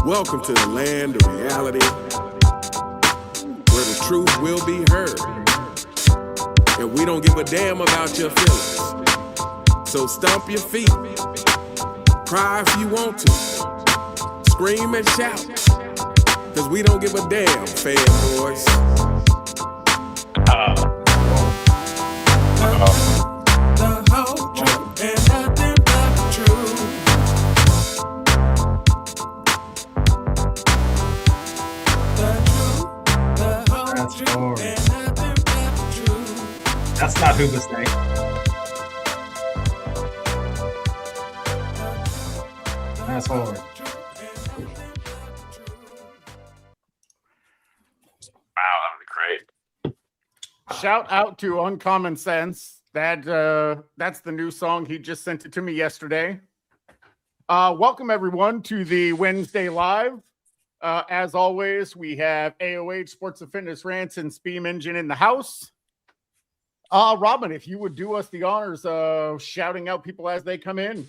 Welcome to the land of reality, where the truth will be heard. And we don't give a damn about your feelings. So stomp your feet, cry if you want to, scream and shout, cause we don't give a damn, fanboys. The whole truth and nothing but the truth. That's hard. That's not Huba's name. That's hard. Wow, that would be great. Shout out to Uncommon Sense. That's the new song. He just sent it to me yesterday. Welcome everyone to the Wednesday Live. As always, we have AOH Sports and Fitness Rants and Speam Engine in the house. Robin, if you would do us the honors of shouting out people as they come in.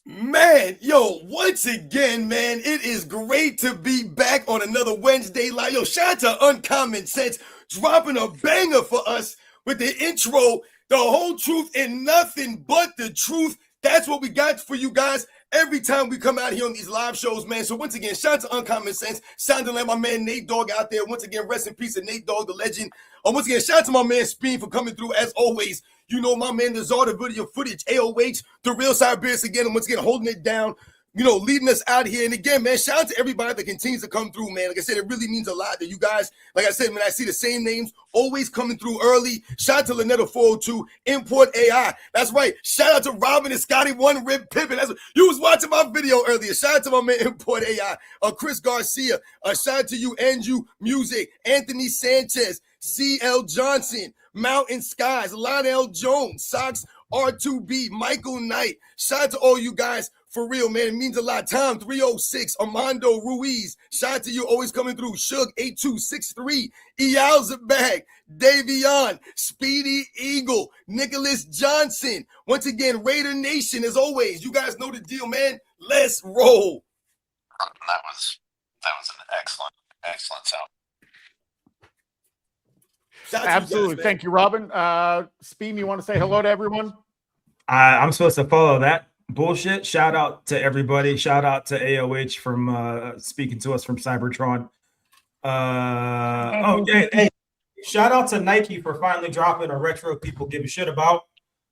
Man, yo, once again, man, it is great to be back on another Wednesday Live. Yo, shout out to Uncommon Sense dropping a banger for us with the intro, the whole truth and nothing but the truth. That's what we got for you guys every time we come out here on these live shows, man. So once again, shout out to Uncommon Sense, sounding like my man Nate Dogg out there. Once again, rest in peace to Nate Dogg, the legend. Once again, shout out to my man Speed for coming through as always. You know, my man, the Czar, the video footage, AOH, the real Cyberius again, and once again, holding it down, you know, leading us out here. And again, man, shout out to everybody that continues to come through, man. Like I said, it really means a lot that you guys, like I said, man, I see the same names always coming through early. Shout out to Lynetta 402, Import AI. That's right. Shout out to Robin and Scotty One Rib Pippin. That's what, you was watching my video earlier. Shout out to my man Import AI, Chris Garcia. Shout out to you, Andrew Music, Anthony Sanchez, CL Johnson, Mountain Skies, Lionel Jones, Sox R2B, Michael Knight. Shout out to all you guys. For real, man, it means a lot. Tom 306, Armando Ruiz. Shout out to you, always coming through. Shug 8263, Ealzabag, Davion, Speedy Eagle, Nicholas Johnson. Once again, Raider Nation, as always. You guys know the deal, man. Let's roll. That was an excellent sound. Absolutely. Guys, thank you, Robin. Speem, you want to say hello to everyone? I'm supposed to follow that bullshit. Shout out to everybody. Shout out to AOH from speaking to us from Cybertron. Hey, shout out to Nike for finally dropping a retro people give a shit about.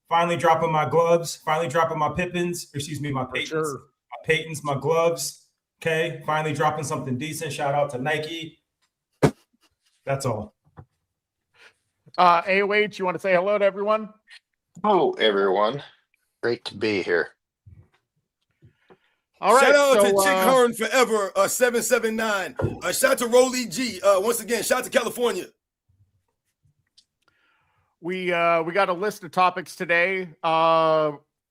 Finally dropping my gloves. Finally dropping my Pippins. Excuse me, my Peytons. Sure. My Peytons, my gloves. Okay. Finally dropping something decent. Shout out to Nike. That's all. AOH, you want to say hello to everyone? Hello, everyone. Great to be here. All right. Shout out so, to Chick Hearn Forever, 779. Shout out to Rolly G. Once again, shout out to California. We got a list of topics today.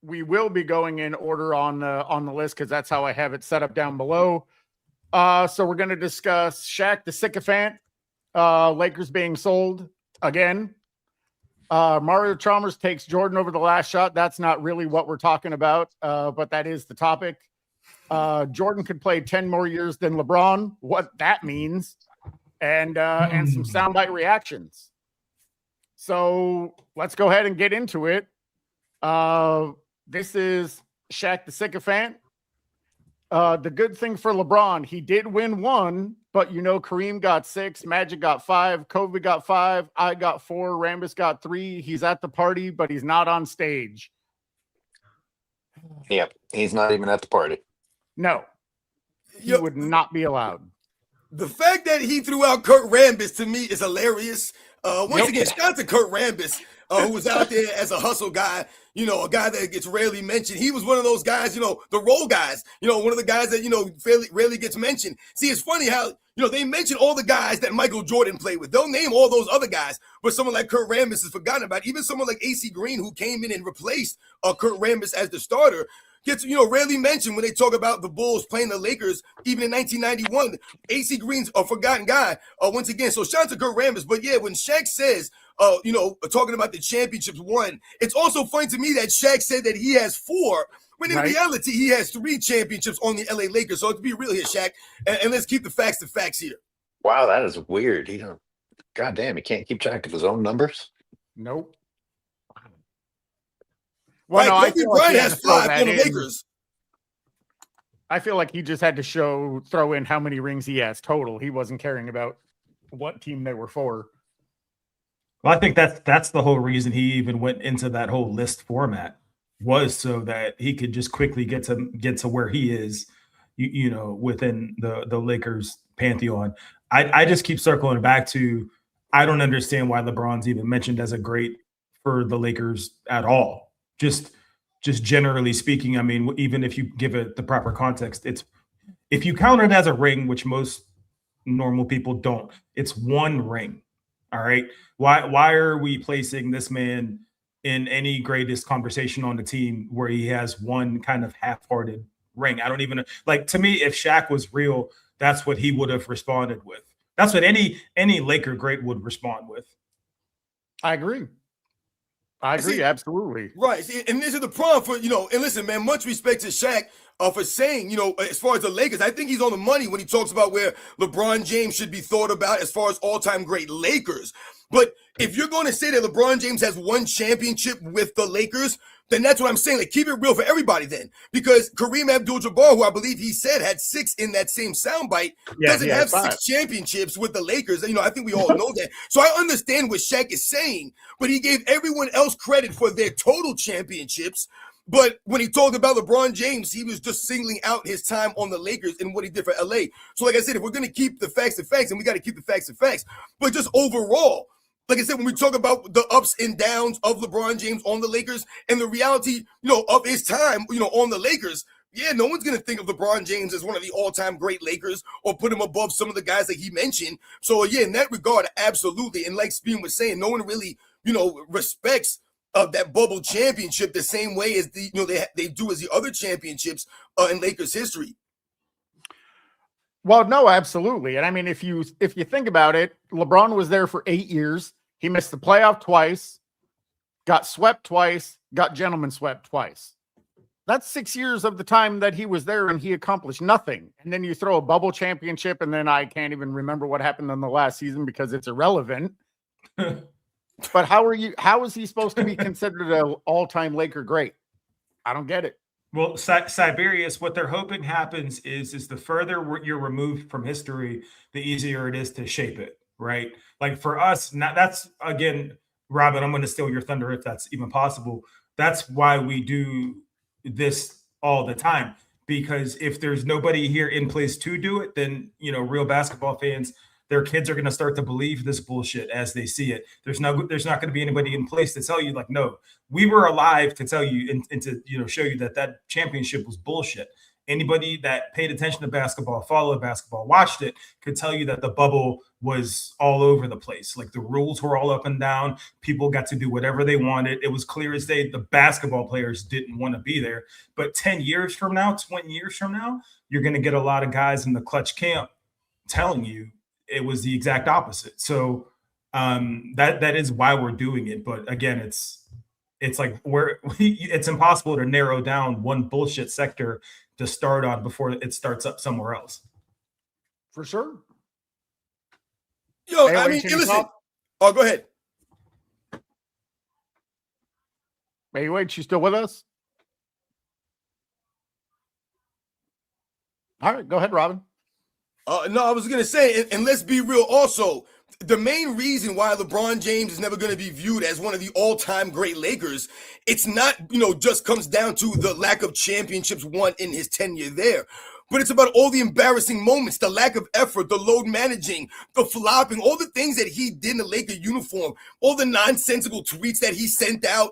We will be going in order on the list because that's how I have it set up down below. So we're going to discuss Shaq the Sycophant, Lakers being sold again. Mario Chalmers takes Jordan over the last shot. That's not really what we're talking about, but that is the topic. Jordan could play 10 more years than LeBron, what that means, and some soundbite reactions. So let's go ahead and get into it. This is Shaq the Sycophant. The good thing for LeBron, he did win one, but you know, Kareem got 6, Magic got 5, Kobe got 5, I got 4, Rambis got 3. He's at the party, but he's not on stage. Yep, he's not even at the party. No, he would not be allowed. The fact that he threw out Kurt Rambis to me is hilarious. Once again, shout out to Kurt Rambis, who was out there as a hustle guy, you know, a guy that gets rarely mentioned. He was one of those guys, you know, the role guys, you know, one of the guys that, you know, rarely gets mentioned. See, it's funny how, you know, they mention all the guys that Michael Jordan played with. They'll name all those other guys, but someone like Kurt Rambis is forgotten about. Even someone like AC Green, who came in and replaced Kurt Rambis as the starter, gets, you know, rarely mentioned when they talk about the Bulls playing the Lakers, even in 1991. AC Green's a forgotten guy, once again. So shout out to Kurt Rambis. But yeah, when Shaq says, you know, talking about the championships won, it's also funny to me that Shaq said that he has 4, But in Right. reality, he has 3 championships on the LA Lakers. So let's be real here, Shaq, and let's keep the facts here. Wow, that is weird. He don't. God damn, he can't keep track of his own numbers. Nope. Well, Right? no, I Kobe feel like he Bryant had has to throw 5 that on the in. Lakers. I feel like he just had to throw in how many rings he has total. He wasn't caring about what team they were for. Well, I think that's the whole reason he even went into that whole list format, was so that he could just quickly get to where he is, you know, within the Lakers pantheon. I just keep circling back to, I don't understand why LeBron's even mentioned as a great for the Lakers at all. Just generally speaking, I mean, even if you give it the proper context, it's, if you count it as a ring, which most normal people don't, it's 1 ring. All right. Why are we placing this man in any greatest conversation on the team where he has 1 kind of half-hearted ring? I don't even, like, to me, if Shaq was real, that's what he would have responded with. That's what any Laker great would respond with. I agree. Absolutely. Right. See, and this is the problem for, and listen, man, much respect to Shaq for saying, as far as the Lakers, I think he's on the money when he talks about where LeBron James should be thought about as far as all-time great Lakers. But if you're going to say that LeBron James has 1 championship with the Lakers, then that's what I'm saying. Like, keep it real for everybody then. Because Kareem Abdul-Jabbar, who I believe he said had 6 in that same soundbite, doesn't have 6 championships with the Lakers. I think we all know that. So I understand what Shaq is saying, but he gave everyone else credit for their total championships. But when he talked about LeBron James, he was just singling out his time on the Lakers and what he did for LA. So like I said, if we're going to keep the facts, and we got to keep the facts, but just overall, like I said, when we talk about the ups and downs of LeBron James on the Lakers and the reality, of his time, on the Lakers, yeah, no one's going to think of LeBron James as one of the all-time great Lakers or put him above some of the guys that he mentioned. So yeah, in that regard, absolutely. And like Speen was saying, no one really, respects that bubble championship the same way as they do as the other championships in Lakers history. Well, no, absolutely. And I mean, if you think about it, LeBron was there for 8 years. He missed the playoff twice, got swept twice, got gentleman swept twice. That's 6 years of the time that he was there and he accomplished nothing. And then you throw a bubble championship, and then I can't even remember what happened in the last season because it's irrelevant. But how is he supposed to be considered an all-time Laker great? I don't get it. Well, Siberius, what they're hoping happens is the further you're removed from history, the easier it is to shape it, right? Like for us, that's, again, Robin, I'm going to steal your thunder if that's even possible. That's why we do this all the time, because if there's nobody here in place to do it, then, real basketball fans, their kids are going to start to believe this bullshit as they see it. There's not going to be anybody in place to tell you, like, no, we were alive to tell you and to show you that championship was bullshit. Anybody that paid attention to basketball, followed basketball, watched it, could tell you that the bubble was all over the place. Like, the rules were all up and down. People got to do whatever they wanted. It was clear as day the basketball players didn't want to be there. But 10 years from now, 20 years from now, you're going to get a lot of guys in the clutch camp telling you it was the exact opposite. So that is why we're doing it. But again, it's like it's impossible to narrow down one bullshit sector to start on before it starts up somewhere else. For sure. Yo, Hey, I wait, mean, can you listen. talk? Oh, go ahead. Hey, wait, you still with us? All right, go ahead, Robin. No, I was going to say, and let's be real also, the main reason why LeBron James is never going to be viewed as one of the all-time great Lakers, it's not, just comes down to the lack of championships won in his tenure there. But it's about all the embarrassing moments, the lack of effort, the load managing, the flopping, all the things that he did in the Laker uniform, all the nonsensical tweets that he sent out,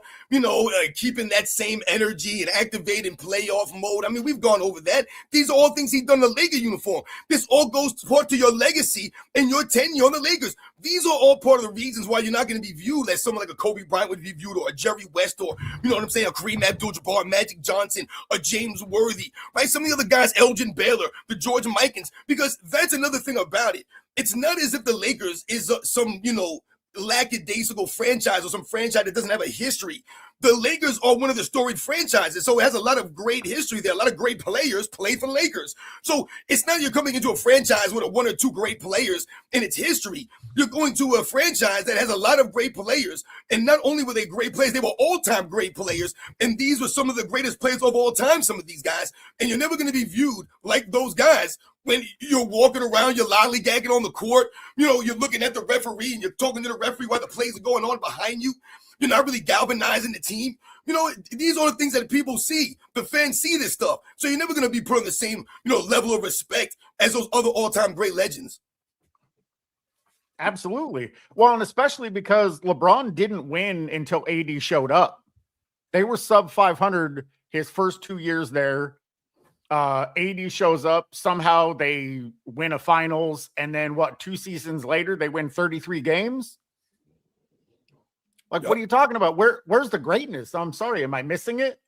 keeping that same energy and activating playoff mode. I mean, we've gone over that. These are all things he's done in the Laker uniform. This all goes part to your legacy and your tenure on the Lakers. These are all part of the reasons why you're not going to be viewed as someone like a Kobe Bryant would be viewed, or a Jerry West, or, a Kareem Abdul-Jabbar, Magic Johnson, a James Worthy, right? Some of the other guys, Elgin Baylor, the George Mikens, because that's another thing about it. It's not as if the Lakers is some, lackadaisical franchise or some franchise that doesn't have a history. the Lakers are one of the storied franchises, so it has a lot of great history there. A lot of great players played for the Lakers. So it's not you're coming into a franchise with one or two great players in its history. You're going to a franchise that has a lot of great players, and not only were they great players, they were all-time great players, and these were some of the greatest players of all time, some of these guys, and you're never going to be viewed like those guys when you're walking around, you're lollygagging on the court, you're looking at the referee and you're talking to the referee while the plays are going on behind you. You're not really galvanizing the team. These are the things that people see. The fans see this stuff. So you're never going to be put on the same, level of respect as those other all-time great legends. Absolutely. Well, and especially because LeBron didn't win until AD showed up. They were sub 500 his first 2 years there. AD shows up. Somehow they win a finals. And then 2 seasons later, they win 33 games. Like, What are you talking about? Where's the greatness? I'm sorry. Am I missing it?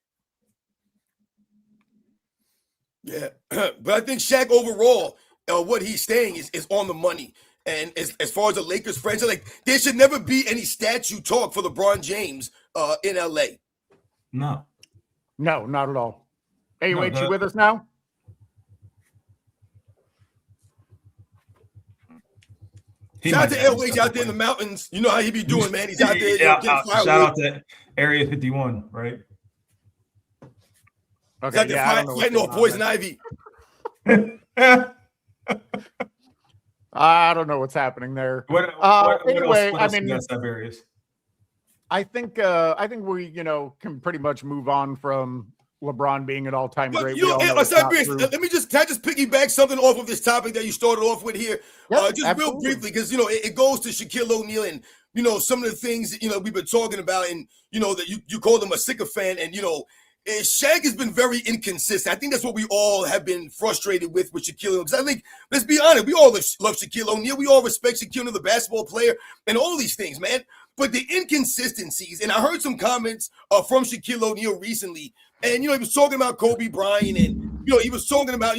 Yeah. But I think Shaq overall, what he's saying is on the money. And as far as the Lakers franchise, like, there should never be any statue talk for LeBron James in LA. No, not at all. Hey, you with us now? Shout out to LH out there in the mountains. You know how he be doing, man. He's out there getting firewood. Shout out to Area 51, right? Okay, he's out there fighting off poison ivy. I don't know what's happening there. Anyway, I mean, I think we, can pretty much move on from LeBron being an all-time great. Can I just piggyback something off of this topic that you started off with here? Real briefly, because, it goes to Shaquille O'Neal and, some of the things, we've been talking about, and, that you called him a sycophant, and, Shaq has been very inconsistent. I think that's what we all have been frustrated with Shaquille O'Neal. Because I think, let's be honest, we all love Shaquille O'Neal. We all respect Shaquille O'Neal, the basketball player, and all these things, man. But the inconsistencies, and I heard some comments from Shaquille O'Neal recently, and, he was talking about Kobe Bryant, and, he was talking about,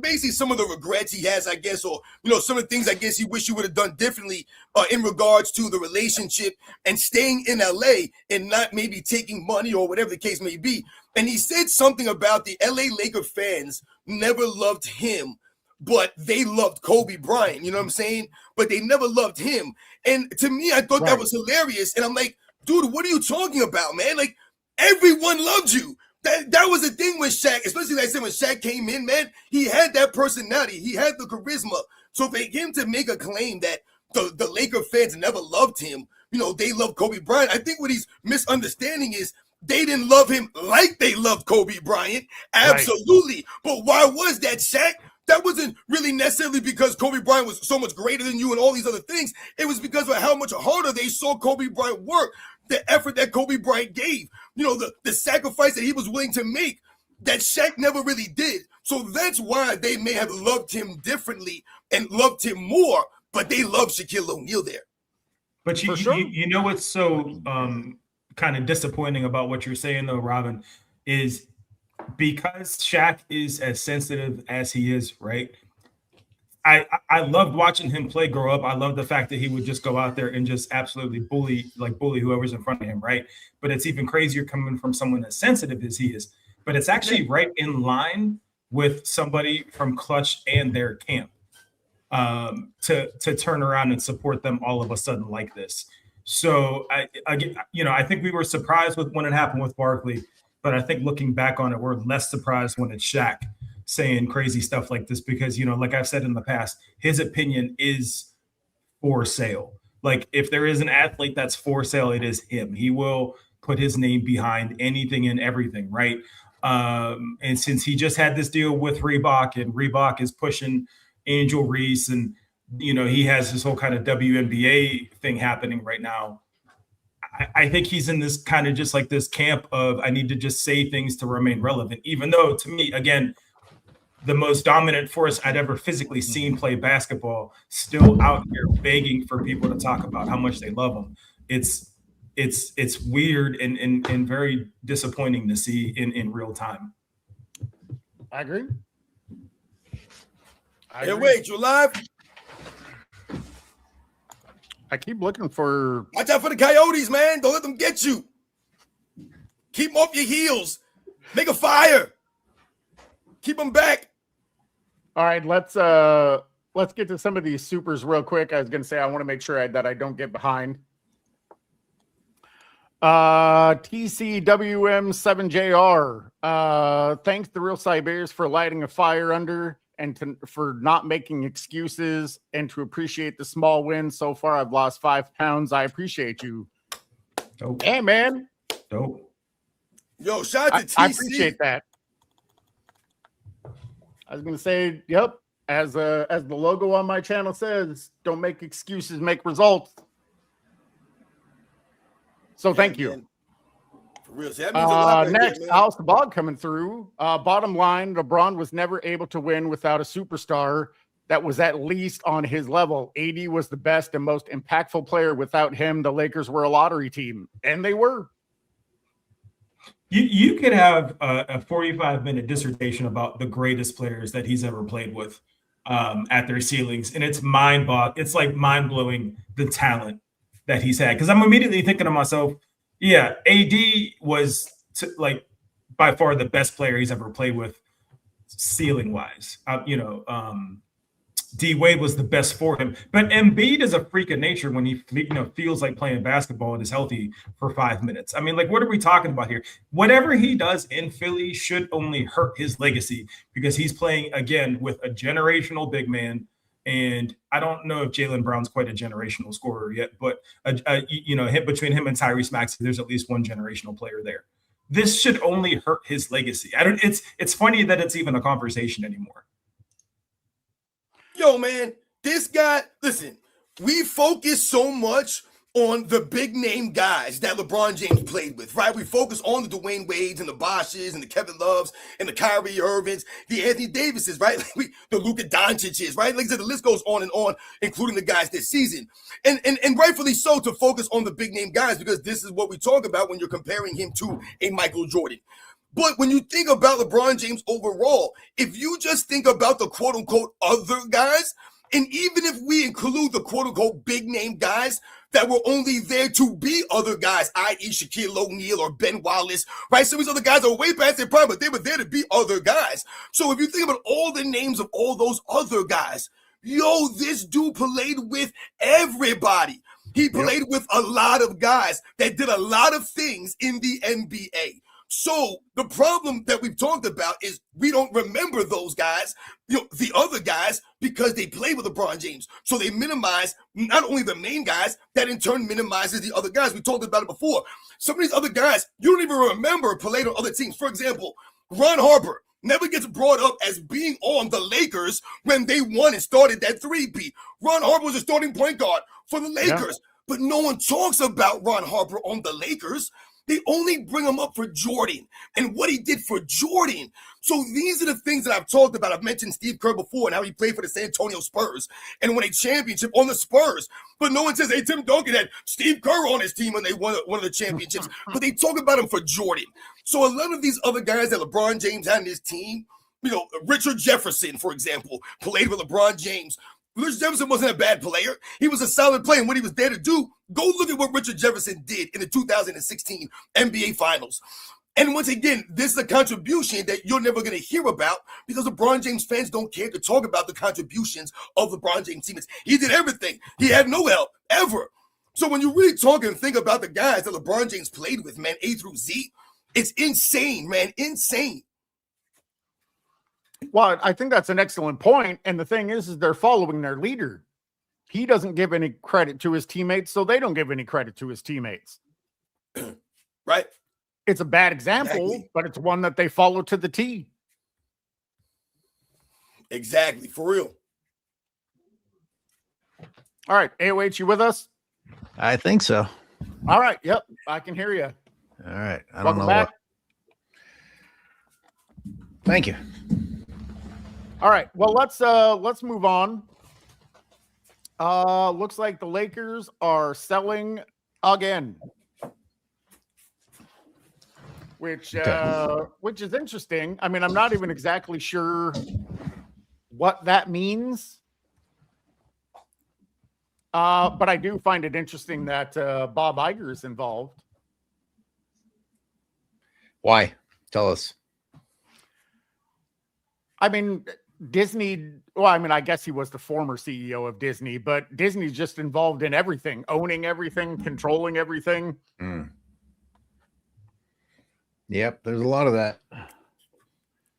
basically some of the regrets he has, I guess, or, some of the things I guess he wish he would have done differently in regards to the relationship and staying in LA and not maybe taking money or whatever the case may be. And he said something about the LA Laker fans never loved him, but they loved Kobe Bryant, you know what I'm saying? But they never loved him. And to me, I thought that was hilarious. And I'm like, dude, what are you talking about, man? Like, everyone loved you. That was the thing with Shaq, especially like I said, when Shaq came in, man, he had that personality. He had the charisma. So for him to make a claim that the Laker fans never loved him, they loved Kobe Bryant, I think what he's misunderstanding is they didn't love him like they loved Kobe Bryant. Absolutely. Right. But why was that, Shaq? That wasn't really necessarily because Kobe Bryant was so much greater than you and all these other things. It was because of how much harder they saw Kobe Bryant work, the effort that Kobe Bryant gave, the sacrifice that he was willing to make that Shaq never really did. So that's why they may have loved him differently and loved him more, but they loved Shaquille O'Neal there. But you know what's so kind of disappointing about what you're saying, though, Robin, is because Shaq is as sensitive as he is, right? I loved watching him play grow up. I love the fact that he would just go out there and just absolutely bully whoever's in front of him, right? But it's even crazier coming from someone as sensitive as he is. But it's actually right in line with somebody from Clutch and their camp to turn around and support them all of a sudden like this. So I think we were surprised when it happened with Barkley, but I think looking back on it, we're less surprised when it's Shaq saying crazy stuff like this because, like I've said in the past, his opinion is for sale. Like if there is an athlete that's for sale, it is him. He will put his name behind anything and everything, right? And since he just had this deal with Reebok and Reebok is pushing Angel Reese and, he has this whole kind of WNBA thing happening right now. I think he's in this kind of just like this camp of I need to just say things to remain relevant, even though to me, again, the most dominant force I'd ever physically seen play basketball still out here begging for people to talk about how much they love him. It's weird and very disappointing to see in real time. I agree. Hey, wait, you live? I keep looking for. Watch out for the Coyotes, man. Don't let them get you. Keep them off your heels. Make a fire. Keep them back. All right, let's get to some of these supers real quick. I was going to say I want to make sure that I don't get behind. TCWM7JR. Thanks to Real Siberians for lighting a fire under and for not making excuses and to appreciate the small wins. So far, I've lost 5 pounds. I appreciate you. Dope. Hey, man. Dope. Yo, shout out to TC. I appreciate that. I was going to say, yep. As the logo on my channel says, don't make excuses, make results. So thank you. Man. For real. See, that means a lot right next, there, man. Alice the Bog coming through. Bottom line, LeBron was never able to win without a superstar that was at least on his level. AD was the best and most impactful player. Without him, the Lakers were a lottery team, and they were. You could have a 45-minute dissertation about the greatest players that he's ever played with at their ceilings, and it's it's like mind-blowing the talent that he's had. Because I'm immediately thinking to myself, yeah, AD was like by far the best player he's ever played with, ceiling-wise. D Wade was the best for him, but Embiid is a freak of nature when he feels like playing basketball and is healthy for 5 minutes. I mean, like, what are we talking about here? Whatever he does in Philly should only hurt his legacy because he's playing again with a generational big man. And I don't know if Jaylen Brown's quite a generational scorer yet, but hit between him and Tyrese Maxey, there's at least one generational player there. This should only hurt his legacy. It's funny that it's even a conversation anymore. Yo, man, this guy, listen, we focus so much on the big name guys that LeBron James played with, right? We focus on the Dwayne Wades and the Bosches and the Kevin Loves and the Kyrie Irvings, the Anthony Davises, right? The Luka Doncic's, right? Like I said, the list goes on, including the guys this season. And rightfully so to focus on the big name guys because this is what we talk about when you're comparing him to a Michael Jordan. But when you think about LeBron James overall, if you just think about the quote-unquote other guys, and even if we include the quote-unquote big-name guys that were only there to be other guys, i.e. Shaquille O'Neal or Ben Wallace, right? Some of these other guys are way past their prime, but they were there to be other guys. So if you think about all the names of all those other guys, yo, this dude played with everybody. He played with a lot of guys that did a lot of things in the NBA. So the problem that we've talked about is we don't remember those guys, the other guys, because they play with LeBron James. So they minimize not only the main guys, that in turn minimizes the other guys. We talked about it before. Some of these other guys, you don't even remember played on other teams. For example, Ron Harper never gets brought up as being on the Lakers when they won and started that three-peat. Ron Harper was a starting point guard for the Lakers, but no one talks about Ron Harper on the Lakers. They only bring him up for Jordan and what he did for Jordan. So these are the things that I've talked about. I've mentioned Steve Kerr before and how he played for the San Antonio Spurs and won a championship on the Spurs. But no one says, hey, Tim Duncan had Steve Kerr on his team when they won one of the championships. But they talk about him for Jordan. So a lot of these other guys that LeBron James had in his team, Richard Jefferson, for example, played with LeBron James. Richard Jefferson wasn't a bad player. He was a solid player. And what he was there to do, go look at what Richard Jefferson did in the 2016 NBA Finals. And once again, this is a contribution that you're never going to hear about because LeBron James fans don't care to talk about the contributions of LeBron James teammates. He did everything. He had no help, ever. So when you really talk and think about the guys that LeBron James played with, man, A through Z, it's insane, man, insane. Well, I think that's an excellent point. And the thing is they're following their leader. He doesn't give any credit to his teammates, so they don't give any credit to his teammates. Right? It's a bad example, but it's one that they follow to the T. Exactly, for real. All right, AOH, you with us? I think so. All right, yep, I can hear you. All right. I Welcome don't know back. Thank you. All right, well, let's move on. Looks like the Lakers are selling again, which is interesting. I mean, I'm not even exactly sure what that means, but I do find it interesting that Bob Iger is involved. Why? Tell us. I mean, Disney, well, I mean, I guess he was the former CEO of Disney, but Disney's just involved in everything, owning everything, controlling everything. Yep, there's a lot of that.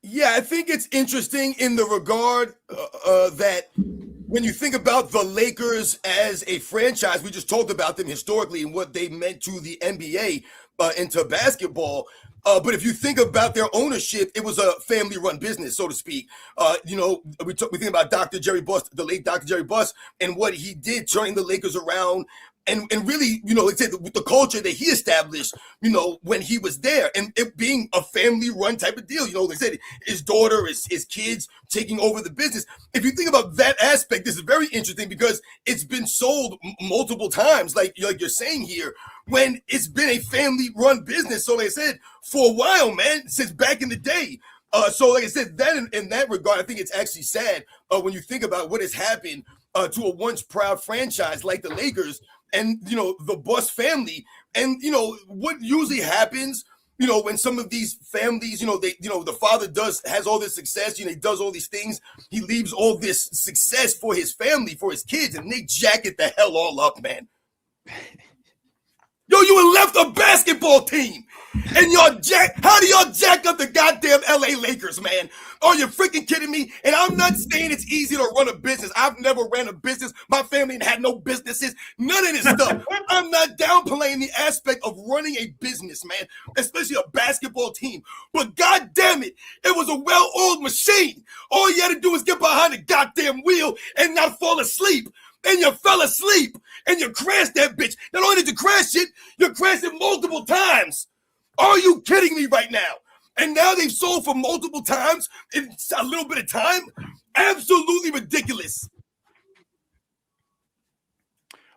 Yeah, I think it's interesting in the regard that when you think about the Lakers as a franchise, we just talked about them historically and what they meant to the NBA and to basketball. But if you think about their ownership, it was a family-run business, so to speak. We think about Dr. Jerry Buss, the late Dr. Jerry Buss, and what he did, turning the Lakers around. And really, like I said, with the culture that he established, when he was there, and it being a family-run type of deal, like I said, his daughter, his kids taking over the business. If you think about that aspect, this is very interesting because it's been sold multiple times, like you're saying here, when it's been a family-run business. So like I said, for a while, man, since back in the day. So like I said, that in that regard, I think it's actually sad when you think about what has happened to a once proud franchise like the Lakers. And, the Buss family, and, what usually happens, when some of these families, the father has all this success, he does all these things, he leaves all this success for his family, for his kids, and they jack it the hell all up, man. Yo, you left a basketball team, and how do y'all jack up the goddamn LA Lakers, man? Are you freaking kidding me? And I'm not saying it's easy to run a business. I've never ran a business. My family had no businesses. None of this stuff. I'm not downplaying the aspect of running a business, man, especially a basketball team. But God damn it, it was a well-oiled machine. All you had to do was get behind the goddamn wheel and not fall asleep. And you fell asleep and you crashed that bitch. Not only did you crash it, you crashed it multiple times. Are you kidding me right now? And now they've sold for multiple times in a little bit of time. Absolutely ridiculous.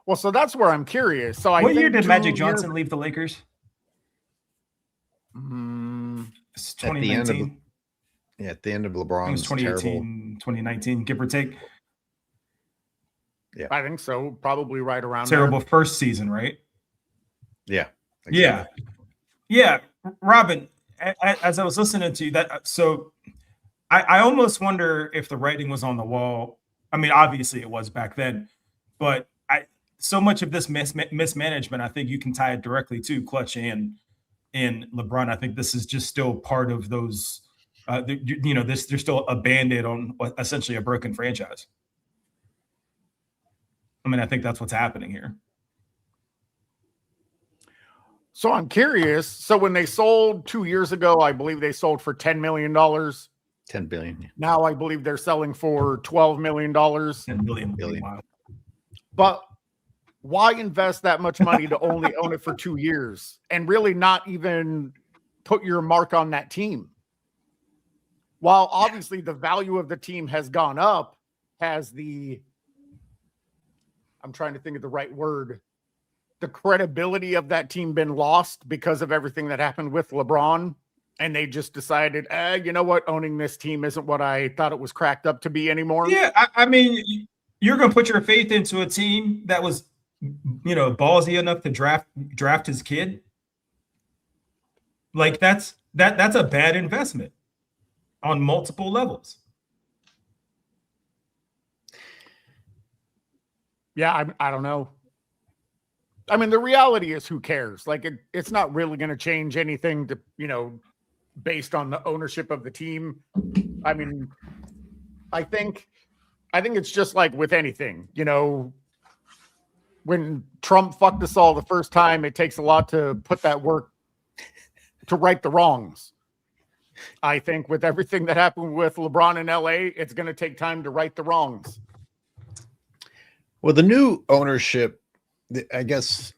Well, so that's where I'm curious. So what year did Magic Johnson leave the Lakers? It's 2019. At the end of LeBron's 2018, 2019, give or take. Yeah, I think so. Probably right around terrible there. First season, right? Yeah. Exactly. Yeah. Robin, as I was listening to you, so I almost wonder if the writing was on the wall. I mean, obviously it was back then, but so much of this mismanagement, I think you can tie it directly to Clutch and LeBron. I think this is just still part of those. They're still a Band-Aid on essentially a broken franchise. I mean, I think that's what's happening here. So I'm curious. So when they sold 2 years ago, I believe they sold for $10 million. $10 billion. Yeah. Now I believe they're selling for $12 million. $10 billion. Wow. But why invest that much money to only own it for 2 years and really not even put your mark on that team? While obviously the value of the team has gone up, I'm trying to think of the right word. The credibility of that team been lost because of everything that happened with LeBron, and they just decided, you know what, owning this team isn't what I thought it was cracked up to be anymore. Yeah, I mean, you're going to put your faith into a team that was, ballsy enough to draft his kid. Like that's a bad investment on multiple levels. Yeah, I don't know. I mean, the reality is, who cares? Like, it's not really going to change anything to, based on the ownership of the team. I mean, I think it's just like with anything, when Trump fucked us all the first time, it takes a lot to put that work to right the wrongs. I think with everything that happened with LeBron in LA, it's going to take time to right the wrongs. Well, the new ownership, I guess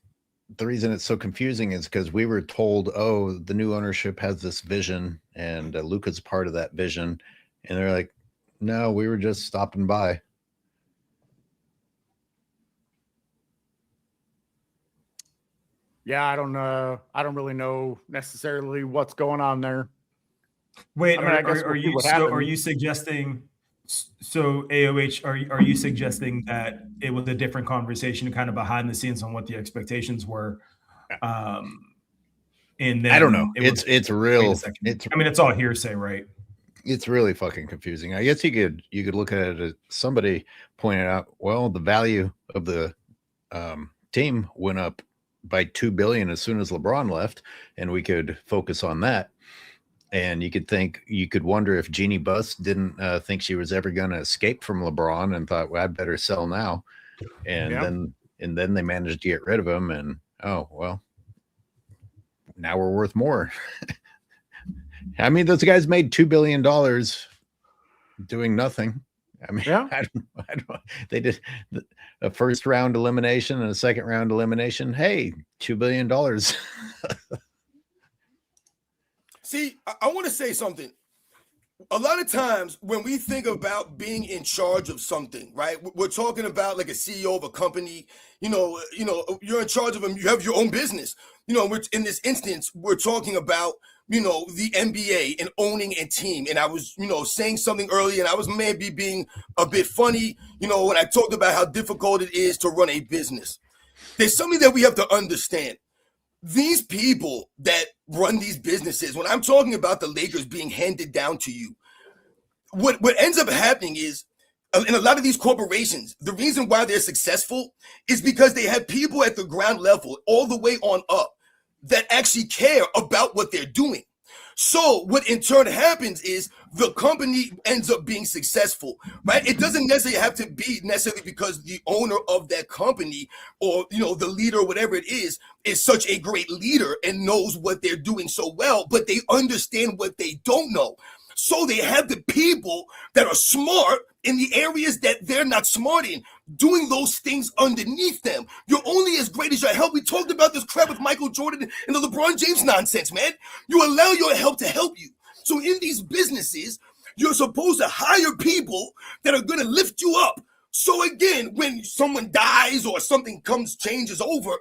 the reason it's so confusing is because we were told, the new ownership has this vision and Luka's part of that vision. And they're like, no, we were just stopping by. Yeah, I don't really know necessarily what's going on there. Wait, are you suggesting? So AOH, are you suggesting that it was a different conversation, kind of behind the scenes, on what the expectations were? And then I don't know. it was, It's wait a real. second. I mean, it's all hearsay, right? It's really fucking confusing. I guess you could look at it as somebody pointed out, well, the value of the team went up by $2 billion as soon as LeBron left, and we could focus on that. And you could wonder if Jeannie Buss didn't think she was ever going to escape from LeBron and thought, well, I better sell now. And then they managed to get rid of him, and oh well, now we're worth more. I mean, those guys made $2 billion doing nothing. I mean, Yeah. I don't know. They did a first round elimination and a second round elimination. Hey, $2 billion. See, I want to say something. A lot of times when we think about being in charge of something, right? We're talking about like a CEO of a company, you're in charge of them. You have your own business. In this instance, we're talking about, the NBA and owning a team. And I was, saying something earlier, and I was maybe being a bit funny, when I talked about how difficult it is to run a business. There's something that we have to understand. These people that run these businesses, when I'm talking about the Lakers being handed down to you, what ends up happening is, in a lot of these corporations, the reason why they're successful is because they have people at the ground level all the way on up that actually care about what they're doing. So what in turn happens is the company ends up being successful, right? It doesn't necessarily have to be necessarily because the owner of that company or, the leader, whatever it is such a great leader and knows what they're doing so well, but they understand what they don't know. So they have the people that are smart in the areas that they're not smart in, doing those things underneath them. You're only as great as your help. We talked about this crap with Michael Jordan and the LeBron James nonsense, man. You allow your help to help you. So in these businesses, you're supposed to hire people that are going to lift you up. So again, when someone dies or something changes over,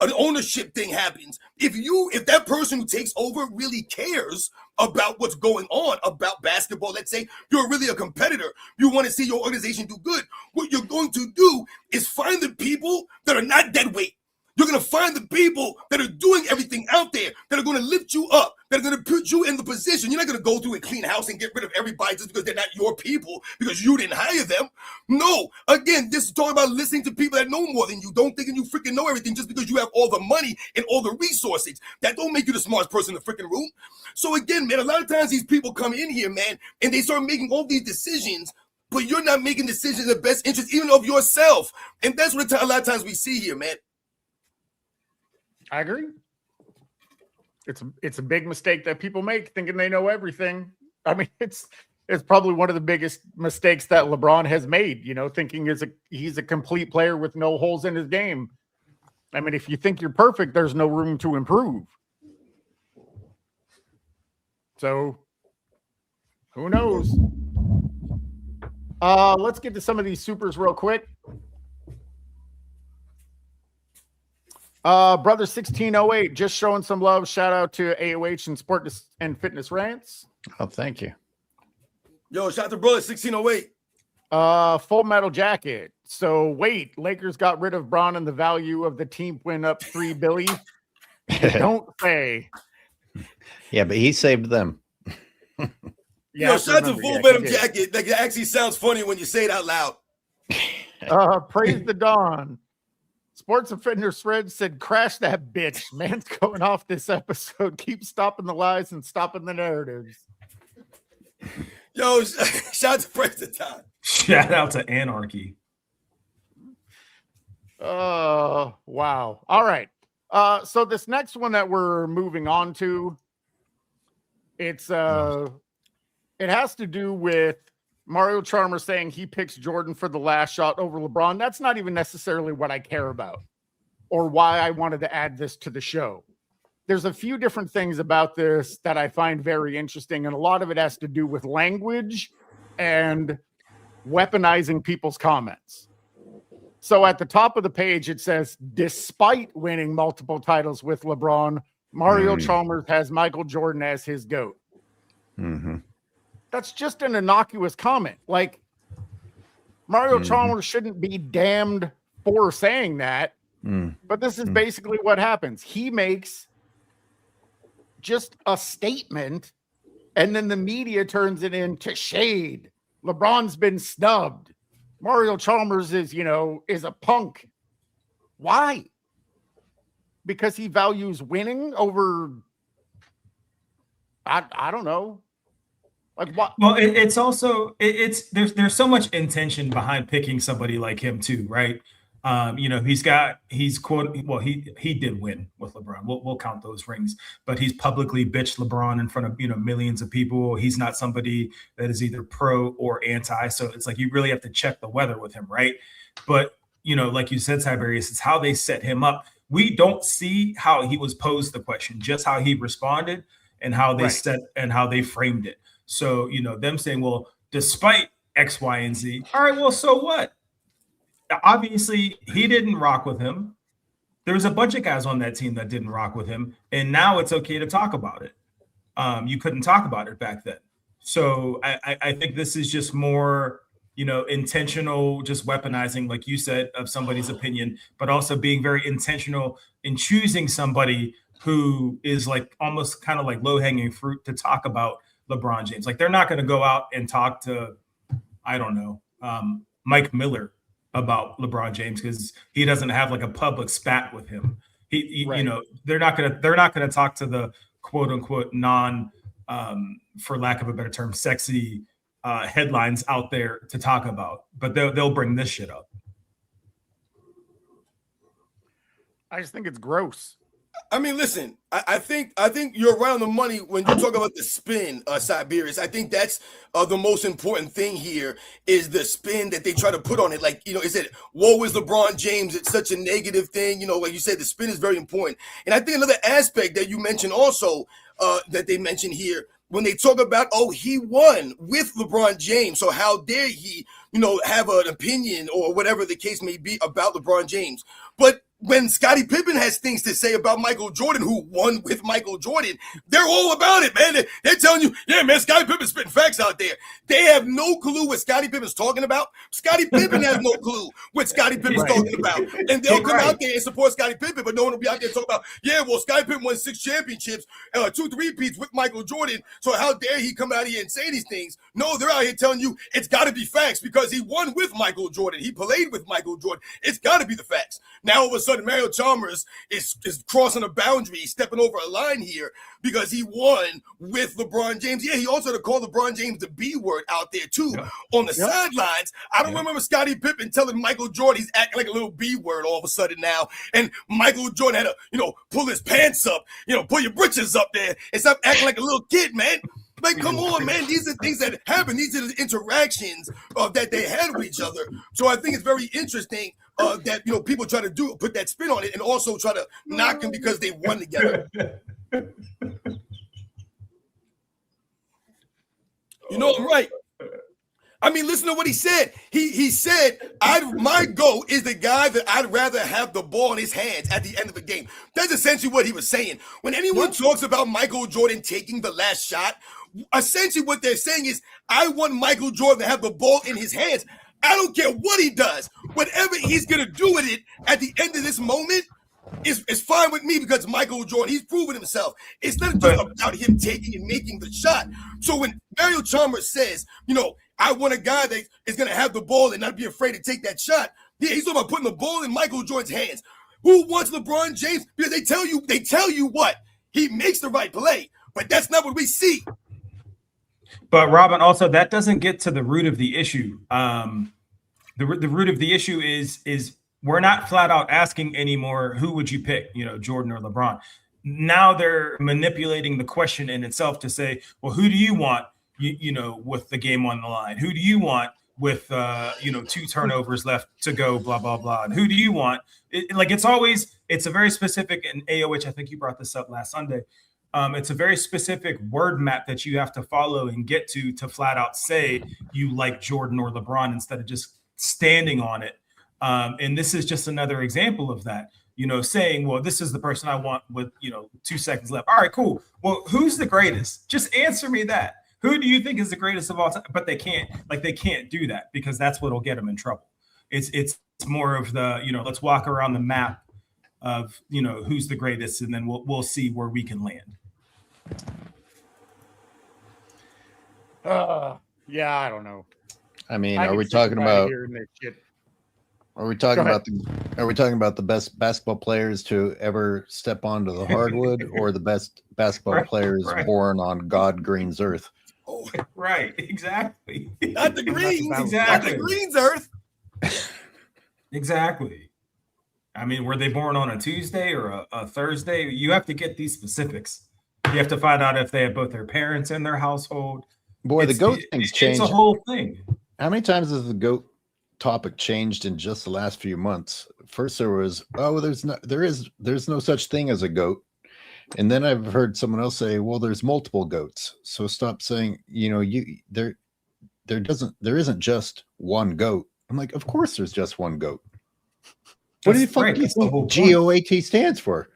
an ownership thing happens. If that person who takes over really cares about what's going on about basketball, let's say you're really a competitor, you want to see your organization do good, what you're going to do is find the people that are not dead weight. You're going to find the people that are doing everything out there, that are going to lift you up, that are going to put you in the position. You're not going to go through and clean house and get rid of everybody just because they're not your people, because you didn't hire them. No, again, this is talking about listening to people that know more than you. Don't thinking you freaking know everything just because you have all the money and all the resources. That don't make you the smartest person in the freaking room. So again, man, a lot of times these people come in here, man, and they start making all these decisions, but you're not making decisions in the best interest even of yourself. And that's what a lot of times we see here, man. I agree. It's a big mistake that people make, thinking they know everything. I mean, it's probably one of the biggest mistakes that LeBron has made, thinking he's a complete player with no holes in his game. I mean, if you think you're perfect, there's no room to improve. So who knows? Let's get to some of these supers real quick. Brother 1608, just showing some love. Shout out to AOH and Sport and Fitness Rants. Oh, thank you. Yo, shout out to brother 1608. Full Metal Jacket. So wait, Lakers got rid of Bron and the value of the team went up $3 billion. Don't say. Yeah, but he saved them. Yo, shout out to Full Metal Jacket. Like, it actually sounds funny when you say it out loud. Praise the dawn. Sports and Fitness Fred said, crash that bitch. Man's going off this episode. Keep stopping the lies and stopping the narratives. Yo, shout out to Praise the Dawn. Shout out to Anarchy. Wow. All right. So this next one that we're moving on to, it has to do with Mario Chalmers saying he picks Jordan for the last shot over LeBron. That's not even necessarily what I care about or why I wanted to add this to the show. There's a few different things about this that I find very interesting, and a lot of it has to do with language and weaponizing people's comments. So at the top of the page, it says, despite winning multiple titles with LeBron, Mario Chalmers has Michael Jordan as his GOAT. Mm-hmm. That's just an innocuous comment. Like, Mario Chalmers shouldn't be damned for saying that, but this is basically what happens. He makes just a statement, and then the media turns it into shade. LeBron's been snubbed. Mario Chalmers is a punk. Why? Because he values winning over, I don't know. Like what? Well, it's also there's so much intention behind picking somebody like him too, right? He's quote well he did win with LeBron. We'll count those rings, but he's publicly bitched LeBron in front of millions of people. He's not somebody that is either pro or anti. So it's like you really have to check the weather with him, right? But like you said, Tiberius, it's how they set him up. We don't see how he was posed the question, just how he responded and how they said and how they framed it. So them saying, well, despite X, Y, and Z, all right, well, so what? Obviously, he didn't rock with him. There was a bunch of guys on that team that didn't rock with him, and now it's okay to talk about it. You couldn't talk about it back then. So I think this is just more, intentional, just weaponizing, like you said, of somebody's opinion, but also being very intentional in choosing somebody who is like almost kind of like low-hanging fruit to talk about LeBron James. Like they're not going to go out and talk to, I don't know, Mike Miller about LeBron James because he doesn't have like a public spat with him. They're not going to talk to the quote unquote non, for lack of a better term, sexy headlines out there to talk about, but they'll bring this shit up. I just think it's gross. I mean, listen, I think you're around the money when you talk about the spin, Siberius. I think that's the most important thing here is the spin that they try to put on it. Like, is it, woe is LeBron James? It's such a negative thing. Like you said, the spin is very important. And I think another aspect that you mentioned also that they mentioned here, when they talk about, he won with LeBron James. So how dare he, have an opinion or whatever the case may be about LeBron James. But when Scottie Pippen has things to say about Michael Jordan, who won with Michael Jordan, they're all about it, man. They're telling you, yeah, man, Scottie Pippen's spitting facts out there. They have no clue what Scottie Pippen's talking about. Scottie Pippen has no clue what Scottie Pippen's talking about. And they'll come out there and support Scottie Pippen, but no one will be out there talking about, yeah, well, Scottie Pippen won 6 championships, 2 3-peats with Michael Jordan, so how dare he come out here and say these things? No, they're out here telling you it's got to be facts because he won with Michael Jordan. He played with Michael Jordan. It's got to be the facts. Now, all of a sudden, Mario Chalmers is crossing a boundary, stepping over a line here because he won with LeBron James. Yeah, he also had to call LeBron James the B word out there, too, on the sidelines. I don't remember Scottie Pippen telling Michael Jordan he's acting like a little B word all of a sudden now. And Michael Jordan had to, pull his pants up, pull your britches up there and stop acting like a little kid, man. Like, come on, man. These are things that happen. These are the interactions that they had with each other. So I think it's very interesting that, people try to put that spin on it and also try to knock them because they won together. I'm right. I mean, listen to what he said. He said, my GOAT is the guy that I'd rather have the ball in his hands at the end of the game. That's essentially what he was saying. When anyone talks about Michael Jordan taking the last shot, essentially what they're saying is, I want Michael Jordan to have the ball in his hands. I don't care what he does. Whatever he's going to do with it at the end of this moment is fine with me because Michael Jordan, he's proven himself. It's not just about him taking and making the shot. So when Mario Chalmers says, I want a guy that is going to have the ball and not be afraid to take that shot. Yeah, he's talking about putting the ball in Michael Jordan's hands. Who wants LeBron James? Because they tell you what? He makes the right play, but that's not what we see. But Robin, also that doesn't get to the root of the issue. The root of the issue is we're not flat out asking anymore, who would you pick, Jordan or LeBron? Now they're manipulating the question in itself to say, well, who do you want, with the game on the line? Who do you want with, 2 turnovers left to go, blah, blah, blah. And who do you want? It's a very specific, and AOH, I think you brought this up last Sunday. It's a very specific word map that you have to follow and get to flat out say you like Jordan or LeBron instead of just standing on it. And this is just another example of that, saying, well, this is the person I want with, 2 seconds left. All right, cool. Well, who's the greatest? Just answer me that. Who do you think is the greatest of all time? But they can't do that because that's what'll get them in trouble. It's more of the, let's walk around the map of, who's the greatest, and then we'll see where we can land. Yeah, I don't know. I mean, I are get we sick and talking tired of about? hearing this shit. Are we talking Go ahead. about Are we talking about the best basketball players to ever step onto the hardwood, or the best basketball Right, players right. born on God Green's earth? Oh, Right, exactly. not the greens, not Exactly. the greens, Earth. Exactly. I mean, were they born on a Tuesday or a Thursday? You have to get these specifics. You have to find out if they have both their parents in their household. Boy, the goat thing's It's changed. a whole thing. How many times has the goat topic changed in just the last few months? First there was, oh, there's no such thing as a goat. And then I've heard someone else say, well, there's multiple goats. So stop saying, there isn't just one goat. I'm like, of course there's just one goat. What do you That's right, think that's the whole point. GOAT stands for?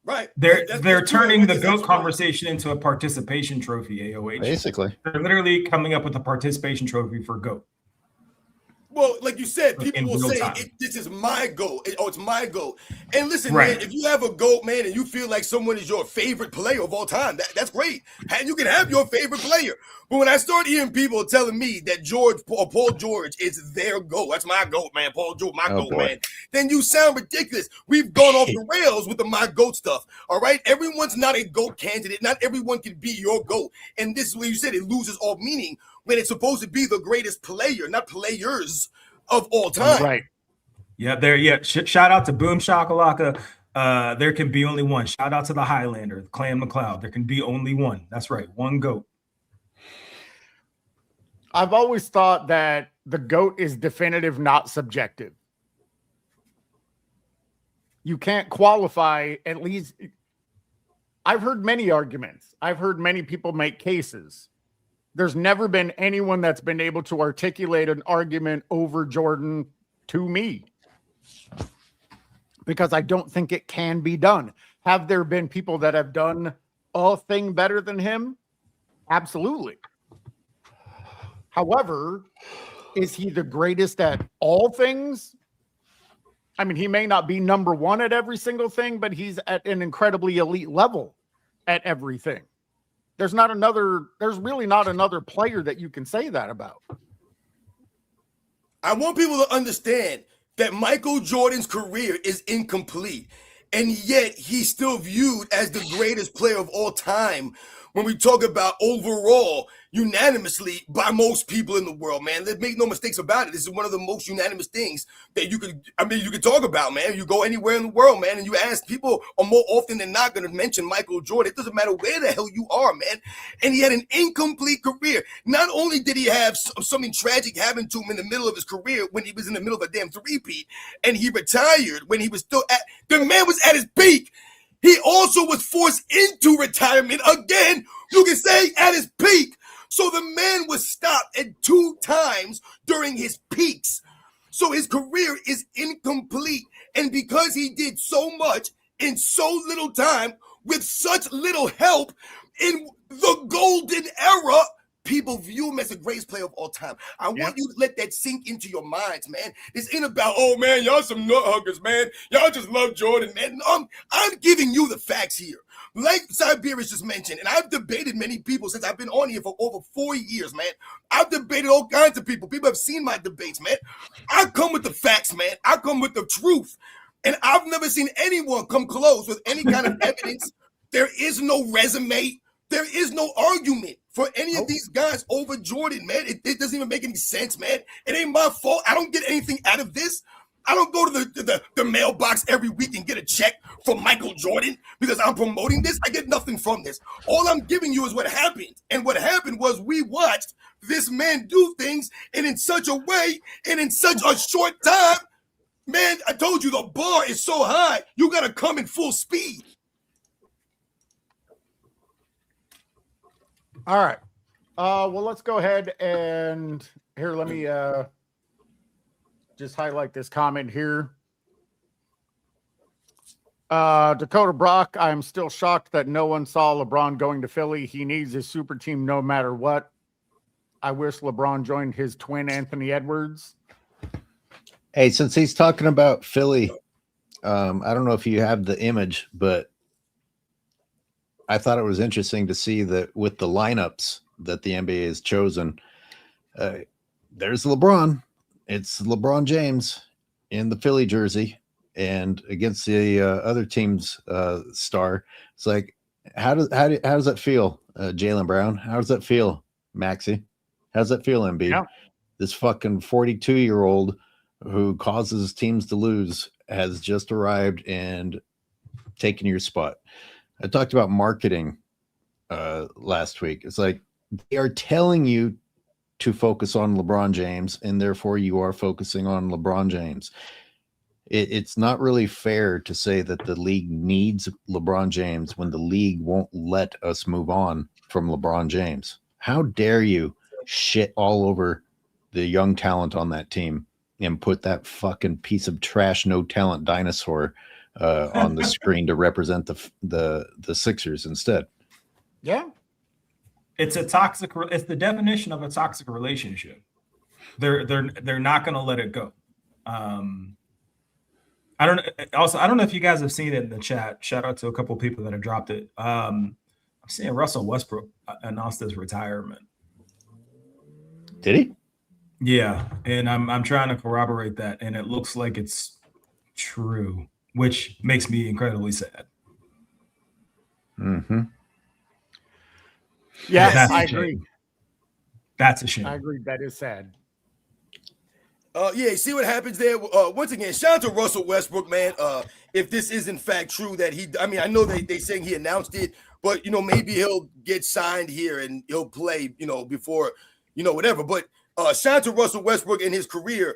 Right. They're That's turning the that's GOAT right. conversation into a participation trophy, AOH. Basically. They're literally coming up with a participation trophy for GOAT. Well, like you said, In people will real say, time. this is my goal. It's my goal. And listen, Right. man, if you have a GOAT, man, and you feel like someone is your favorite player of all time, that's great. And you can have your favorite player. But when I start hearing people telling me that Paul George is their GOAT, that's my GOAT, man, Paul George, my GOAT, boy. man, then you sound ridiculous. We've gone off the rails with the my GOAT stuff, all right? Everyone's not a GOAT candidate. Not everyone can be your GOAT. And this is where you said it loses all meaning when it's supposed to be the greatest player, not players of all time. Right. Yeah, shout out to Boom Shakalaka. There can be only one. Shout out to the Highlander, Clan McLeod. There can be only one. That's right, one GOAT. I've always thought that the GOAT is definitive, not subjective. You can't qualify, at least. I've heard many arguments. I've heard many people make cases. There's never been anyone that's been able to articulate an argument over Jordan to me, because I don't think it can be done. Have there been people that have done a thing better than him? Absolutely. However, is he the greatest at all things? I mean, he may not be number one at every single thing, but he's at an incredibly elite level at everything. There's really not another player that you can say that about. I want people to understand that Michael Jordan's career is incomplete, and yet he's still viewed as the greatest player of all time when we talk about overall, unanimously by most people in the world, man. Make no mistakes about it. This is one of the most unanimous things that you could talk about, man. You go anywhere in the world, man, and you ask, people are more often than not going to mention Michael Jordan. It doesn't matter where the hell you are, man. And he had an incomplete career. Not only did he have something tragic happen to him in the middle of his career when he was in the middle of a damn three-peat, and he retired when he was still the man was at his peak. He also was forced into retirement again, you can say, at his peak. So the man was stopped at 2 times during his peaks. So his career is incomplete. And because he did so much in so little time with such little help in the golden era, people view him as the greatest player of all time. I want you to let that sink into your minds, man. This ain't about, oh, man, y'all some nut huggers, man. Y'all just love Jordan, man. I'm giving you the facts here. Like Siberius just mentioned, and I've debated many people since I've been on here for over 4 years, man. I've debated all kinds of people. People have seen my debates, man. I come with the facts, man. I come with the truth. And I've never seen anyone come close with any kind of evidence. There is no resume. There is no argument for any of these guys over Jordan, man. It doesn't even make any sense, man. It ain't my fault. I don't get anything out of this. I don't go to the mailbox every week and get a check from Michael Jordan because I'm promoting this. I get nothing from this. All I'm giving you is what happened. And what happened was we watched this man do things and in such a way and in such a short time. Man, I told you the bar is so high. You got to come in full speed. All right. Well, let's go ahead and here, let me just highlight this comment here. Dakota Brock, I'm still shocked that no one saw LeBron going to Philly. He needs his super team no matter what. I wish LeBron joined his twin Anthony Edwards. Hey, since he's talking about Philly, I don't know if you have the image, but I thought it was interesting to see that with the lineups that the NBA has chosen, there's LeBron. It's LeBron James in the Philly jersey, and against the other team's star. It's like, how does that feel, Jaylen Brown? How does that feel, Maxey? How does that feel, Embiid? Yeah. This fucking 42-year-old who causes teams to lose has just arrived and taken your spot. I talked about marketing last week. It's like they are telling you to focus on LeBron James, and therefore you are focusing on LeBron James. It's not really fair to say that the league needs LeBron James when the league won't let us move on from LeBron James. How dare you shit all over the young talent on that team and put that fucking piece of trash, no talent dinosaur on the screen to represent the Sixers instead. Yeah. It's it's the definition of a toxic relationship. They're not going to let it go. I don't know if you guys have seen it in the chat. Shout out to a couple of people that have dropped it. I'm seeing Russell Westbrook announced his retirement. Did he? Yeah, and I'm trying to corroborate that, and it looks like it's true, which makes me incredibly sad. Mm-hmm. Yeah, I agree. That's a shame. I agree. That is sad. Yeah, see what happens there. Once again, shout out to Russell Westbrook, man. If this is in fact true that I know they saying he announced it, but maybe he'll get signed here and he'll play, before, whatever. But shout out to Russell Westbrook in his career.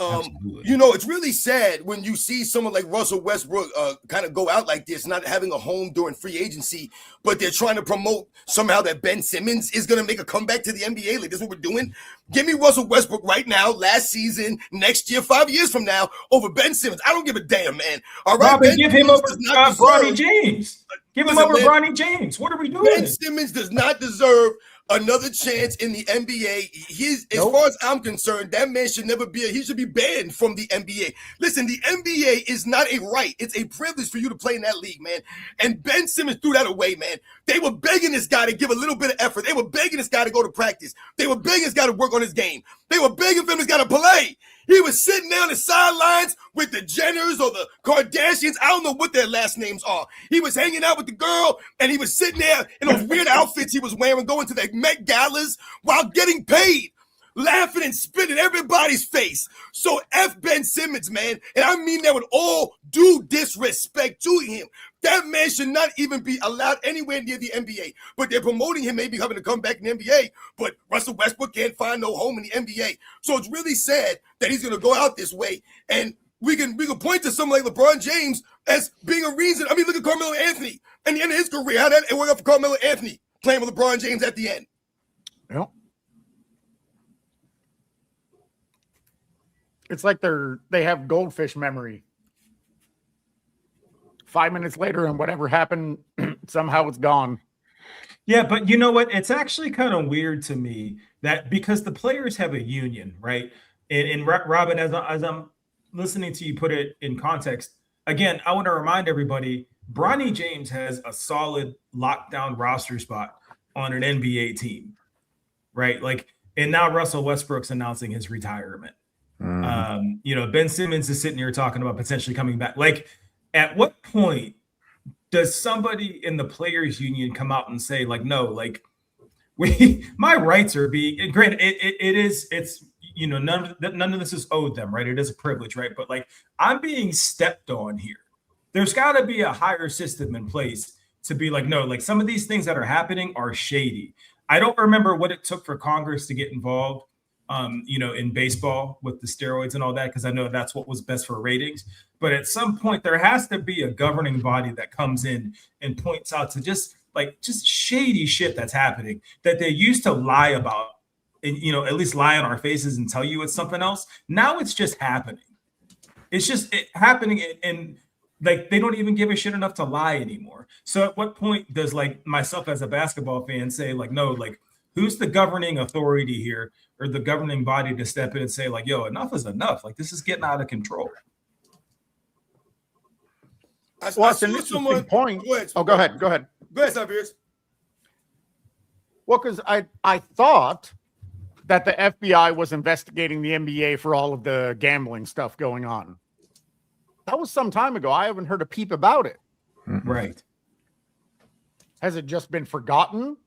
It's really sad when you see someone like Russell Westbrook kind of go out like this, not having a home during free agency, but they're trying to promote somehow that Ben Simmons is going to make a comeback to the NBA. Like, this is what we're doing. Give me Russell Westbrook right now, last season, next year, 5 years from now, over Ben Simmons. I don't give a damn, man. All right, Robin, give him over Bronny James. Give him over Bronny James. What are we doing? Ben Simmons does not deserve another chance in the NBA. As far as I'm concerned, that man should never be. He should be banned from the NBA. Listen, the NBA is not a right; it's a privilege for you to play in that league, man. And Ben Simmons threw that away, man. They were begging this guy to give a little bit of effort. They were begging this guy to go to practice. They were begging this guy to work on his game. They were begging for this guy to play. He was sitting there on the sidelines with the Jenners or the Kardashians. I don't know what their last names are. He was hanging out with the girl, and he was sitting there in those weird outfits he was wearing, going to the Met Galas while getting paid, laughing and spitting everybody's face. So F Ben Simmons, man, and I mean that with all due disrespect to him. That man should not even be allowed anywhere near the NBA. But they're promoting him maybe having to come back in the NBA. But Russell Westbrook can't find no home in the NBA. So it's really sad that he's going to go out this way. And we can point to someone like LeBron James as being a reason. I mean, look at Carmelo Anthony and the end of his career. How that it worked out for Carmelo Anthony playing with LeBron James at the end. Yeah. It's like they have goldfish memory. 5 minutes later, and whatever happened, somehow it's gone. Yeah, but you know what? It's actually kind of weird to me that because the players have a union, right? And Robin, as I'm listening to you put it in context, again, I want to remind everybody, Bronny James has a solid lockdown roster spot on an NBA team, right? Like, and now Russell Westbrook's announcing his retirement. Ben Simmons is sitting here talking about potentially coming back. Like, at what point does somebody in the players union come out and say, like, no, like, my rights are being granted, it's none of this is owed them, right? It is a privilege, right? But like, I'm being stepped on here. There's got to be a higher system in place to be like, no, like, some of these things that are happening are shady. I don't remember what it took for Congress to get involved, in baseball with the steroids and all that, because I know that's what was best for ratings. But at some point, there has to be a governing body that comes in and points out to just shady shit that's happening that they used to lie about, and at least lie on our faces and tell you it's something else. Now it's just happening. It's just happening, and like, they don't even give a shit enough to lie anymore. So at what point does, like, myself as a basketball fan say, like, no, like, who's the governing authority here, or the governing body to step in and say, like, yo, enough is enough. Like, this is getting out of control. Well, it's an interesting point. Go ahead. Oh, go ahead. Go ahead, Siberius. Well, because I thought that the FBI was investigating the NBA for all of the gambling stuff going on. That was some time ago. I haven't heard a peep about it. Right. Has it just been forgotten?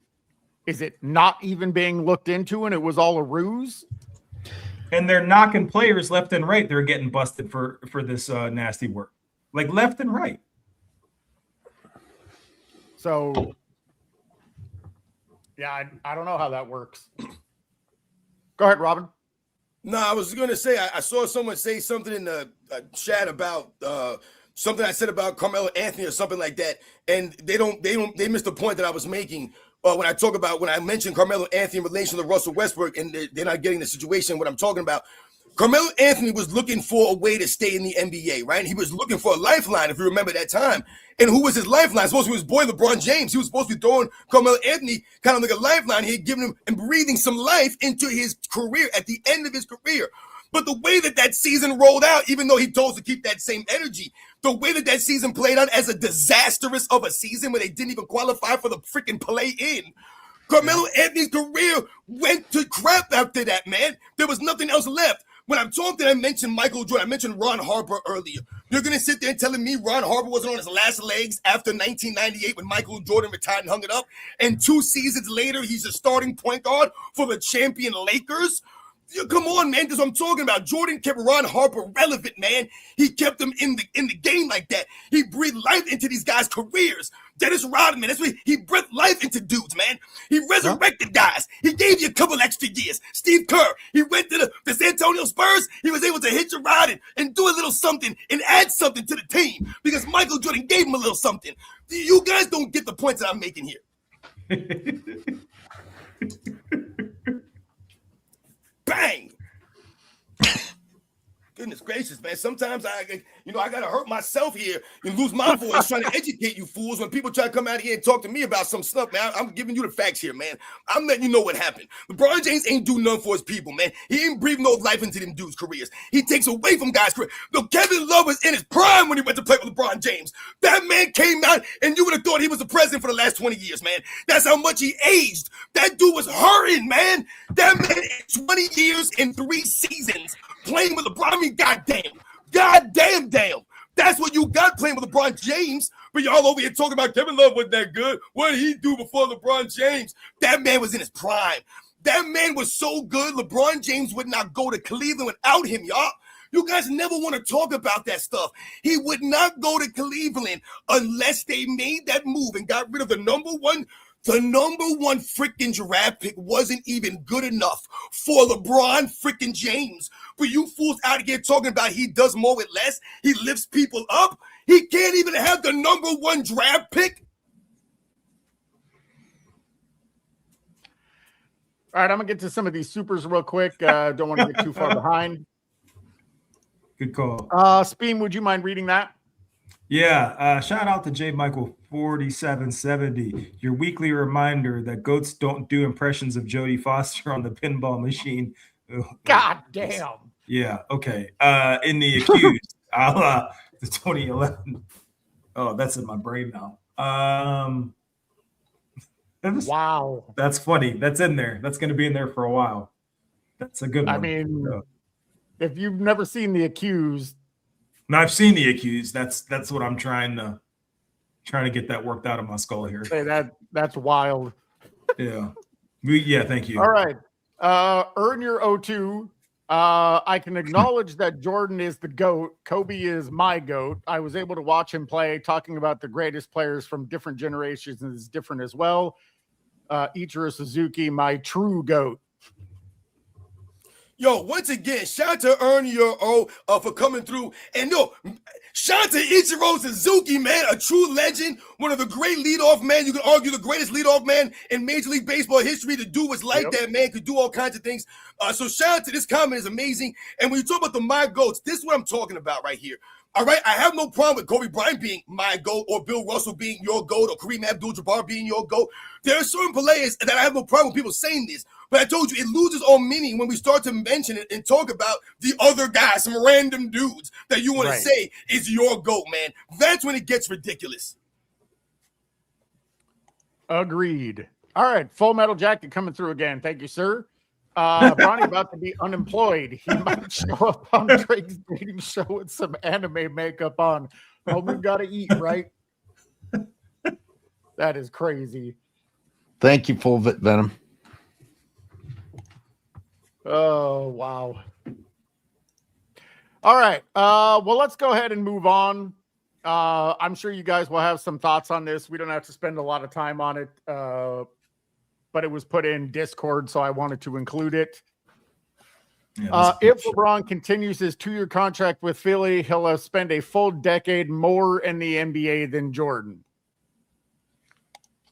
Is it not even being looked into and it was all a ruse? And they're knocking players left and right. They're getting busted for this nasty work, like left and right. So, yeah, I don't know how that works. Go ahead, Robin. No, I was going to say, I saw someone say something in the chat about something I said about Carmelo Anthony or something like that. And they missed the point that I was making when I mentioned Carmelo Anthony in relation to Russell Westbrook, and they're not getting the situation, what I'm talking about. Carmelo Anthony was looking for a way to stay in the NBA, right? He was looking for a lifeline, if you remember that time. And who was his lifeline? Supposed to be his boy, LeBron James. He was supposed to be throwing Carmelo Anthony kind of like a lifeline. He had given him and breathing some life into his career at the end of his career. But the way that season rolled out, even though he told us to keep that same energy, the way that season played out as a disastrous of a season where they didn't even qualify for the freaking play-in, Carmelo Anthony's career went to crap after that, man. There was nothing else left. When I'm talking, I mentioned Michael Jordan. I mentioned Ron Harper earlier. You're going to sit there and telling me Ron Harper wasn't on his last legs after 1998 when Michael Jordan retired and hung it up, and 2 seasons later, he's a starting point guard for the champion Lakers? Come on, man. That's what I'm talking about. Jordan kept Ron Harper relevant, man. He kept them in the game like that. He breathed life into these guys' careers. Dennis Rodman, that's what he breathed life into dudes, man. He resurrected guys. He gave you a couple extra years. Steve Kerr, he went to the San Antonio Spurs. He was able to hitch a ride and do a little something and add something to the team because Michael Jordan gave him a little something. You guys don't get the points that I'm making here. Bang! Goodness gracious, man. Sometimes I gotta hurt myself here and lose my voice trying to educate you fools when people try to come out here and talk to me about some stuff, man. I'm giving you the facts here, man. I'm letting you know what happened. LeBron James ain't do nothing for his people, man. He ain't breathe no life into them dudes' careers. He takes away from guys' careers. Look, Kevin Love was in his prime when he went to play with LeBron James. That man came out and you would have thought he was the president for the last 20 years, man. That's how much he aged. That dude was hurting, man. That man, 20 years and 3 seasons playing with LeBron. I mean, goddamn. That's what you got playing with LeBron James. But y'all over here talking about Kevin Love wasn't that good. What did he do before LeBron James? That man was in his prime. That man was so good, LeBron James would not go to Cleveland without him, y'all. You guys never want to talk about that stuff. He would not go to Cleveland unless they made that move and got rid of the number one freaking draft pick wasn't even good enough for LeBron freaking James. But you fools out here talking about he does more with less. He lifts people up. He can't even have the number 1 draft pick. All right, I'm going to get to some of these supers real quick. Don't want to get too far behind. Good call. Speem, would you mind reading that? Yeah. Shout out to J. Michael 4770. Your weekly reminder that goats don't do impressions of Jodie Foster on the pinball machine. God damn. Yeah. Okay. In the accused, the 2011. Oh, that's in my brain now. Wow. That's funny. That's in there. That's going to be in there for a while. That's a good one. I mean, if you've never seen The Accused. No, I've seen The Accused. That's what I'm trying to get that worked out of my skull here. Say that's wild. Yeah. Yeah, thank you. All right. Earn your O2. I can acknowledge that Jordan is the GOAT. Kobe is my GOAT. I was able to watch him play. Talking about the greatest players from different generations is different as well. Ichiro Suzuki, my true GOAT. Yo, once again, shout out to Earn Your O for coming through. And shout out to Ichiro Suzuki, man, a true legend, one of the great leadoff men. You can argue the greatest leadoff man in Major League Baseball history. To do was like that, man, could do all kinds of things. So shout out to this comment, is amazing. And when you talk about the my GOATs, this is what I'm talking about right here. All right, I have no problem with Kobe Bryant being my GOAT or Bill Russell being your GOAT or Kareem Abdul-Jabbar being your GOAT. There are certain players that I have no problem with people saying this. But I told you, it loses all meaning when we start to mention it and talk about the other guys, some random dudes that you want to say is your GOAT, man. That's when it gets ridiculous. Agreed. All right, Full Metal Jacket coming through again. Thank you, sir. Bronny about to be unemployed. He might show up on Drake's dating show with some anime makeup on. Homie gotta eat, right? That is crazy. Thank you, Full Venom. Oh, wow. All right. Well, let's go ahead and move on. I'm sure you guys will have some thoughts on this. We don't have to spend a lot of time on it, but it was put in Discord, so I wanted to include it. Yeah, if LeBron continues his 2-year contract with Philly, he'll have spent a full decade more in the NBA than Jordan.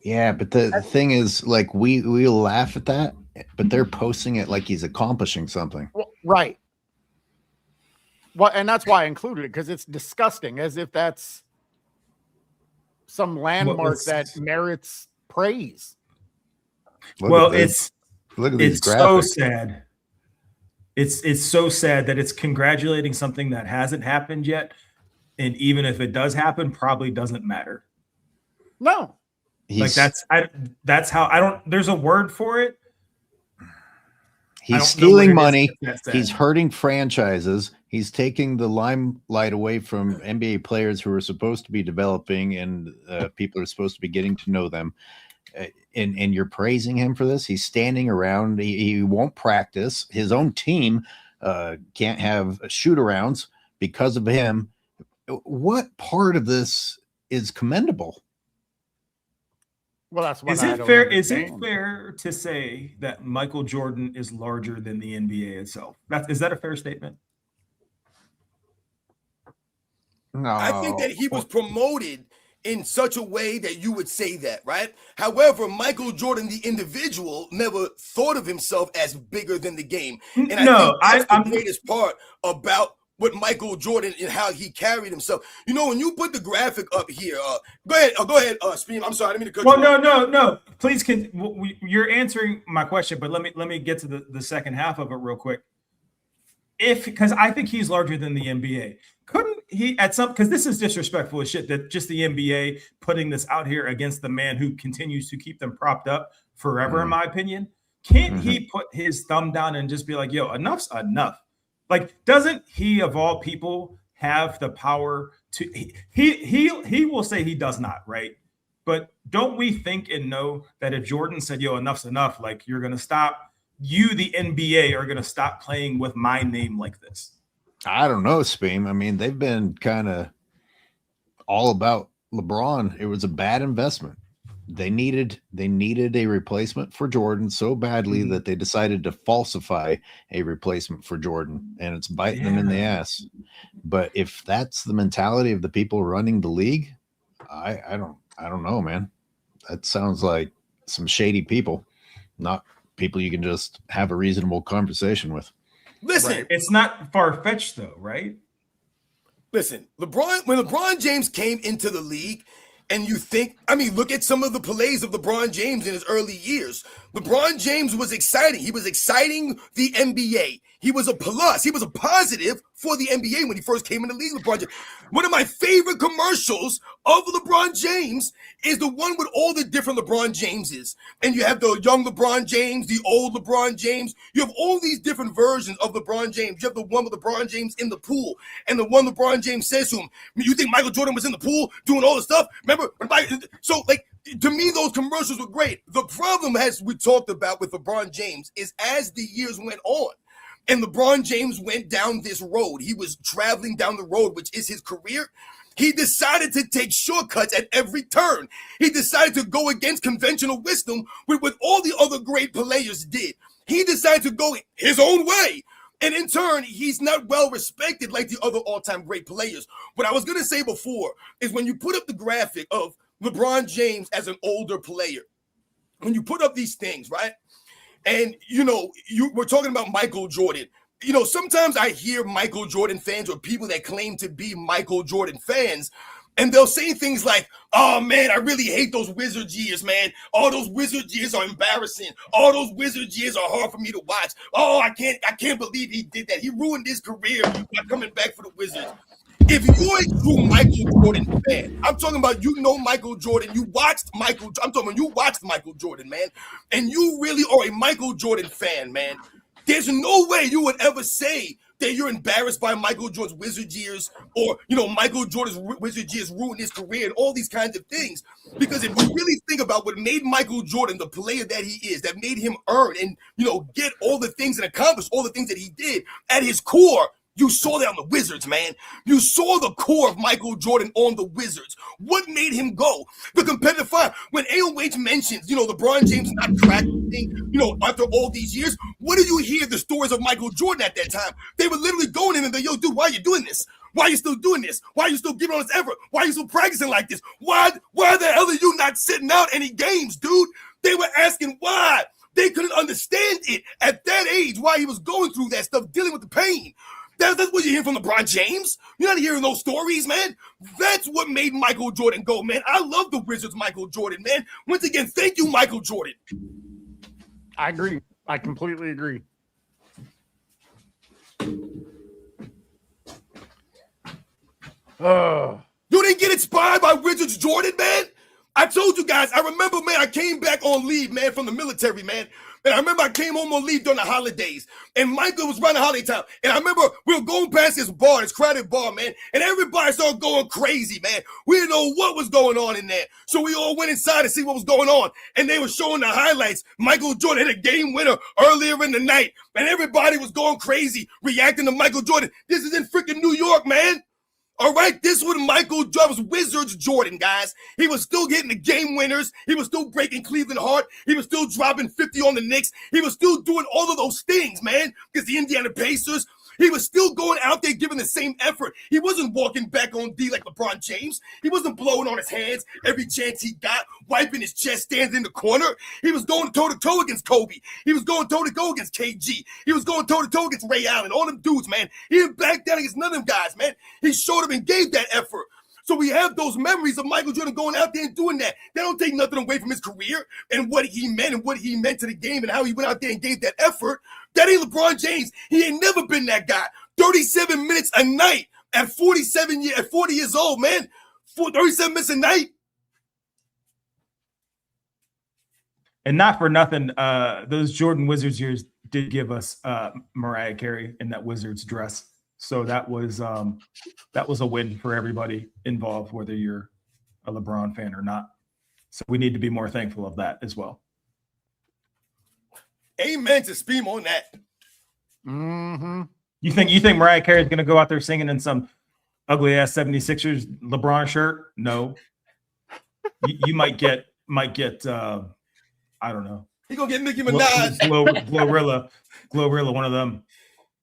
Yeah, but the thing is, like, we laugh at that, but they're posting it like he's accomplishing something. Well, right. Well, and that's why I included it, because it's disgusting, as if that's some landmark that merits praise. Look at it's graphics. so sad. It's so sad that it's congratulating something that hasn't happened yet, and even if it does happen, probably doesn't matter. No, like that's how I don't. There's a word for it. He's stealing money. He's hurting franchises. He's taking the limelight away from NBA players who are supposed to be developing, and people are supposed to be getting to know them. And you're praising him for this. He's standing around. He won't practice. His own team can't have shoot-arounds because of him. What part of this is commendable? Well, that's what is it fair? Is it fair to say that Michael Jordan is larger than the NBA itself? Is that a fair statement? No, I think that he was promoted in such a way that you would say that, right? However, Michael Jordan, the individual, never thought of himself as bigger than the game. And I think that's the greatest part about what Michael Jordan and how he carried himself. You know, when you put the graphic up here, go ahead, Speed. I'm sorry, I didn't mean to cut you off. No. Please, you're answering my question, but let me get to the second half of it real quick. Because I think he's larger than the NBA. Couldn't he because this is disrespectful as shit that just the NBA putting this out here against the man who continues to keep them propped up forever, in my opinion. Can't he put his thumb down and just be like, yo, enough's enough? Like, doesn't he of all people have the power to he will say he does not, right? But don't we think and know that if Jordan said, yo, enough's enough, like you're gonna stop, you, the NBA, are gonna stop playing with my name like this? I don't know, Speam. I mean, they've been kind of all about LeBron. It was a bad investment. They needed a replacement for Jordan so badly that they decided to falsify a replacement for Jordan, and it's biting them in the ass. But if that's the mentality of the people running the league, I don't know, man. That sounds like some shady people, not people you can just have a reasonable conversation with. Listen, right. It's not far-fetched though, right? Listen, when LeBron James came into the league, and you think, I mean, look at some of the plays of LeBron James in his early years. LeBron James was exciting. He was exciting the NBA. He was a plus. He was a positive for the NBA when he first came in the league. LeBron James. One of my favorite commercials of LeBron James is the one with all the different LeBron Jameses. And you have the young LeBron James, the old LeBron James. You have all these different versions of LeBron James. You have the one with LeBron James in the pool, and the one LeBron James says to him, you think Michael Jordan was in the pool doing all the stuff? Remember? So, like, to me, those commercials were great. The problem, as we talked about with LeBron James, is as the years went on, and LeBron James went down this road, he was traveling down the road, which is his career. He decided to take shortcuts at every turn. He decided to go against conventional wisdom with what all the other great players did. He decided to go his own way. And in turn, he's not well respected like the other all-time great players. What I was going to say before is when you put up the graphic of LeBron James as an older player, when you put up these things, right? And, you know, we're talking about Michael Jordan. You know, sometimes I hear Michael Jordan fans or people that claim to be Michael Jordan fans, and they'll say things like, oh, man, I really hate those Wizards years, man. All those Wizards years are embarrassing. All those Wizards years are hard for me to watch. Oh, I can't believe he did that. He ruined his career by coming back for the Wizards. if you're a true Michael Jordan fan, I'm talking about Michael Jordan, you watched Michael Jordan, man, and you really are a Michael Jordan fan, man. There's no way you would ever say that you're embarrassed by Michael Jordan's Wizard years, or Michael Jordan's Wizard years ruined his career and all these kinds of things. Because if you really think about what made Michael Jordan the player that he is, that made him earn and get all the things and accomplish all the things that he did, at his core, you saw that on the Wizards, man. You saw the core of Michael Jordan on the Wizards. What made him go? The competitive fire. When AOH mentions, LeBron James not practicing, after all these years, what do you hear the stories of Michael Jordan at that time? They were literally going in and yo, dude, why are you doing this? Why are you still doing this? Why are you still giving on this effort? Why are you still practicing like this? Why the hell are you not sitting out any games, dude? They were asking why. They couldn't understand it at that age, why he was going through that stuff, dealing with the pain. That's what you hear from LeBron James. You're not hearing those stories, man. That's what made Michael Jordan go, man. I love the Wizards, Michael Jordan, man. Once again, thank you, Michael Jordan. I agree. I completely agree. You didn't get inspired by Wizards Jordan, man? I told you guys, I remember, man, I came back on leave, man, from the military, man. And I remember I came home on leave during the holidays. And Michael was around the holiday time. And I remember we were going past this bar, this crowded bar, man. And everybody started going crazy, man. We didn't know what was going on in there. So we all went inside to see what was going on. And they were showing the highlights. Michael Jordan hit a game winner earlier in the night. And everybody was going crazy, reacting to Michael Jordan. This is in freaking New York, man. All right, this was Michael Jordan's Wizards Jordan, guys. He was still getting the game winners. He was still breaking Cleveland heart. He was still dropping 50 on the Knicks. He was still doing all of those things, man, because the Indiana Pacers, he was still going out there giving the same effort. He wasn't walking back on D like LeBron James. He wasn't blowing on his hands every chance he got, wiping his chest, standing in the corner. He was going toe-to-toe against Kobe. He was going toe-to-toe against KG. He was going toe-to-toe against Ray Allen, all them dudes, man. He didn't back down against none of them guys, man. He showed up and gave that effort. So we have those memories of Michael Jordan going out there and doing that. They don't take nothing away from his career and what he meant to the game and how he went out there and gave that effort. That ain't LeBron James. He ain't never been that guy. 37 minutes a night at 40 years old, man. 37 minutes a night. And not for nothing, those Jordan Wizards years did give us Mariah Carey in that Wizards dress. So that was a win for everybody involved, whether you're a LeBron fan or not. So we need to be more thankful of that as well. Amen to Speam on that. Mm-hmm. You think Mariah Carey is going to go out there singing in some ugly ass 76ers LeBron shirt? No. you might get I don't know. He gonna get Nicki Minaj, Glorilla, one of them.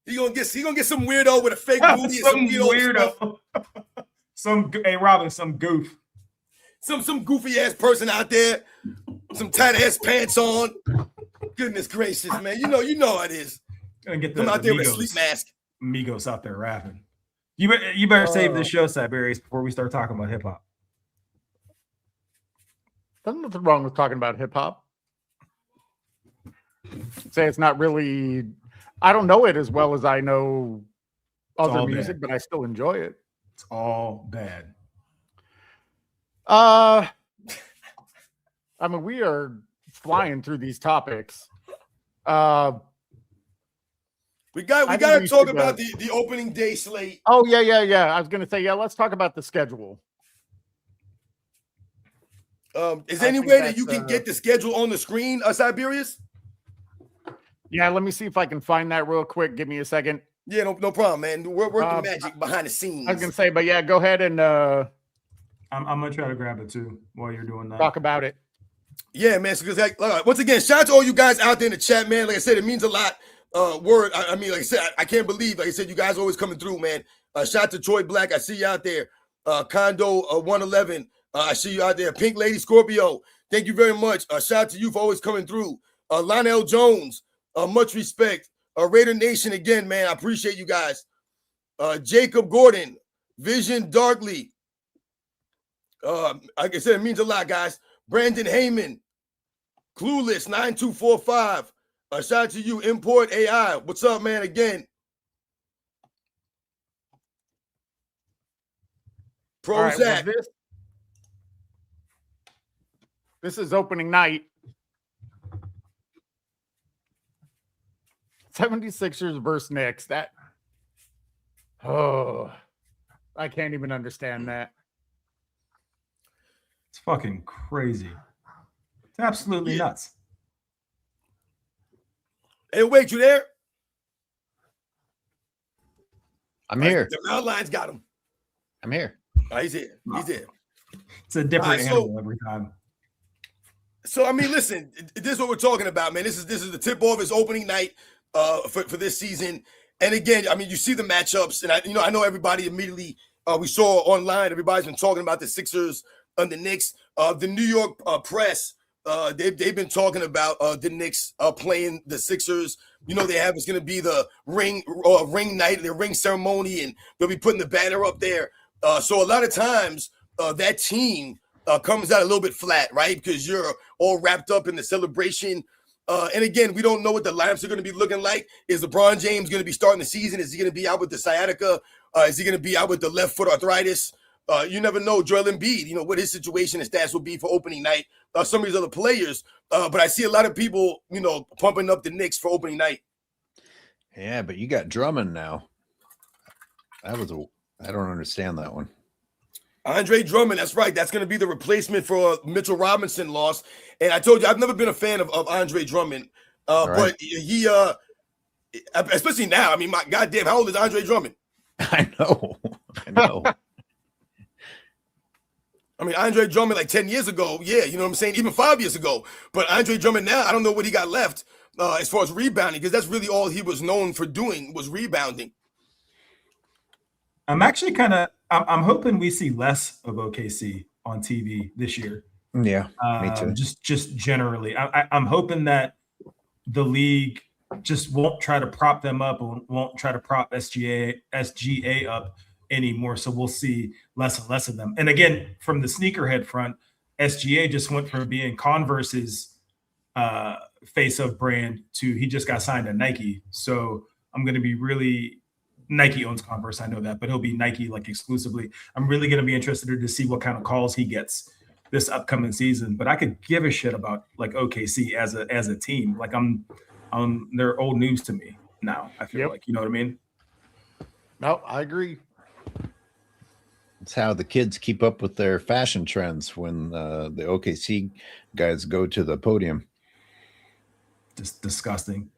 He gonna get some weirdo with a fake booty, some weirdo. Some goof. Some goofy ass person out there, some tight ass pants on. Goodness gracious, man! You know how it is. Gonna get Come out there with a sleep mask. Migos out there rapping. You better save this show, Siberius, before we start talking about hip hop. There's nothing wrong with talking about hip hop. Say it's not really. I don't know it as well as I know other music, but I still enjoy it. It's all bad. I mean, we are flying through these topics. We got to talk about the opening day slate. Oh, yeah. I was going to say, let's talk about the schedule. Is there any way that you can get the schedule on the screen, Siberius? Yeah, let me see if I can find that real quick. Give me a second. Yeah, no problem, man. We're working magic behind the scenes. I was going to say, but yeah, go ahead and I'm going to try to grab it too while you're doing that. Talk about it. Yeah, man. So, once again, shout out to all you guys out there in the chat, man. Like I said, it means a lot. I mean, like I said, I can't believe, like I said, you guys always coming through, man. Shout out to Troy Black. I see you out there. Condo 111. I see you out there. Pink Lady Scorpio. Thank you very much. Shout out to you for always coming through. Lionel Jones. Much respect. Raider Nation again, man. I appreciate you guys. Jacob Gordon. Vision Darkly. Like I said, it means a lot, guys. Brandon Heyman. Clueless 9245. Shout out to you, Import AI. What's up, man? Again. All right, well, Prozac. this is opening night. 76ers versus Knicks. I can't even understand that. It's fucking crazy. It's absolutely nuts. Hey, wait, you there? I'm here. The Mountain Lions got him. I'm here. He's here. He's here. It's a different All right, animal every time. So I mean, listen, this is what we're talking about, man. This is the tip off his opening night for this season. And again, I mean, you see the matchups, and I know everybody immediately we saw online. Everybody's been talking about the Sixers and the Knicks. The New York press, they've been talking about the Knicks playing the Sixers. You know, it's going to be the ring night, the ring ceremony, and they'll be putting the banner up there. So a lot of times that team comes out a little bit flat, right? Because you're all wrapped up in the celebration. And again, we don't know what the lineups are going to be looking like. Is LeBron James going to be starting the season? Is he going to be out with the sciatica? Is he going to be out with the left foot arthritis? You never know. Joel Embiid, what his situation and stats will be for opening night. Some of these other players. But I see a lot of people, pumping up the Knicks for opening night. Yeah, but you got Drummond now. I don't understand that one. Andre Drummond, that's right. That's going to be the replacement for Mitchell Robinson loss. And I told you, I've never been a fan of Andre Drummond. But he, especially now, I mean, my goddamn, how old is Andre Drummond? I know. I mean, Andre Drummond like 10 years ago, yeah, you know what I'm saying? Even 5 years ago. But Andre Drummond now, I don't know what he got left as far as rebounding, because that's really all he was known for doing was rebounding. I'm actually I'm hoping we see less of OKC on TV this year. Yeah, me too. Just generally, I'm hoping that the league just won't try to prop them up and won't try to prop SGA up anymore. So we'll see less and less of them. And again, from the sneakerhead front, SGA just went from being Converse's face of brand to he just got signed to Nike. So I'm going to be really. Nike owns Converse, I know that, but he'll be Nike like exclusively. I'm really going to be interested to see what kind of calls he gets this upcoming season. But I could give a shit about like OKC as a team. Like they're old news to me now. I feel like, you know what I mean? No, I agree. It's how the kids keep up with their fashion trends when the OKC guys go to the podium. Just disgusting.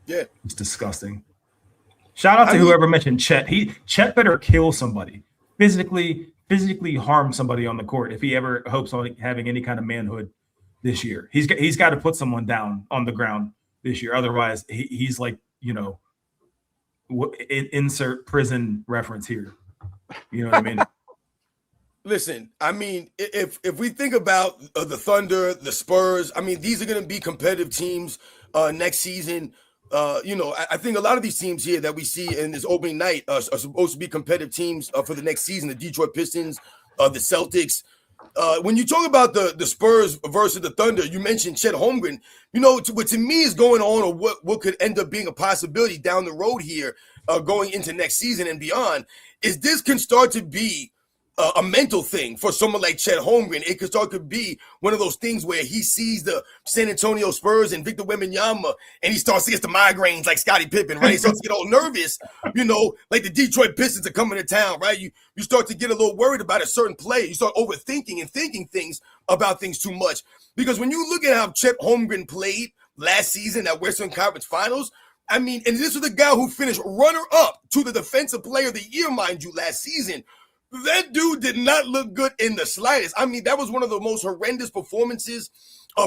Yeah, it's disgusting. Shout out to whoever mentioned Chet. Chet better kill somebody, physically harm somebody on the court if he ever hopes on having any kind of manhood this year. He's got to put someone down on the ground this year. Otherwise, he's like, insert prison reference here. You know what I mean? Listen, I mean, if we think about the Thunder, the Spurs, I mean, these are going to be competitive teams next season. I think a lot of these teams here that we see in this opening night are supposed to be competitive teams for the next season. The Detroit Pistons, the Celtics. When you talk about the Spurs versus the Thunder, you mentioned Chet Holmgren. What to me is going on, or what could end up being a possibility down the road here, going into next season and beyond, is this can start to be a mental thing for someone like Chet Holmgren. It could start to be one of those things where he sees the San Antonio Spurs and Victor Wembanyama, and he starts to get the migraines like Scottie Pippen, right? He starts to get all nervous, like the Detroit Pistons are coming to town, right? You start to get a little worried about a certain play. You start overthinking and thinking things about things too much. Because when you look at how Chet Holmgren played last season at Western Conference Finals, I mean, and this was the guy who finished runner-up to the Defensive Player of the Year, mind you, last season. That dude did not look good in the slightest. I mean, that was one of the most horrendous performances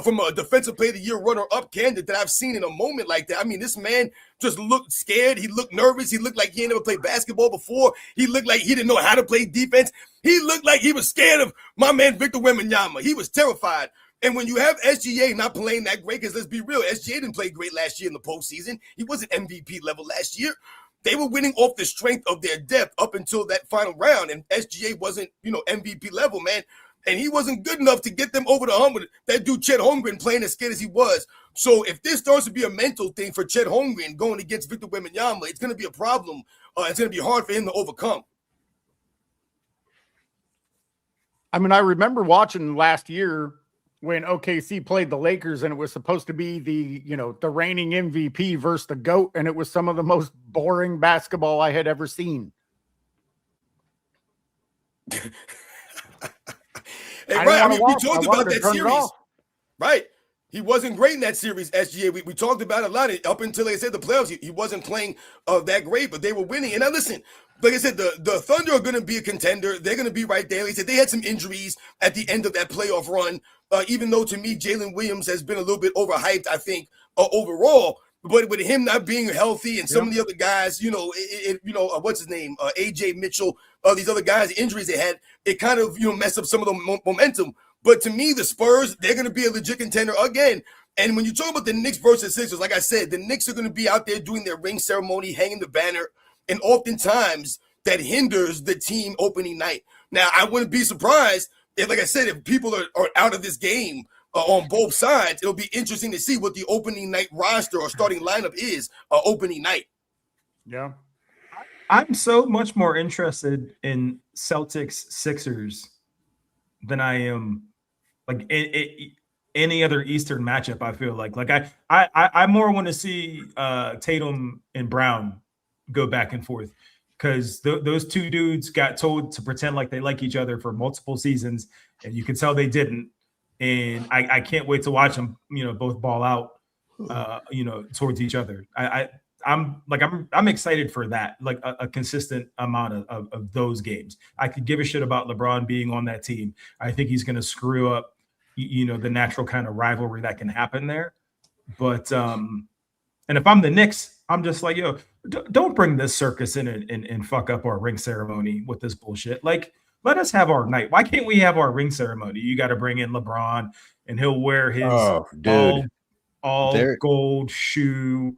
from a Defensive Player of the Year runner-up candidate that I've seen in a moment like that. I mean, this man just looked scared. He looked nervous. He looked like he had never played basketball before. He looked like he didn't know how to play defense. He looked like he was scared of my man Victor Wembanyama. He was terrified. And when you have SGA not playing that great, because let's be real, SGA didn't play great last year in the postseason. He wasn't MVP level last year. They were winning off the strength of their depth up until that final round, and SGA wasn't, MVP level, man. And he wasn't good enough to get them over the hump with that dude Chet Holmgren playing as scared as he was. So if this starts to be a mental thing for Chet Holmgren going against Victor Wembanyama, it's going to be a problem. It's going to be hard for him to overcome. I mean, I remember watching last year when OKC played the Lakers and it was supposed to be the reigning MVP versus the GOAT, and it was some of the most boring basketball I had ever seen. Hey, I right. I didn't mean, wanna we watch. I talked wanted about to that turn it series. off. Right. He wasn't great in that series, SGA. We talked about it a lot. Up until, like I said, the playoffs, he wasn't playing that great, but they were winning. And now listen, like I said, the Thunder are going to be a contender. They're going to be right there. Like I said, they had some injuries at the end of that playoff run, even though to me, Jalen Williams has been a little bit overhyped, I think, overall. But with him not being healthy and some of the other guys, what's his name? AJ Mitchell, these other guys, the injuries they had, it kind of, messed up some of the momentum. But to me, the Spurs, they're going to be a legit contender again. And when you talk about the Knicks versus Sixers, like I said, the Knicks are going to be out there doing their ring ceremony, hanging the banner. And oftentimes that hinders the team opening night. Now, I wouldn't be surprised if, like I said, if people are out of this game on both sides. It'll be interesting to see what the opening night roster or starting lineup is opening night. Yeah. I'm so much more interested in Celtics Sixers than I am like any other Eastern matchup. I feel like I more want to see Tatum and Brown go back and forth, because those two dudes got told to pretend like they like each other for multiple seasons, and you can tell they didn't. And I can't wait to watch them, both ball out, towards each other. I'm excited for that, like a consistent amount of those games. I could give a shit about LeBron being on that team. I think he's going to screw up, the natural kind of rivalry that can happen there. But and if I'm the Knicks, I'm just like, yo, don't bring this circus in and fuck up our ring ceremony with this bullshit. Like, let us have our night. Why can't we have our ring ceremony? You got to bring in LeBron, and he'll wear his all gold shoe.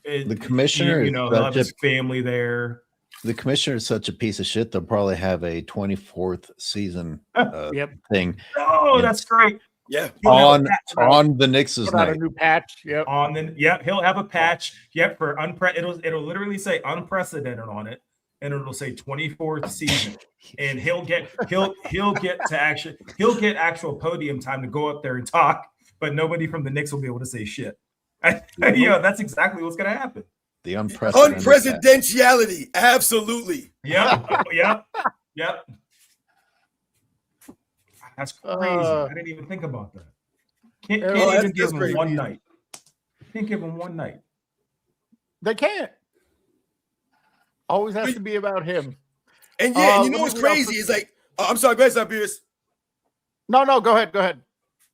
The commissioner, he'll have his family there. The commissioner is such a piece of shit. They'll probably have a 24th season thing. Oh, that's great. Yeah, on the Knicks' night. A new patch. Yep. He'll have a patch. Yep, for it'll literally say unprecedented on it, and it'll say 24th season. And he'll get actual podium time to go up there and talk, but nobody from the Knicks will be able to say shit. That's exactly what's gonna happen. The unpresidentiality. Absolutely. Yep. That's crazy. I didn't even think about that. Can't even give him one night. Can't give him one night. They can't. Always has to be about him. And and you know what's crazy is like, I'm sorry, go ahead, Cyrus. No, go ahead. No,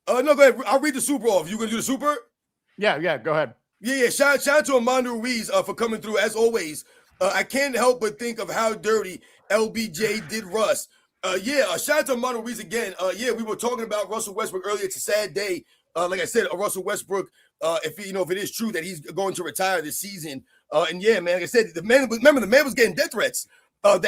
go ahead. I'll read the super off. You gonna do the super? Yeah, go ahead. Yeah. Shout out to Armando Ruiz for coming through as always. I can't help but think of how dirty LBJ did Russ. Shout out to Armando Ruiz again. We were talking about Russell Westbrook earlier. It's a sad day. Like I said, Russell Westbrook, if it is true that he's going to retire this season. Man, like I said, the man was getting death threats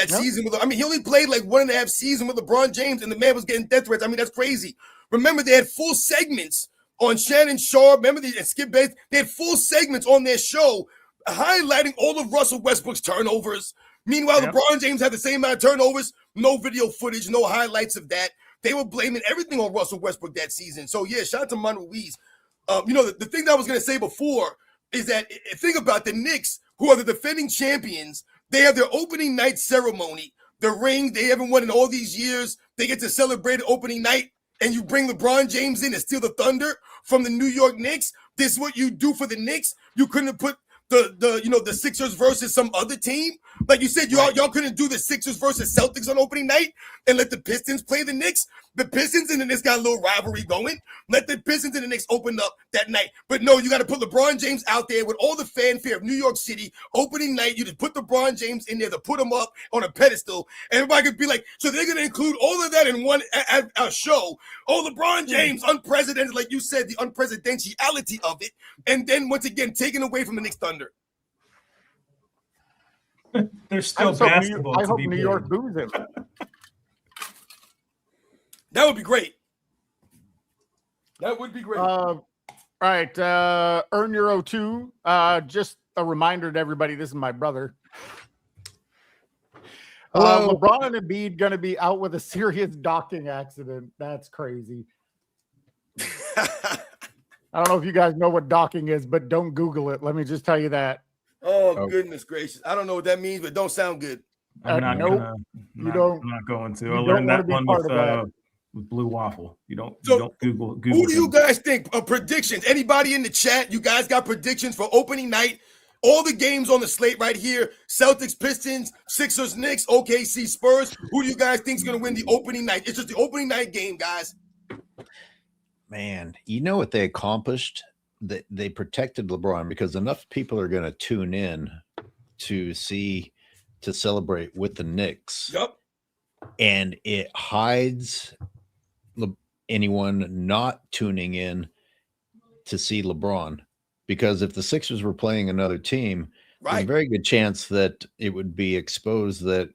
season. He only played like 1.5 seasons with LeBron James, and the man was getting death threats. I mean, that's crazy. Remember, they had full segments on Shannon Sharp. Remember, Skip Bates? They had full segments on their show highlighting all of Russell Westbrook's turnovers. Meanwhile, LeBron James had the same amount of turnovers, no video footage, no highlights of that. They were blaming everything on Russell Westbrook that season. So, shout out to Armando Ruiz. The thing that I was going to say before is that think about the Knicks, who are the defending champions. They have their opening night ceremony, the ring they haven't won in all these years. They get to celebrate opening night, and you bring LeBron James in and steal the thunder from the New York Knicks. This is what you do for the Knicks. You couldn't have put the Sixers versus some other team. Like you said, y'all couldn't do the Sixers versus Celtics on opening night and let the Pistons play the Knicks. The Pistons and the Knicks got a little rivalry going. Let the Pistons and the Knicks open up that night. But no, you got to put LeBron James out there with all the fanfare of New York City. Opening night, you just put LeBron James in there to put him up on a pedestal. Everybody could be like, so they're going to include all of that in one show. Oh, LeBron James, unprecedented, like you said, the unpresidentiality of it. And then once again, taken away from the Knicks Thunder. There's still basketball. I hope New York boos him. That would be great. That would be great. All right. Earn Your O2. Just a reminder to everybody, this is my brother. Hello. LeBron and Embiid going to be out with a serious docking accident. That's crazy. I don't know if you guys know what docking is, but don't Google it. Let me just tell you that. Oh, goodness gracious. I don't know what that means, but don't sound good. I'm not nope, gonna. you don't. I'm not going to. You I don't learned want that to be one part with of that. with Blue Waffle. You don't Google. Who do you things. guys think? Predictions. Anybody in the chat? You guys got predictions for opening night? All the games on the slate right here: Celtics, Pistons, Sixers, Knicks, OKC, Spurs. Who do you guys think is going to win the opening night? It's just the opening night game, guys. Man, you know what they accomplished? They protected LeBron because enough people are going to tune in to celebrate with the Knicks. Yep. And it hides anyone not tuning in to see LeBron, because if the Sixers were playing another team, there's a Right. very good chance that it would be exposed that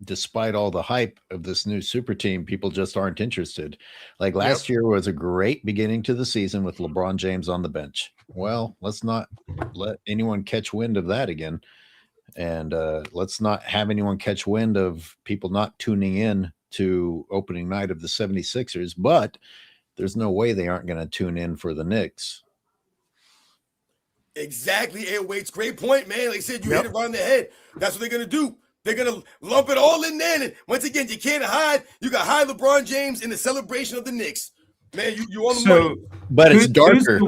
despite all the hype of this new super team, people just aren't interested. Like last year was a great beginning to the season with LeBron James on the bench. Well, let's not let anyone catch wind of that again. And let's not have anyone catch wind of people not tuning in to opening night of the 76ers, but there's no way they aren't going to tune in for the Knicks. Exactly, Airways. Great point, man. Like I said, you hit it right on the head. That's what they're going to do. They're going to lump it all in there. And once again, you can't hide. You got hide LeBron James in the celebration of the Knicks. Man, you on the money. But it's darker.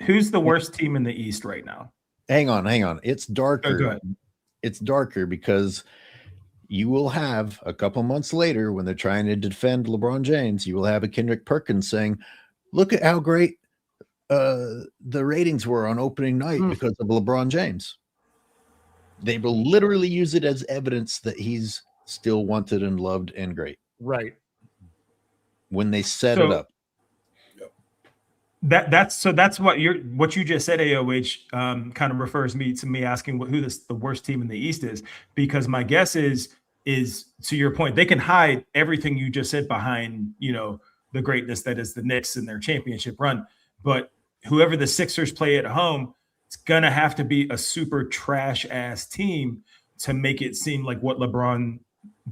Who's the worst team in the East right now? Hang on. It's darker. Go ahead. It's darker because you will have a couple months later when they're trying to defend LeBron James, you will have a Kendrick Perkins saying, look at how great the ratings were on opening night because of LeBron James. They will literally use it as evidence that he's still wanted and loved and great. Right. When they set it up. That's what you just said, AOH, kind of refers me to me asking who the worst team in the East is, because my guess is to your point, they can hide everything you just said behind, the greatness that is the Knicks and their championship run. But whoever the Sixers play at home, it's gonna have to be a super trash ass team to make it seem like what LeBron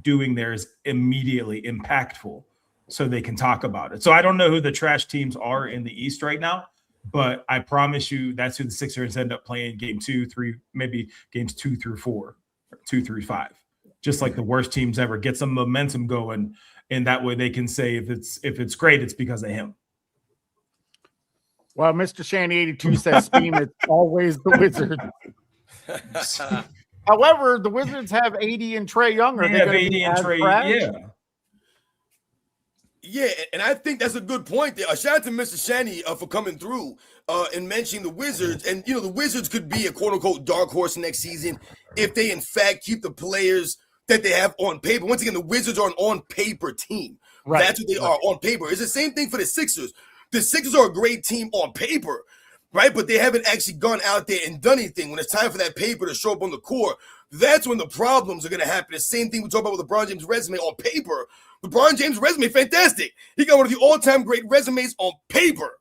doing there is immediately impactful, so they can talk about it. So I don't know who the trash teams are in the East right now, but I promise you that's who the Sixers end up playing game 2, 3, maybe games 2 through 4, or 2 through 5. Just like the worst teams ever. Get some momentum going, and that way they can say if it's great, it's because of him. Well, Mr. Shanny 82 says Steam, it's always the Wizards. However, the Wizards have 80 and Trae Young. They have 80 and Trae, Yeah, and I think that's a good point there. Shout out to Mr. Shanny for coming through and mentioning the Wizards. And, the Wizards could be a quote-unquote dark horse next season if they, in fact, keep the players that they have on paper. Once again, the Wizards are an on-paper team. Right. That's what they are on paper. It's the same thing for the Sixers. The Sixers are a great team on paper, right? But they haven't actually gone out there and done anything. When it's time for that paper to show up on the court, that's when the problems are going to happen. The same thing we talk about with LeBron James' resume on paper. LeBron James' resume, fantastic. He got one of the all-time great resumes on paper.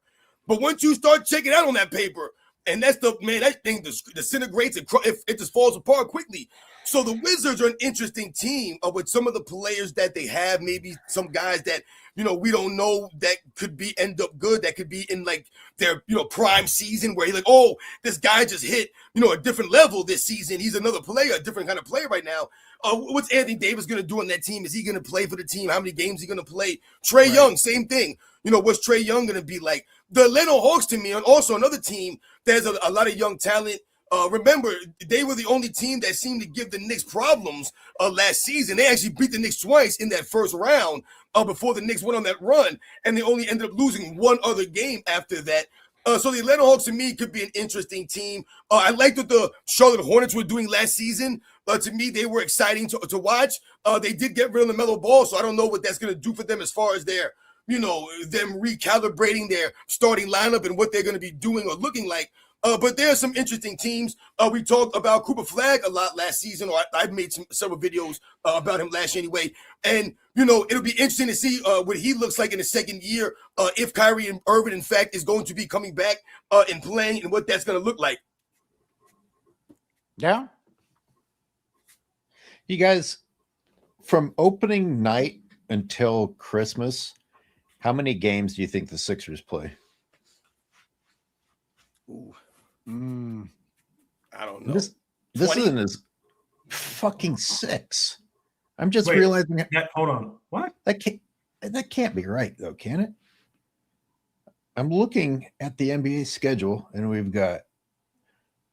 But once you start checking out on that paper, and that thing disintegrates and it just falls apart quickly. So the Wizards are an interesting team with some of the players that they have, maybe some guys that, we don't know that could end up good, that could be in like their, prime season where you're like, oh, this guy just hit, a different level this season. He's another player, a different kind of player right now. What's Anthony Davis going to do on that team? Is he going to play for the team? How many games is he going to play? Trae Young, same thing. What's Trae Young going to be like? The Atlanta Hawks, to me, and also another team that has a lot of young talent. Remember, they were the only team that seemed to give the Knicks problems last season. They actually beat the Knicks twice in that first round before the Knicks went on that run, and they only ended up losing one other game after that. So the Atlanta Hawks, to me, could be an interesting team. I liked what the Charlotte Hornets were doing last season. To me, they were exciting to watch. They did get rid of LaMelo Ball, so I don't know what that's going to do for them as far as their, them recalibrating their starting lineup and what they're going to be doing or looking like. But there are some interesting teams. We talked about Cooper Flagg a lot last season, or I've made several videos about him last year anyway. And, it'll be interesting to see what he looks like in the second year, if Kyrie and Irving, in fact, is going to be coming back and playing, and what that's going to look like. Yeah. You guys, from opening night until Christmas, how many games do you think the Sixers play? Ooh, Mm. I don't know. This 20? isn't as fucking 6. I'm just Wait. realizing Hold on. What? that can't be right though, can it? I'm looking at the NBA schedule and we've got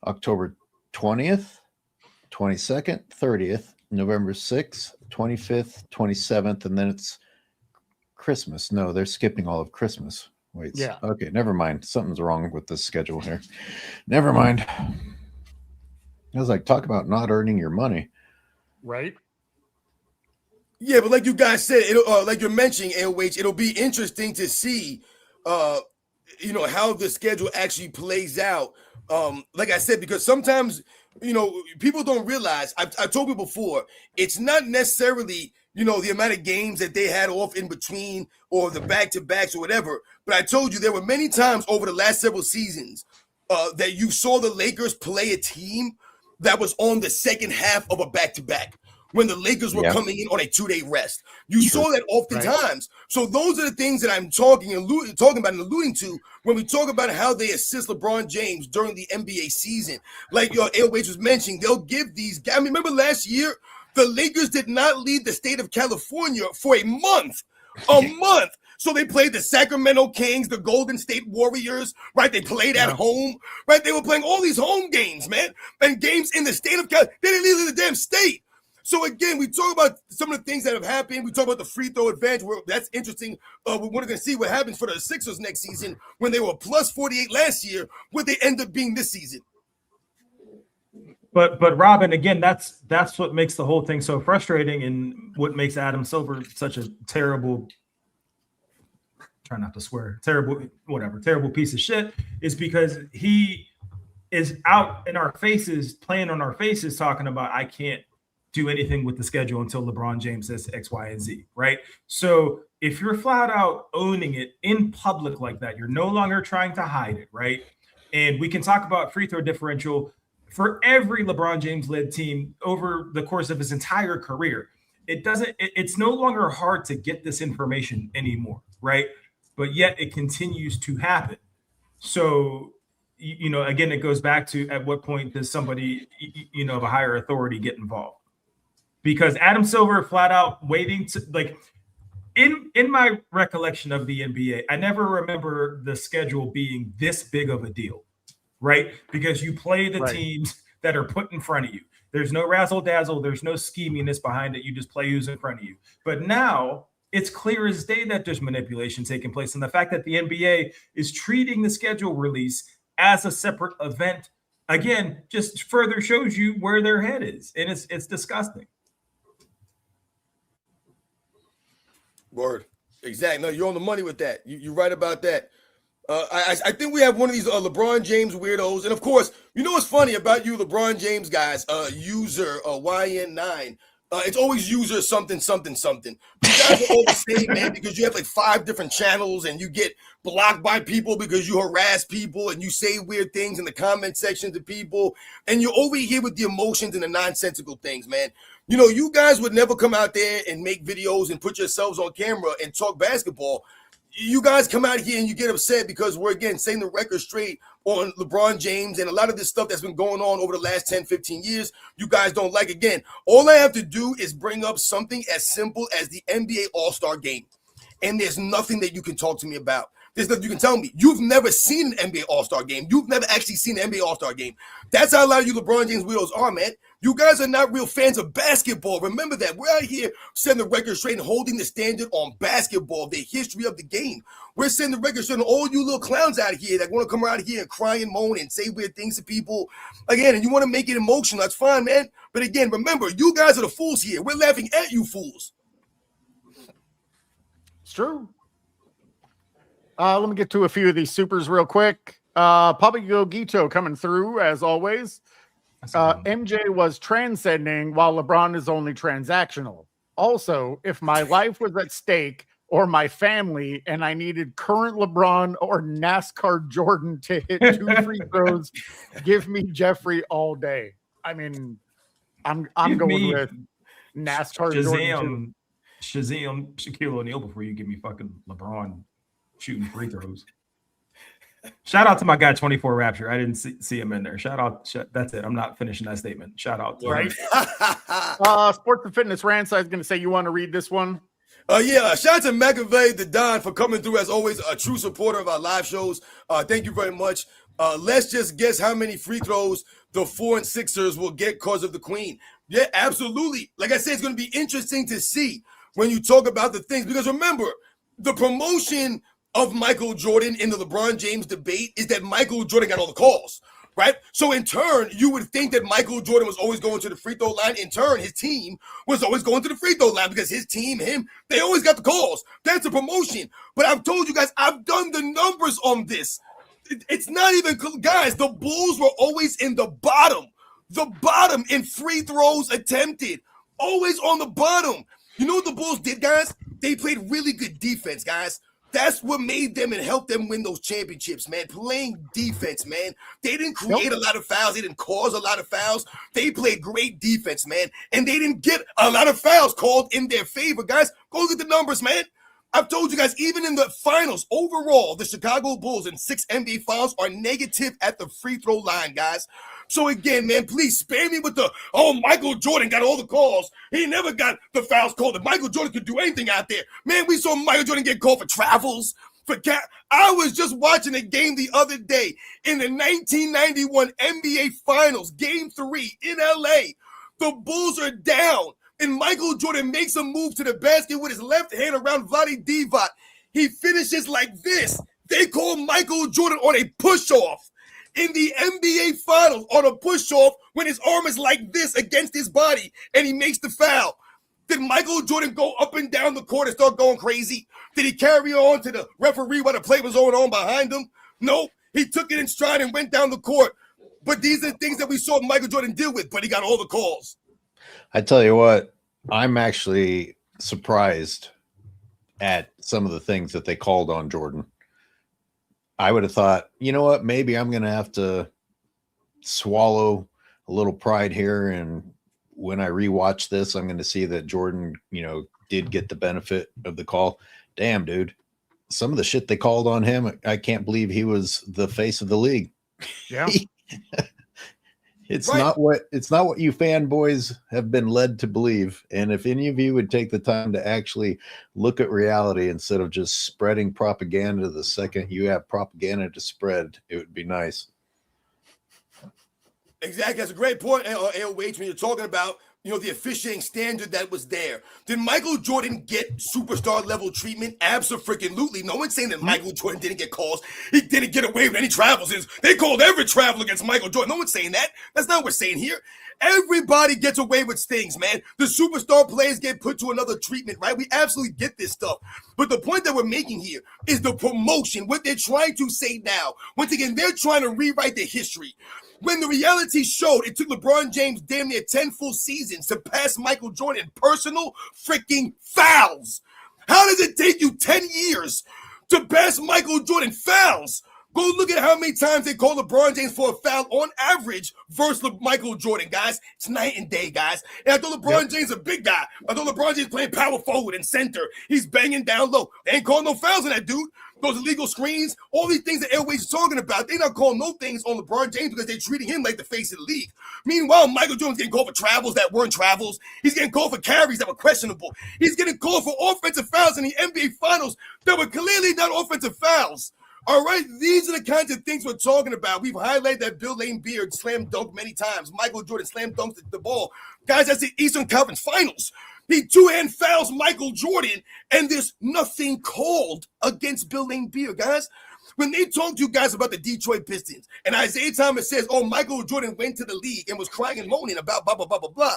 October 20th, 22nd, 30th, November 6th, 25th, 27th, and then it's Christmas. No, they're skipping all of Christmas. Wait. Yeah. Okay, never mind. Something's wrong with this schedule here. Never mind. I was like, talk about not earning your money. Right. Yeah, but like you guys said, it'll like you're mentioning, LH, it'll be interesting to see how the schedule actually plays out. Like I said, because sometimes people don't realize, I've told you before, it's not necessarily the amount of games that they had off in between or the back-to-backs or whatever. But I told you there were many times over the last several seasons that you saw the Lakers play a team that was on the second half of a back-to-back when the Lakers were coming in on a 2-day rest. You saw that oftentimes. Right. So those are the things that I'm talking about and alluding to when we talk about how they assist LeBron James during the NBA season. Like LH was mentioning, they'll give these guys. I mean, remember last year, the Lakers did not leave the state of California for a month. So they played the Sacramento Kings, the Golden State Warriors, right? They played at home, right? They were playing all these home games, man. And games in the state of California. They didn't leave the damn state. So again, we talk about some of the things that have happened. We talk about the free throw advantage. That's interesting. We're going to see what happens for the Sixers next season when they were plus 48 last year. What they end up being this season. But Robin, again, that's what makes the whole thing so frustrating, and what makes Adam Silver such a terrible. Try not to swear. Terrible piece of shit is because he is out in our faces, playing on our faces, talking about I can't do anything with the schedule until LeBron James says X, Y, and Z, right? So if you're flat out owning it in public like that, you're no longer trying to hide it, right? And we can talk about free throw differential for every LeBron James led team over the course of his entire career. It's no longer hard to get this information anymore, right? But yet it continues to happen. So, again, it goes back to at what point does somebody, of a higher authority get involved? Because Adam Silver flat out waiting to, like, in my recollection of the NBA, I never remember the schedule being this big of a deal, right? Because you play the teams that are put in front of you. There's no razzle dazzle. There's no scheminess behind it. You just play who's in front of you. But now it's clear as day that there's manipulation taking place. And the fact that the NBA is treating the schedule release as a separate event, again, just further shows you where their head is. And it's disgusting. Word. Exactly. No, you're on the money with that. You're right about that. I think we have one of these LeBron James weirdos. And of course, you know what's funny about you LeBron James guys, user YN9. It's always user something. You guys are all the same, man, because you have like 5 different channels and you get blocked by people because you harass people and you say weird things in the comment section to people. And you're over here with the emotions and the nonsensical things, man. You guys would never come out there and make videos and put yourselves on camera and talk basketball. You guys come out here and you get upset because we're, again, setting the record straight on LeBron James and a lot of this stuff that's been going on over the last 10, 15 years. You guys don't like. Again, all I have to do is bring up something as simple as the NBA All-Star game. And there's nothing that you can talk to me about. There's nothing you can tell me. You've never seen an NBA All-Star game. You've never actually seen an NBA All-Star game. That's how a lot of you LeBron James weirdos are, man. You guys are not real fans of basketball. Remember that. We're out here setting the record straight and holding the standard on basketball, the history of the game. We're setting the record straight on all you little clowns out here that want to come around here and cry and moan and say weird things to people. Again, and you want to make it emotional. That's fine, man. But again, remember, you guys are the fools here. We're laughing at you fools. It's true. Let me get to a few of these supers real quick. Pablo Gito coming through, as always. MJ was transcending while LeBron is only transactional. Also, if my life was at stake or my family and I needed current LeBron or NASCAR Jordan to hit 2 free throws, give me Jeffrey all day. I mean, I'm going with NASCAR Jordan 2. Shazam Shaquille O'Neal before you give me fucking LeBron shooting free throws. Shout out to my guy 24 Rapture. I didn't see him in there. Shout out. That's it. I'm not finishing that statement. Shout out. Right. Sports and Fitness Rants. I was going to say, you want to read this one? Yeah, shout out to McAvey, the Don, for coming through as always, a true supporter of our live shows. Thank you very much. Let's just guess how many free throws the 4 and Sixers will get because of the Queen. Yeah, absolutely. Like I said, it's going to be interesting to see when you talk about the things, because remember, the promotion of Michael Jordan in the LeBron James debate is that Michael Jordan got all the calls, right? So in turn, you would think that Michael Jordan was always going to the free throw line. In turn, his team was always going to the free throw line because his team, they always got the calls. That's a promotion. But I've told you guys, I've done the numbers on this. It's not even, guys, the Bulls were always in the bottom in free throws attempted, always on the bottom. You know what the Bulls did, guys? They played really good defense, guys. That's what made them and helped them win those championships, man. Playing defense, man. They didn't create a lot of fouls. They didn't cause a lot of fouls. They played great defense, man. And they didn't get a lot of fouls called in their favor, guys. Go look at the numbers, man. I've told you guys, even in the finals, overall, the Chicago Bulls in 6 NBA finals are negative at the free throw line, guys. So again, man, please spare me with Michael Jordan got all the calls. He never got the fouls called. If Michael Jordan could do anything out there, man, we saw Michael Jordan get called for travels, I was just watching a game the other day in the 1991 NBA Finals, Game 3 in LA. The Bulls are down, and Michael Jordan makes a move to the basket with his left hand around Vlade Divac. He finishes like this. They call Michael Jordan on a push-off in the NBA Finals on a push-off when his arm is like this against his body, and he makes the foul. Did Michael Jordan go up and down the court and start going crazy? Did he carry on to the referee while the play was going on behind him? No, he took it in stride and went down the court. But these are things that we saw Michael Jordan deal with, but he got all the calls. I tell you what, I'm actually surprised at some of the things that they called on Jordan. I would have thought, you know what, maybe I'm going to have to swallow a little pride here. And when I rewatch this, I'm going to see that Jordan, did get the benefit of the call. Damn, dude. Some of the shit they called on him, I can't believe he was the face of the league. Yeah. It's not what you fanboys have been led to believe. And if any of you would take the time to actually look at reality instead of just spreading propaganda the second you have propaganda to spread, it would be nice. Exactly. That's a great point, AOH, when you're talking about, the officiating standard that was there. Did Michael Jordan get superstar level treatment? Abso-freaking-lutely. No one's saying that Michael Jordan didn't get calls. He didn't get away with any travels. They called every travel against Michael Jordan. No one's saying that. That's not what we're saying here. Everybody gets away with things, man. The superstar players get put to another treatment, right? We absolutely get this stuff. But the point that we're making here is the promotion, what they're trying to say now. Once again, they're trying to rewrite the history. When the reality showed, it took LeBron James damn near 10 full seasons to pass Michael Jordan in personal freaking fouls. How does it take you 10 years to pass Michael Jordan fouls? Go look at how many times they call LeBron James for a foul on average versus Michael Jordan, guys. It's night and day, guys. And I thought LeBron James a big guy. I thought LeBron James playing power forward and center. He's banging down low. They ain't calling no fouls on that dude. Those illegal screens, all these things that Airways is talking about, they not calling no things on LeBron James because they're treating him like the face of the league. Meanwhile, Michael Jordan's getting called for travels that weren't travels. He's getting called for carries that were questionable. He's getting called for offensive fouls in the NBA Finals that were clearly not offensive fouls. All right, these are the kinds of things we're talking about. We've highlighted that Bill Laimbeer slam dunk many times. Michael Jordan slam dunks the ball. Guys, that's the Eastern Conference Finals. He two-hand fouls Michael Jordan, and there's nothing called against Bill Laimbeer, guys. When they talk to you guys about the Detroit Pistons, and Isaiah Thomas says, Michael Jordan went to the league and was crying and moaning about blah, blah, blah, blah, blah.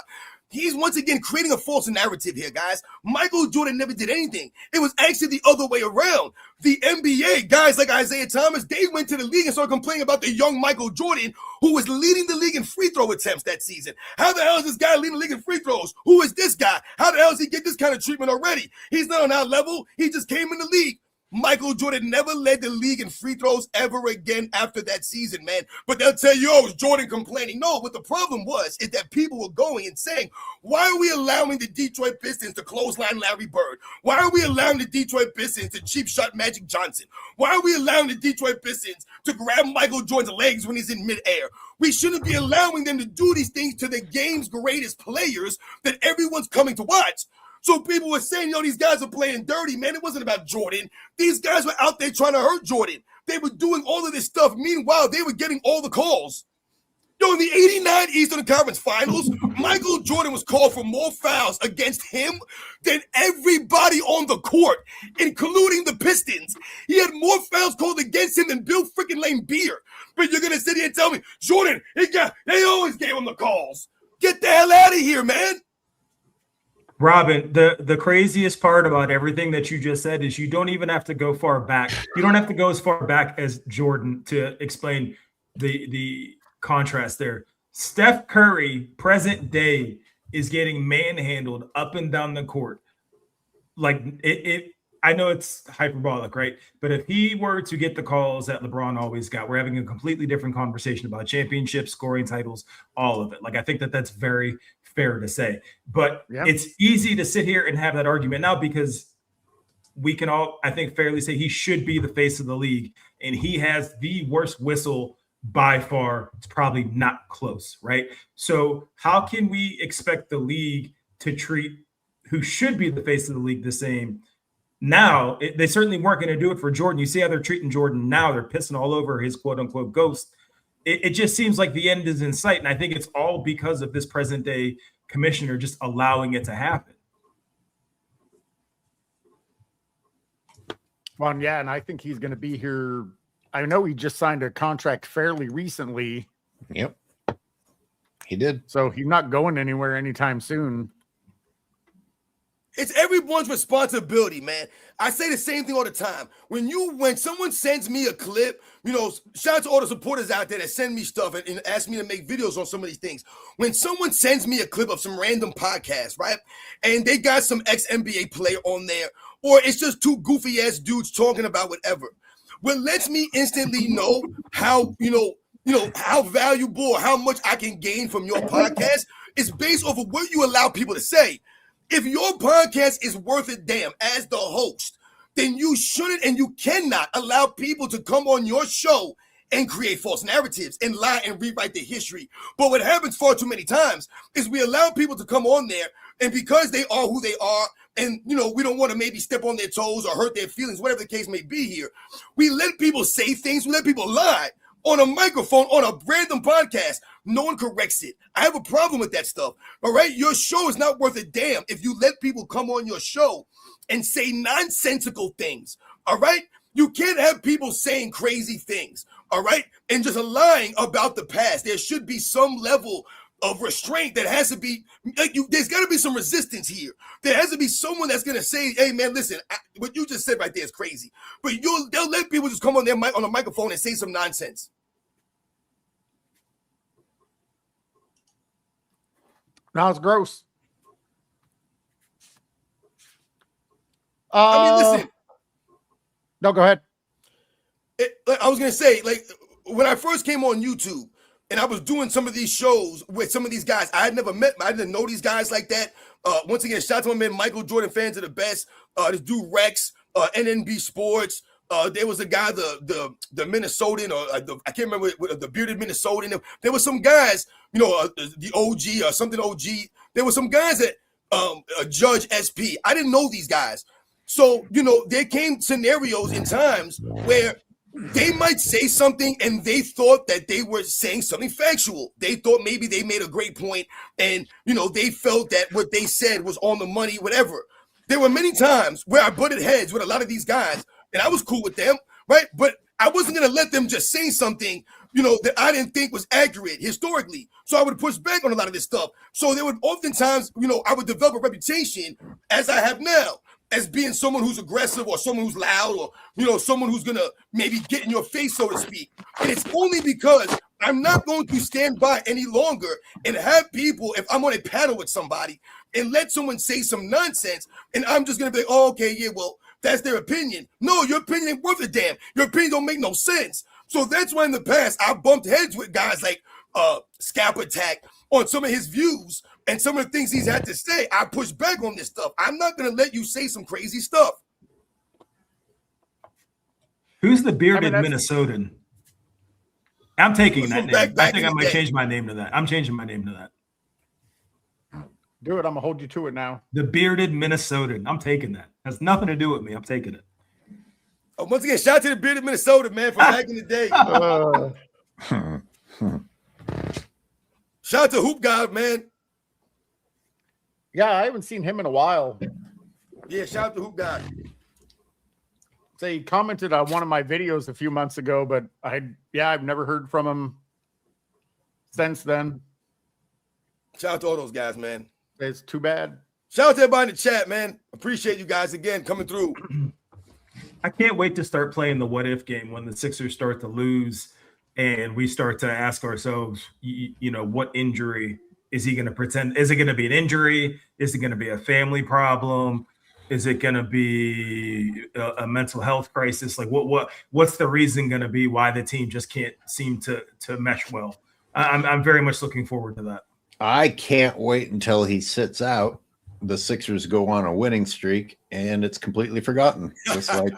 He's once again creating a false narrative here, guys. Michael Jordan never did anything. It was actually the other way around. The NBA, guys like Isaiah Thomas, they went to the league and started complaining about the young Michael Jordan, who was leading the league in free throw attempts that season. How the hell is this guy leading the league in free throws? Who is this guy? How the hell does he get this kind of treatment already? He's not on our level. He just came in the league. Michael Jordan never led the league in free throws ever again after that season, man. But they'll tell you, oh, it's Jordan complaining. No, what the problem was is that people were going and saying, why are we allowing the Detroit Pistons to clothesline Larry Bird? Why are we allowing the Detroit Pistons to cheap shot Magic Johnson? Why are we allowing the Detroit Pistons to grab Michael Jordan's legs when he's in midair? We shouldn't be allowing them to do these things to the game's greatest players that everyone's coming to watch. So people were saying, yo, these guys are playing dirty, man. It wasn't about Jordan. These guys were out there trying to hurt Jordan. They were doing all of this stuff. Meanwhile, they were getting all the calls. Yo, in the 89 Eastern Conference Finals, Michael Jordan was called for more fouls against him than everybody on the court, including the Pistons. He had more fouls called against him than Bill freaking Lane Beer. But you're going to sit here and tell me, Jordan, they always gave him the calls. Get the hell out of here, man. Robin, the craziest part about everything that you just said is you don't even have to go far back. You don't have to go as far back as Jordan to explain the contrast there. Steph Curry, present day, is getting manhandled up and down the court. Like I know it's hyperbolic, right? But if he were to get the calls that LeBron always got, we're having a completely different conversation about championships, scoring titles, all of it. Like, I think that's very fair to say. But It's easy to sit here and have that argument now because we can all, I think, fairly say he should be the face of the league, and he has the worst whistle by far. It's probably not close, right? So how can we expect the league to treat who should be the face of the league the same? Now, they certainly weren't going to do it for Jordan. You see how they're treating Jordan now. They're pissing all over his quote-unquote ghost. It just seems like the end is in sight, and I think it's all because of this present-day commissioner just allowing it to happen. Well, yeah, and I think he's going to be here. I know he just signed a contract fairly recently. Yep, he did. So he's not going anywhere anytime soon. It's everyone's responsibility, man. I say the same thing all the time. When someone sends me a clip, shout out to all the supporters out there that send me stuff and ask me to make videos on some of these things. When someone sends me a clip of some random podcast, right, and they got some ex-NBA player on there, or it's just two goofy-ass dudes talking about whatever, what lets me instantly know how, how valuable or how much I can gain from your podcast is based off of what you allow people to say. If your podcast is worth a damn as the host, then you shouldn't and you cannot allow people to come on your show and create false narratives and lie and rewrite the history. But what happens far too many times is we allow people to come on there, and because they are who they are, and we don't want to maybe step on their toes or hurt their feelings, whatever the case may be here, we let people say things, we let people lie on a microphone, on a random podcast. No one corrects it. I have a problem with that stuff. All right. Your show is not worth a damn if you let people come on your show and say nonsensical things. All right. You can't have people saying crazy things. All right. And just lying about the past. There should be some level of restraint that has to be there's got to be some resistance here. There has to be someone that's going to say, hey, man, listen, what you just said right there is crazy. But they'll let people just come on their on a microphone and say some nonsense. No, it's gross. Listen. No, go ahead. I was going to say, when I first came on YouTube and I was doing some of these shows with some of these guys, I had never met, I didn't know these guys like that. Once again, shout out to my man, Michael Jordan fans are the best. This dude Rex, NNB Sports. There was a guy, the Minnesotan, or I can't remember, the bearded Minnesotan. There were some guys, the OG or something OG. There were some guys that Judge SP. I didn't know these guys. So, there came scenarios in times where they might say something and they thought that they were saying something factual. They thought maybe they made a great point and, they felt that what they said was on the money, whatever. There were many times where I butted heads with a lot of these guys and I was cool with them, right? But I wasn't going to let them just say something, that I didn't think was accurate historically. So I would push back on a lot of this stuff. So there would oftentimes, I would develop a reputation as I have now, as being someone who's aggressive or someone who's loud or, someone who's going to maybe get in your face, so to speak. And it's only because I'm not going to stand by any longer and have people, if I'm on a panel with somebody and let someone say some nonsense and I'm just going to be like, oh, okay, yeah, well, That's their opinion. No, your opinion ain't worth a damn. Your opinion don't make no sense. So that's why in the past I bumped heads with guys like Scalp Attack on some of his views and some of the things he's had to say. I push back on this stuff. I'm not gonna let you say some crazy stuff. Who's the bearded Minnesotan? I'm taking that name. Back I think I might change my name to that. I'm changing my name to that. Do it. I'm gonna hold you to it now. The bearded Minnesotan. I'm taking that. Has nothing to do with me. I'm taking it. Once again, shout out to the bearded Minnesota, man, from back in the day. Shout out to Hoop God, man. Yeah, I haven't seen him in a while. Yeah, shout out to Hoop God. So he commented on one of my videos a few months ago, but I've never heard from him since then. Shout out to all those guys, man. It's too bad. Shout out to everybody in the chat, man. Appreciate you guys again coming through. I can't wait to start playing the what if game when the Sixers start to lose and we start to ask ourselves, what injury is he going to pretend? Is it going to be an injury? Is it going to be a family problem? Is it going to be a mental health crisis? Like what's the reason going to be why the team just can't seem to mesh well? I'm very much looking forward to that. I can't wait until he sits out. The Sixers go on a winning streak, and it's completely forgotten. Just like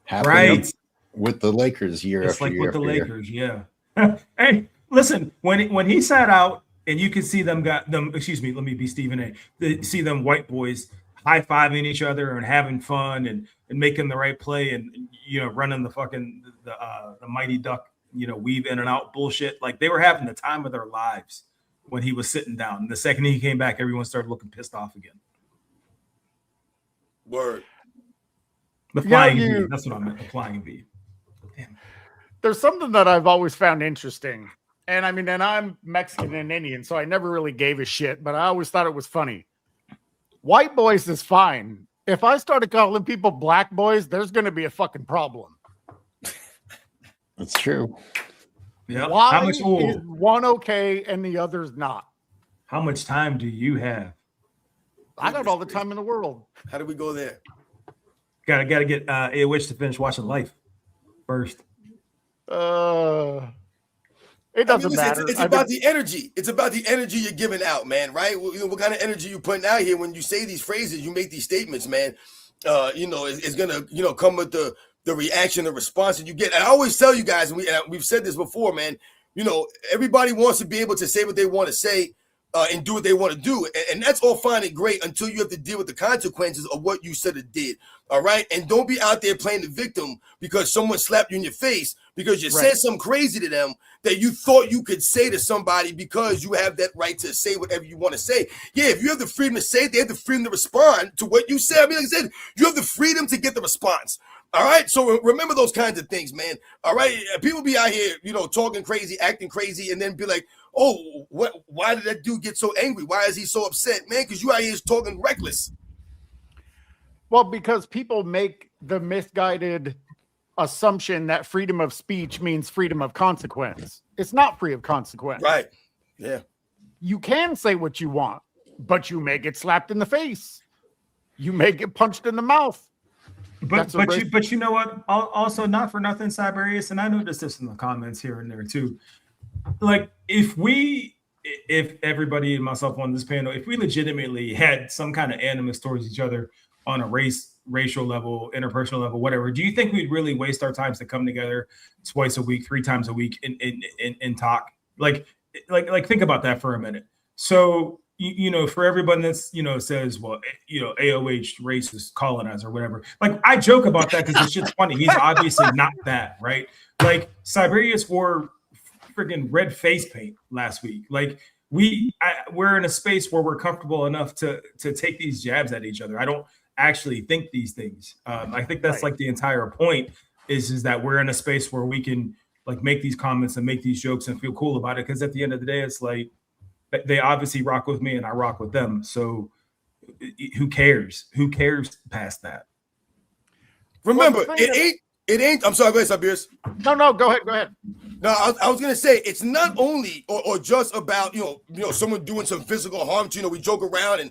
happened with the Lakers year Just after like year with the after Lakers, year. Yeah. Hey, listen, when he sat out, and you can see them excuse me, let me be Stephen A. See them white boys high-fiving each other and having fun and making the right play and running the fucking the mighty duck, weave in and out bullshit. Like they were having the time of their lives when he was sitting down. And the second he came back, everyone started looking pissed off again. Word. The flying V. That's what I meant. The flying V. Damn. There's something that I've always found interesting. And I'm Mexican and Indian, so I never really gave a shit, but I always thought it was funny. White boys is fine. If I started calling people black boys, there's going to be a fucking problem. That's true. Yeah. Why is one okay and the other's not? How much time do you have? I got all the time in the world. How do we go there? Gotta get a wish to finish watching Life first. It doesn't matter. It's about the energy. It's about the energy you're giving out, man. Right? What kind of energy you putting out here when you say these phrases, you make these statements, man. It's gonna come with the reaction, the response that you get. And I always tell you guys, and we've said this before, man. Everybody wants to be able to say what they want to say. And do what they want to do. And that's all fine and great until you have to deal with the consequences of what you said or did. All right. And don't be out there playing the victim because someone slapped you in your face because you said something crazy to them that you thought you could say to somebody because you have that right to say whatever you want to say. Yeah, if you have the freedom to say it, they have the freedom to respond to what you said. Like I said, you have the freedom to get the response. All right. So remember those kinds of things, man. All right. People be out here, talking crazy, acting crazy, and then be like, oh, why did that dude get so angry? Why is he so upset, man? Because you out here is talking reckless. Well, because people make the misguided assumption that freedom of speech means freedom of consequence. It's not free of consequence. Right. Yeah. You can say what you want, but you may get slapped in the face. You may get punched in the mouth. But you know what? Also, not for nothing, Siberius, and I noticed this in the comments here and there too. Like if everybody and myself on this panel, if we legitimately had some kind of animus towards each other on a racial level, interpersonal level, whatever, do you think we'd really waste our times to come together twice a week, 3 times a week and talk? Like think about that for a minute. So, for everyone that's, says, well, AOH racist colonizer or whatever, like I joke about that because it's just funny. He's obviously not that, right? Like Siberius wore friggin' red face paint last week. Like we're in a space where we're comfortable enough to take these jabs at each other. I don't actually think these things. I think that's like the entire point is that we're in a space where we can like make these comments and make these jokes and feel cool about it. Because at the end of the day, it's like they obviously rock with me and I rock with them. So who cares? Who cares past that? Remember, it ain't It ain't. I'm sorry, go ahead, Sabir. No, go ahead. No, I was gonna say it's not only or just about someone doing some physical harm to we joke around and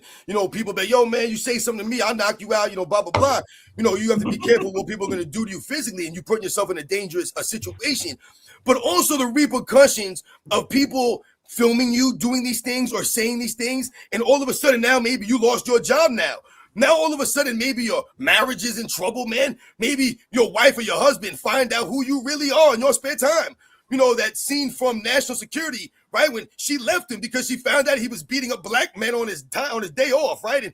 people be yo man, you say something to me, I'll knock you out, blah blah blah. You have to be careful what people are gonna do to you physically, and you putting yourself in a dangerous situation. But also the repercussions of people filming you doing these things or saying these things, and all of a sudden now maybe you lost your job now. Now, all of a sudden, maybe your marriage is in trouble, man. Maybe your wife or your husband find out who you really are in your spare time. That scene from National Security, right? When she left him because she found out he was beating up black men on his day off, right? And,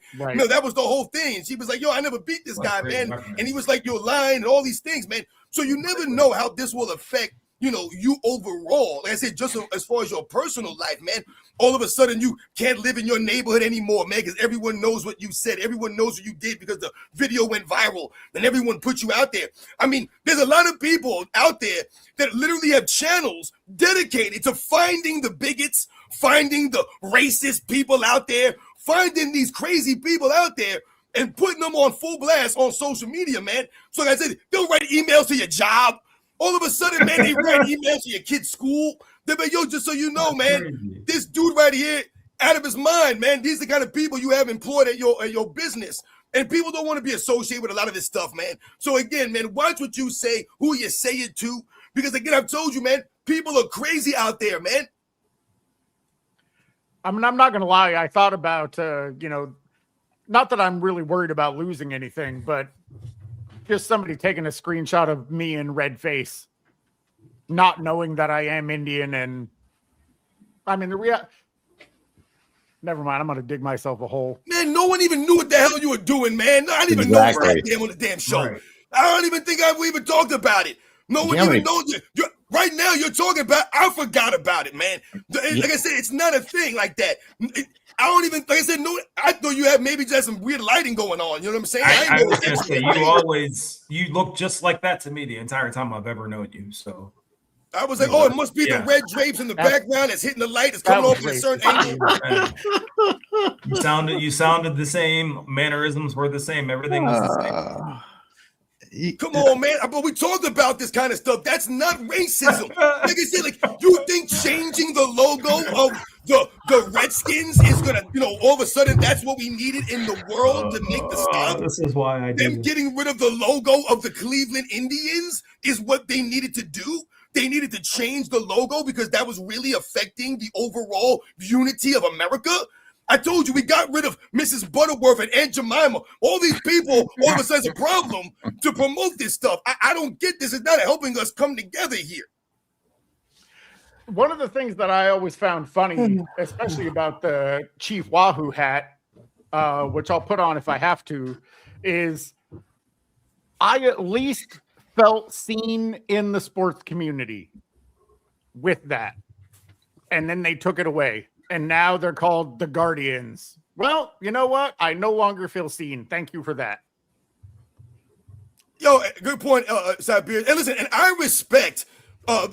that was the whole thing. And she was like, yo, I never beat this guy, man. And he was like, you're lying and all these things, man. So you never know how this will affect you overall. Like I said, just as far as your personal life, man, all of a sudden you can't live in your neighborhood anymore, man, because everyone knows what you said. Everyone knows what you did because the video went viral and everyone put you out there. I mean, there's a lot of people out there that literally have channels dedicated to finding the bigots, finding the racist people out there, finding these crazy people out there and putting them on full blast on social media, man. So like I said, they'll write emails to your job. All of a sudden, man, they write emails to your kid's school. They're like, yo, just so you know, man, this dude right here, out of his mind, man. These are the kind of people you have employed at your business. And people don't want to be associated with a lot of this stuff, man. So again, man, watch what you say, who you say it to. Because again, I've told you, man, people are crazy out there, man. I mean, I'm not going to lie. I thought about, not that I'm really worried about losing anything, but just somebody taking a screenshot of me in red face, not knowing that I am Indian. And I mean, never mind. I'm going to dig myself a hole. Man, no one even knew what the hell you were doing, man. I didn't even know you were on the damn show. Right. I don't even think we even talked about it. No one even knows you. Right now, you're talking about, I forgot about it, man. Like I said, it's not a thing like that. I don't even, like I said, no, I thought you had maybe just some weird lighting going on. You know what I'm saying? I was going to say, you look just like that to me the entire time I've ever known you. So I was like, oh, it must be the red drapes in the background that's hitting the light. It's coming off at a certain angle. You sounded the same. Mannerisms were the same. Everything was the same. Come on, man. But we talked about this kind of stuff. That's not racism. Like I said, you think changing the logo of the Redskins is gonna, all of a sudden that's what we needed in the world to make the stop? This is why I did. Them getting rid of the logo of the Cleveland Indians is what they needed to do. They needed to change the logo because that was really affecting the overall unity of America. I told you we got rid of Mrs. Butterworth and Aunt Jemima. All these people, all of a sudden, it's a problem to promote this stuff. I don't get this. It's not helping us come together here. One of the things that I always found funny, especially about the Chief Wahoo hat, which I'll put on if I have to, is I at least felt seen in the sports community with that. And then they took it away. And now they're called the Guardians. Well, you know what? I no longer feel seen. Thank you for that. Yo, good point, Sabir. And listen, and I respect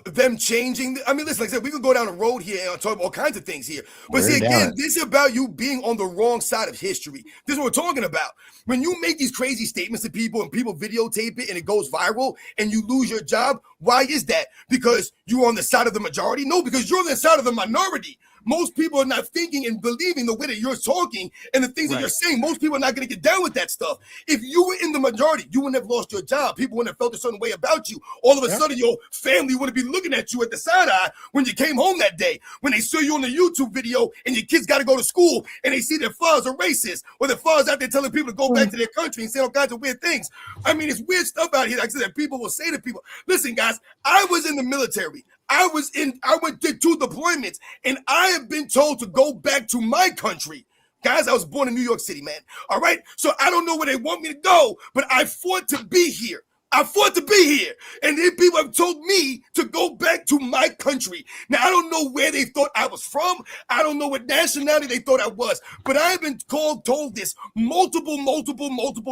them changing. I mean, listen, like I said, we could go down the road here and talk about all kinds of things here. But see, again, this is about you being on the wrong side of history. This is what we're talking about. When you make these crazy statements to people and people videotape it and it goes viral and you lose your job, why is that? Because you're on the side of the majority? No, because you're on the side of the minority. Most people are not thinking and believing the way that you're talking and the things that you're saying. Most people are not going to get down with that stuff. If you were in the majority, you wouldn't have lost your job. People wouldn't have felt a certain way about you. All of a sudden, your family wouldn't be looking at you at the side eye when you came home that day. When they saw you on the YouTube video and your kids got to go to school and they see their fathers are racist or their fathers out there telling people to go back to their country and say all kinds of weird things. I mean, it's weird stuff out here. Like I said, that people will say to people, listen, guys, I was in the military. I went to 2 deployments, and I have been told to go back to my country. Guys, I was born in New York City, man. All right? So I don't know where they want me to go, but I fought to be here. I fought to be here. And then people have told me to go back to my country. Now, I don't know where they thought I was from. I don't know what nationality they thought I was. But I've been told this multiple,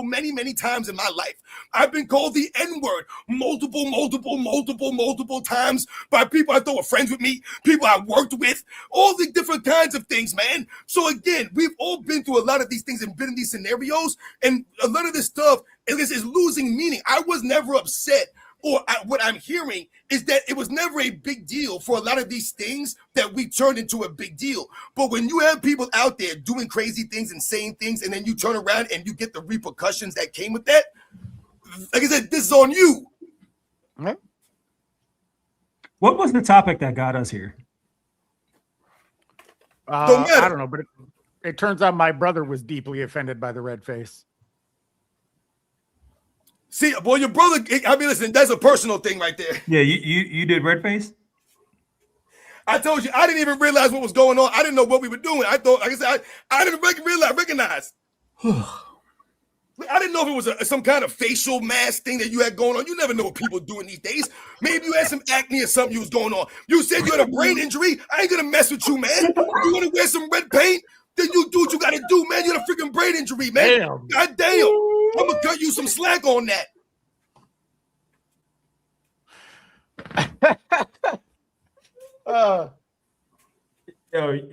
many times in my life. I've been called the N-word multiple times by people I thought were friends with me, people I worked with, all the different kinds of things, man. So again, we've all been through a lot of these things and been in these scenarios. And a lot of this stuff, is losing meaning. I was never upset what I'm hearing is that it was never a big deal for a lot of these things that we turned into a big deal. But when you have people out there doing crazy things and saying things, and then you turn around and you get the repercussions that came with that, like I said, this is on you. Right. What was the topic that got us here? I don't know, but it turns out my brother was deeply offended by the red face. See, well, your brother, I mean, listen, that's a personal thing right there. Yeah, you did red face? I told you, I didn't even realize what was going on. I didn't know what we were doing. I thought, like I said, I didn't recognize. I didn't know if it was some kind of facial mask thing that you had going on. You never know what people are doing these days. Maybe you had some acne or something you was going on. You said you had a brain injury. I ain't gonna mess with you, man. You wanna wear some red paint? Then you do what you gotta do, man. You had a freaking brain injury, man. Damn. God damn. I'm gonna cut you some slack on that. All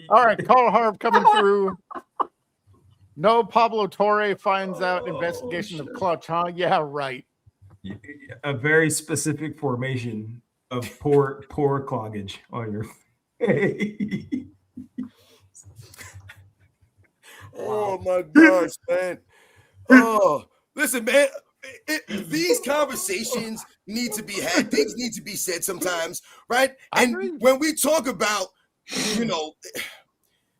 right, Carl Harp coming through. No, Pablo Torre finds out investigation of clutch, huh? Yeah, right. A very specific formation of poor cloggage on your face. Oh my gosh, man. Oh, listen, man. These conversations need to be had. Things need to be said sometimes, right? And when we talk about, you know,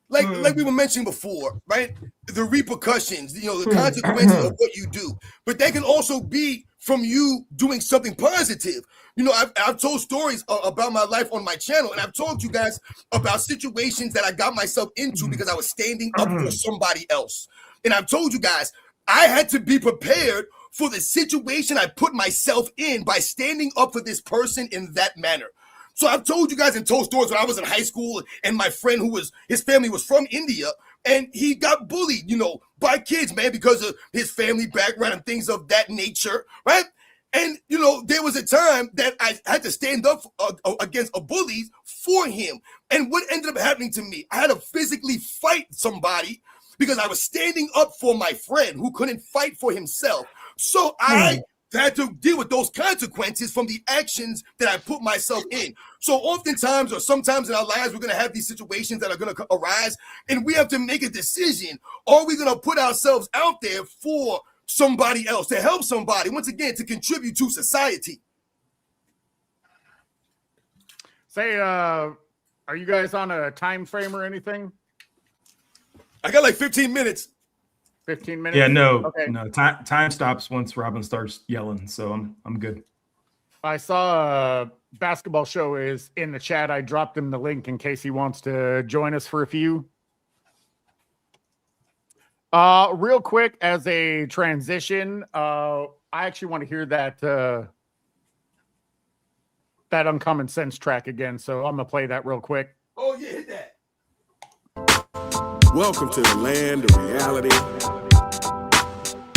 like we were mentioning before, right? The repercussions, you know, the consequences of what you do, but they can also be from you doing something positive. You know, I've told stories about my life on my channel, and I've told you guys about situations that I got myself into because I was standing up for somebody else. And I've told you guys, I had to be prepared for the situation I put myself in by standing up for this person in that manner. So I've told you guys and told stories when I was in high school, and my friend his family was from India, and he got bullied, you know, by kids, man, because of his family background and things of that nature, right? And, you know, there was a time that I had to stand up against a bully for him. And what ended up happening to me, I had to physically fight somebody because I was standing up for my friend who couldn't fight for himself. So I had to deal with those consequences from the actions that I put myself in. So oftentimes or sometimes in our lives, we're going to have these situations that are going to arise, and we have to make a decision. Are we going to put ourselves out there for somebody else, to help somebody, once again, to contribute to society? Say, are you guys on a time frame or anything? I got like 15 minutes. 15 minutes? Yeah, no, Okay. no. Time stops once Robin starts yelling, so I'm good. I saw a basketball show is in the chat. I dropped him the link in case he wants to join us for a few. Real quick, as a transition, I actually want to hear that Uncommon Sense track again, so I'm gonna play that real quick. Oh yeah, hit that. Welcome to the land of reality,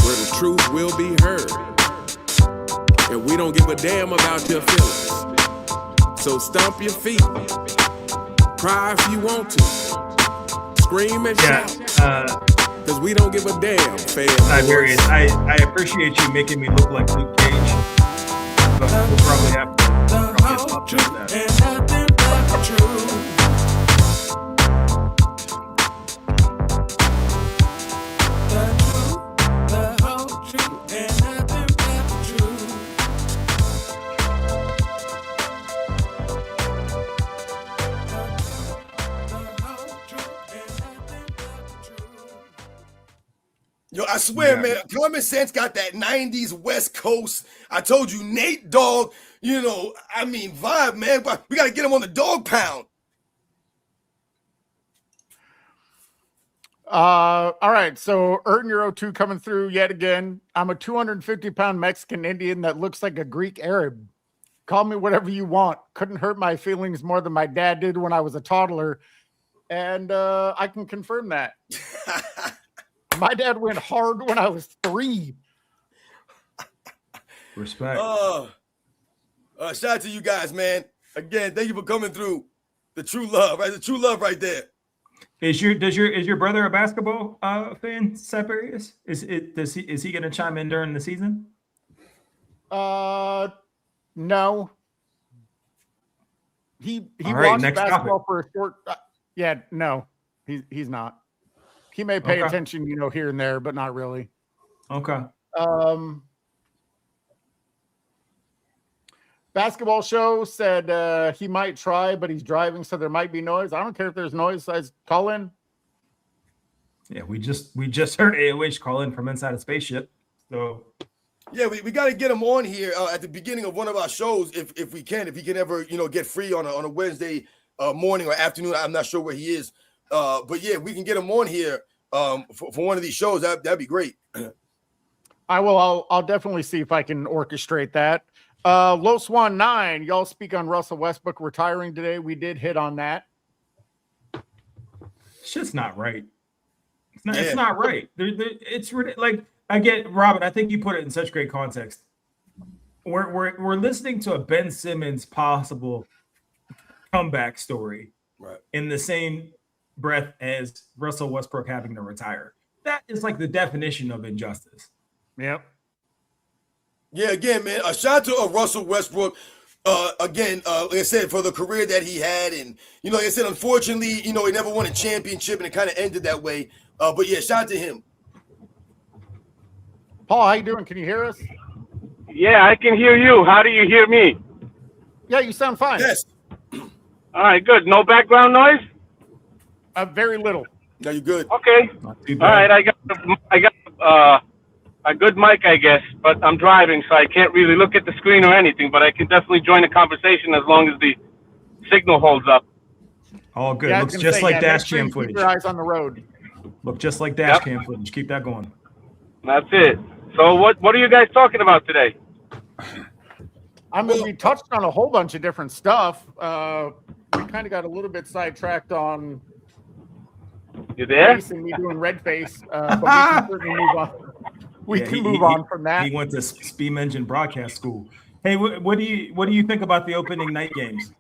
where the truth will be heard, and we don't give a damn about your feelings. So stomp your feet, cry if you want to, scream and shout, because we don't give a damn, fam. Tiberius, I appreciate you making me look like Luke Cage, but we'll probably have to stop doing that. Yo, I swear, man, Common Sense got that 90s West Coast. I told you, Nate Dogg, you know, I mean, vibe, man. But we got to get him on the dog pound. All right, so Erton Euro 2 coming through yet again. I'm a 250-pound Mexican Indian that looks like a Greek Arab. Call me whatever you want. Couldn't hurt my feelings more than my dad did when I was a toddler. And I can confirm that. My dad went hard when I was 3. Respect. Shout out to you guys, man. Again, thank you for coming through. The true love, right? The true love right there. Is your brother a basketball fan, Siberius? Is he going to chime in during the season? No. He All right, watched next basketball topic. for a short. Yeah, no, he's not. He may pay Okay. attention, here and there, but not really. Okay. Basketball show said he might try, but he's driving, so there might be noise. I don't care if there's noise. I call in. Yeah, we just heard AOH call in from inside a spaceship. So Yeah, we got to get him on here at the beginning of one of our shows if we can. If he can ever get free on a Wednesday morning or afternoon. I'm not sure where he is, but yeah, we can get him on here for one of these shows. That'd be great. I will. I'll definitely see if I can orchestrate that. Low Swan 9, y'all speak on Russell Westbrook retiring today. We did hit on that. shit's not right. It's not. Yeah. It's not right. It's like I get Robin. I think you put it in such great context. We're listening to a Ben Simmons possible comeback story, Right. in the same breath as Russell Westbrook having to retire. That is like the definition of injustice. Yep. Yeah, again, man, a shout out to Russell Westbrook. Again, like I said, for the career that he had, and like I said, unfortunately, he never won a championship, and it kind of ended that way. But yeah, shout out to him. Paul, how you doing? Can you hear us? Yeah, I can hear you. How do you hear me? Yeah, you sound fine. Yes. All right, good. No background noise? Very little. Now you're good. Okay. Not too All bad. right, I got a good mic, I guess, but I'm driving, so I can't really look at the screen or anything, but I can definitely join the conversation as long as the signal holds up. All good. Yeah, I was Looks gonna just say, like yeah, dash make sure cam you keep footage. your eyes on the road. Look just like dash cam footage. Keep that going. That's it. So what are you guys talking about today? I mean, we touched on a whole bunch of different stuff. We kind of got a little bit sidetracked on You there? face and me doing red face, but we can certainly move on. We Yeah, can move on from that. He went to Steam Engine Broadcast School. Hey, what do you think about the opening night games?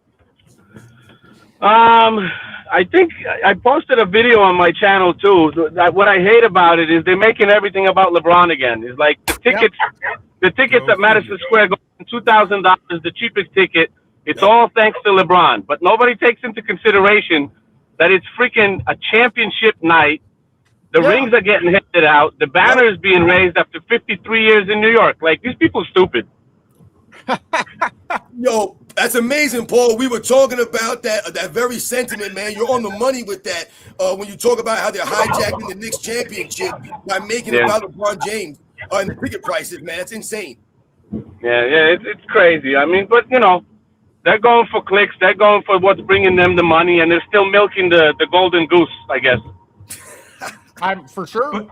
I think I posted a video on my channel too. What I hate about it is they're making everything about LeBron again. It's like the tickets Go at Madison figure. Square go for $2,000, the cheapest ticket. It's all thanks to LeBron, but nobody takes into consideration that it's freaking a championship night. The rings are getting handed out. The banner is being raised after 53 years in New York. Like, these people are stupid. Yo, that's amazing, Paul. We were talking about that very sentiment, man. You're on the money with that. When you talk about how they're hijacking the Knicks championship by making it about LeBron James and the ticket prices, man. That's insane. Yeah, it's crazy. I mean, but, they're going for clicks. They're going for what's bringing them the money, and they're still milking the golden goose, I guess. I'm for sure.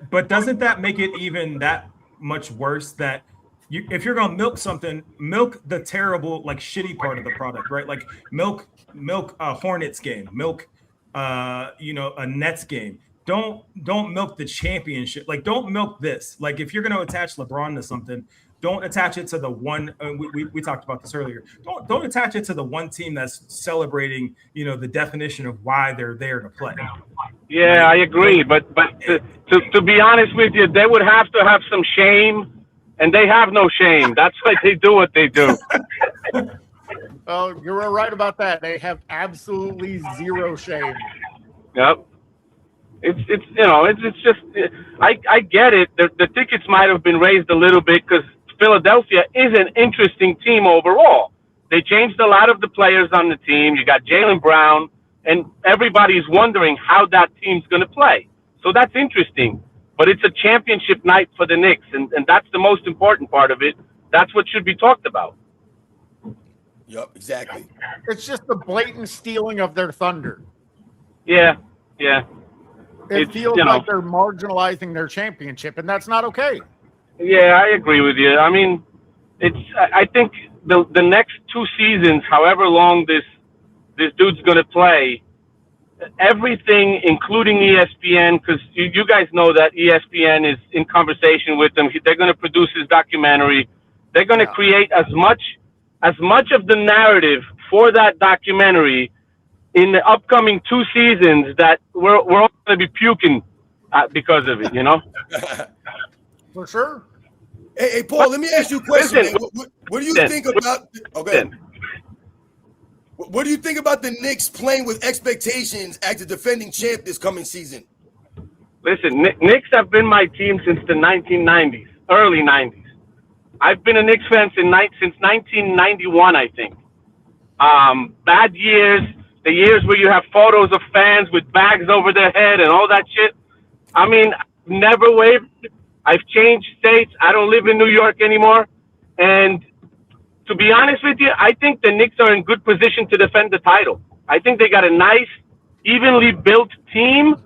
But doesn't that make it even that much worse that if you're gonna milk something, milk the terrible, like shitty part of the product, right? Like milk a Hornets game, milk a Nets game. Don't milk the championship. Like, don't milk this. Like, if you're gonna attach LeBron to something, don't attach it to the one. We talked about this earlier. Don't attach it to the one team that's celebrating, the definition of why they're there to play. Yeah, I agree. But to be honest with you, they would have to have some shame, and they have no shame. That's why they do what they do. Oh, you're right about that. They have absolutely zero shame. Yep. It's just I get it. The tickets might have been raised a little bit because Philadelphia is an interesting team overall. They changed a lot of the players on the team. You got Jaylen Brown, and everybody's wondering how that team's going to play. So that's interesting. But it's a championship night for the Knicks, and that's the most important part of it. That's what should be talked about. Yep, exactly. It's just the blatant stealing of their thunder. Yeah. It feels like they're marginalizing their championship, and that's not okay. Yeah, I agree with you. I mean, I think the next 2 seasons, however long this dude's going to play, everything, including ESPN, because you guys know that ESPN is in conversation with them. They're going to produce his documentary. They're going to create as much of the narrative for that documentary in the upcoming 2 seasons that we're all going to be puking because of it, For sure. Hey, Paul, let me ask you a question, Listen, man. What do you think about? Okay. What do you think about the Knicks playing with expectations as the defending champ this coming season? Listen, Knicks have been my team since the 1990s, early 90s. I've been a Knicks fan since 1991, I think. Bad years, the years where you have photos of fans with bags over their head and all that shit. I mean, never wavered. I've changed states. I don't live in New York anymore. And to be honest with you, I think the Knicks are in good position to defend the title. I think they got a nice, evenly built team,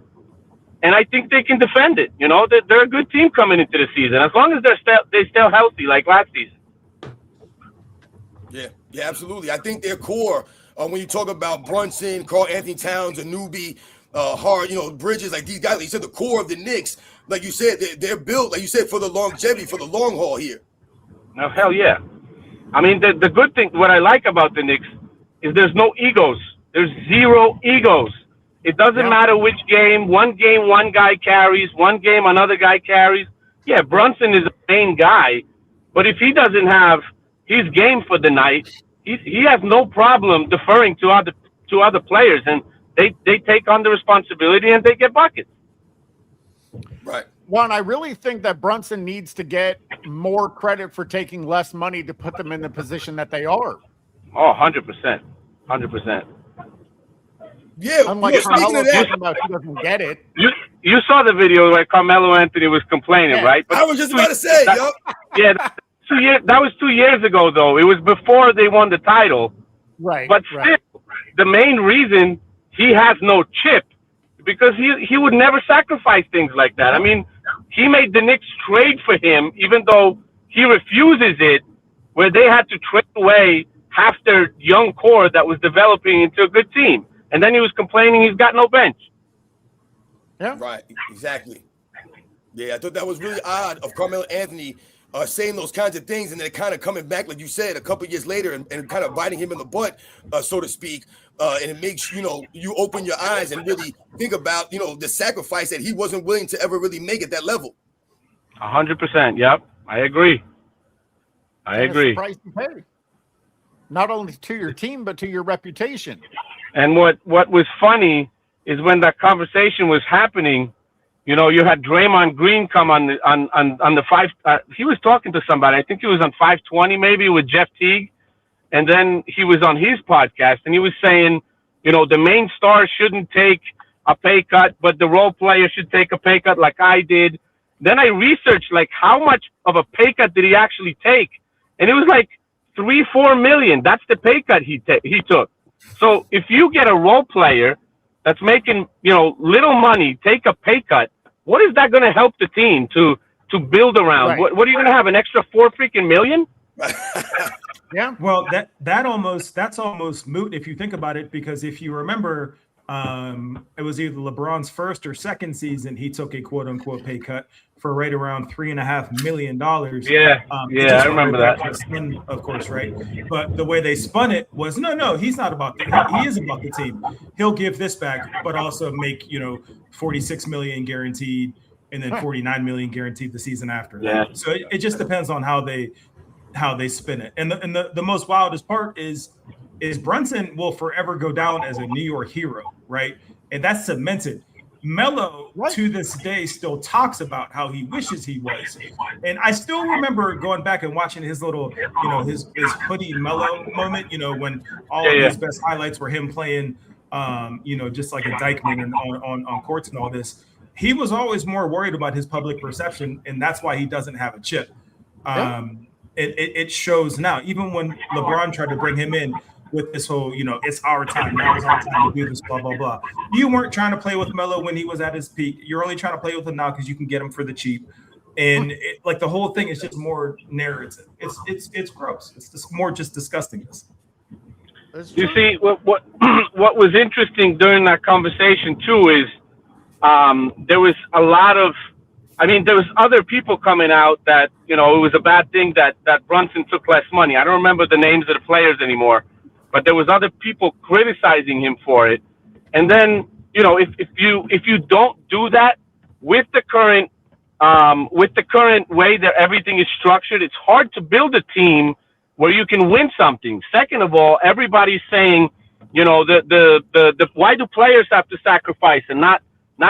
and I think they can defend it. You know, they're a good team coming into the season, as long as they still healthy like last season. Yeah, absolutely. I think their core, when you talk about Brunson, Karl Anthony Towns, Anunoby, Hart, Bridges, like these guys, like you said, the core of the Knicks, like you said, they're built, like you said, for the longevity, for the long haul here. Oh, hell yeah. I mean, the good thing, what I like about the Knicks is there's no egos. There's zero egos. It doesn't matter which game, one guy carries, one game another guy carries. Yeah, Brunson is the main guy, but if he doesn't have his game for the night, he has no problem deferring to other players, and they take on the responsibility and they get buckets. Right. Juan, I really think that Brunson needs to get more credit for taking less money to put them in the position that they are. Oh, 100%. 100%. Yeah, unlike speaking Carmelo of that, talking about he doesn't get it. You saw the video where Carmelo Anthony was complaining, right? But I was just about to say, Yeah, that was 2 years ago, though. It was before they won the title. Right. But still, the main reason he has no chip, because he would never sacrifice things like that. I mean, he made the Knicks trade for him, even though he refuses it, where they had to trade away half their young core that was developing into a good team. And then he was complaining he's got no bench. Yeah. Right, exactly. Yeah, I thought that was really odd of Carmelo Anthony saying those kinds of things and then kind of coming back, like you said, a couple of years later and kind of biting him in the butt, so to speak. And it makes, you open your eyes and really think about, the sacrifice that he wasn't willing to ever really make at that level. 100%. Yep. I agree. I agree. It's the price you pay. Not only to your team, but to your reputation. And what was funny is when that conversation was happening, you had Draymond Green come on the five. He was talking to somebody. I think he was on 520 maybe with Jeff Teague. And then he was on his podcast and he was saying, the main star shouldn't take a pay cut, but the role player should take a pay cut like I did. Then I researched like how much of a pay cut did he actually take? And it was like 3-4 million. That's the pay cut he took. So if you get a role player that's making, little money, take a pay cut, what is that going to help the team to build around? Right. What are you going to have, an extra $4 million? Yeah. Well, that's almost moot if you think about it, because if you remember, it was either LeBron's first or second season, he took a quote unquote pay cut for right around $3.5 million. Yeah. I remember that. Of course, right. But the way they spun it was no, he's not about that. He is about the team. He'll give this back, but also make, $46 million guaranteed and then $49 million guaranteed the season after. Yeah. So it just depends on how they spin it. And the most wildest part is Brunson will forever go down as a New York hero, right? And that's cemented. Melo to this day still talks about how he wishes he was. And I still remember going back and watching his little, his hoodie Melo moment, when all of his best highlights were him playing, just like a Dykeman and on courts and all this. He was always more worried about his public perception, and that's why he doesn't have a chip. It shows now. Even when LeBron tried to bring him in with this whole, it's our time. Now it's our time to do this, blah, blah, blah. You weren't trying to play with Melo when he was at his peak. You're only trying to play with him now because you can get him for the cheap. And the whole thing is just more narrative. It's gross. It's just more just disgustingness. You see, what was interesting during that conversation too is there was a lot of, there was other people coming out that, it was a bad thing that Brunson took less money. I don't remember the names of the players anymore, but there was other people criticizing him for it. And then, if you don't do that with the current with the current way that everything is structured, it's hard to build a team where you can win something. Second of all, everybody's saying, you know, the why do players have to sacrifice and not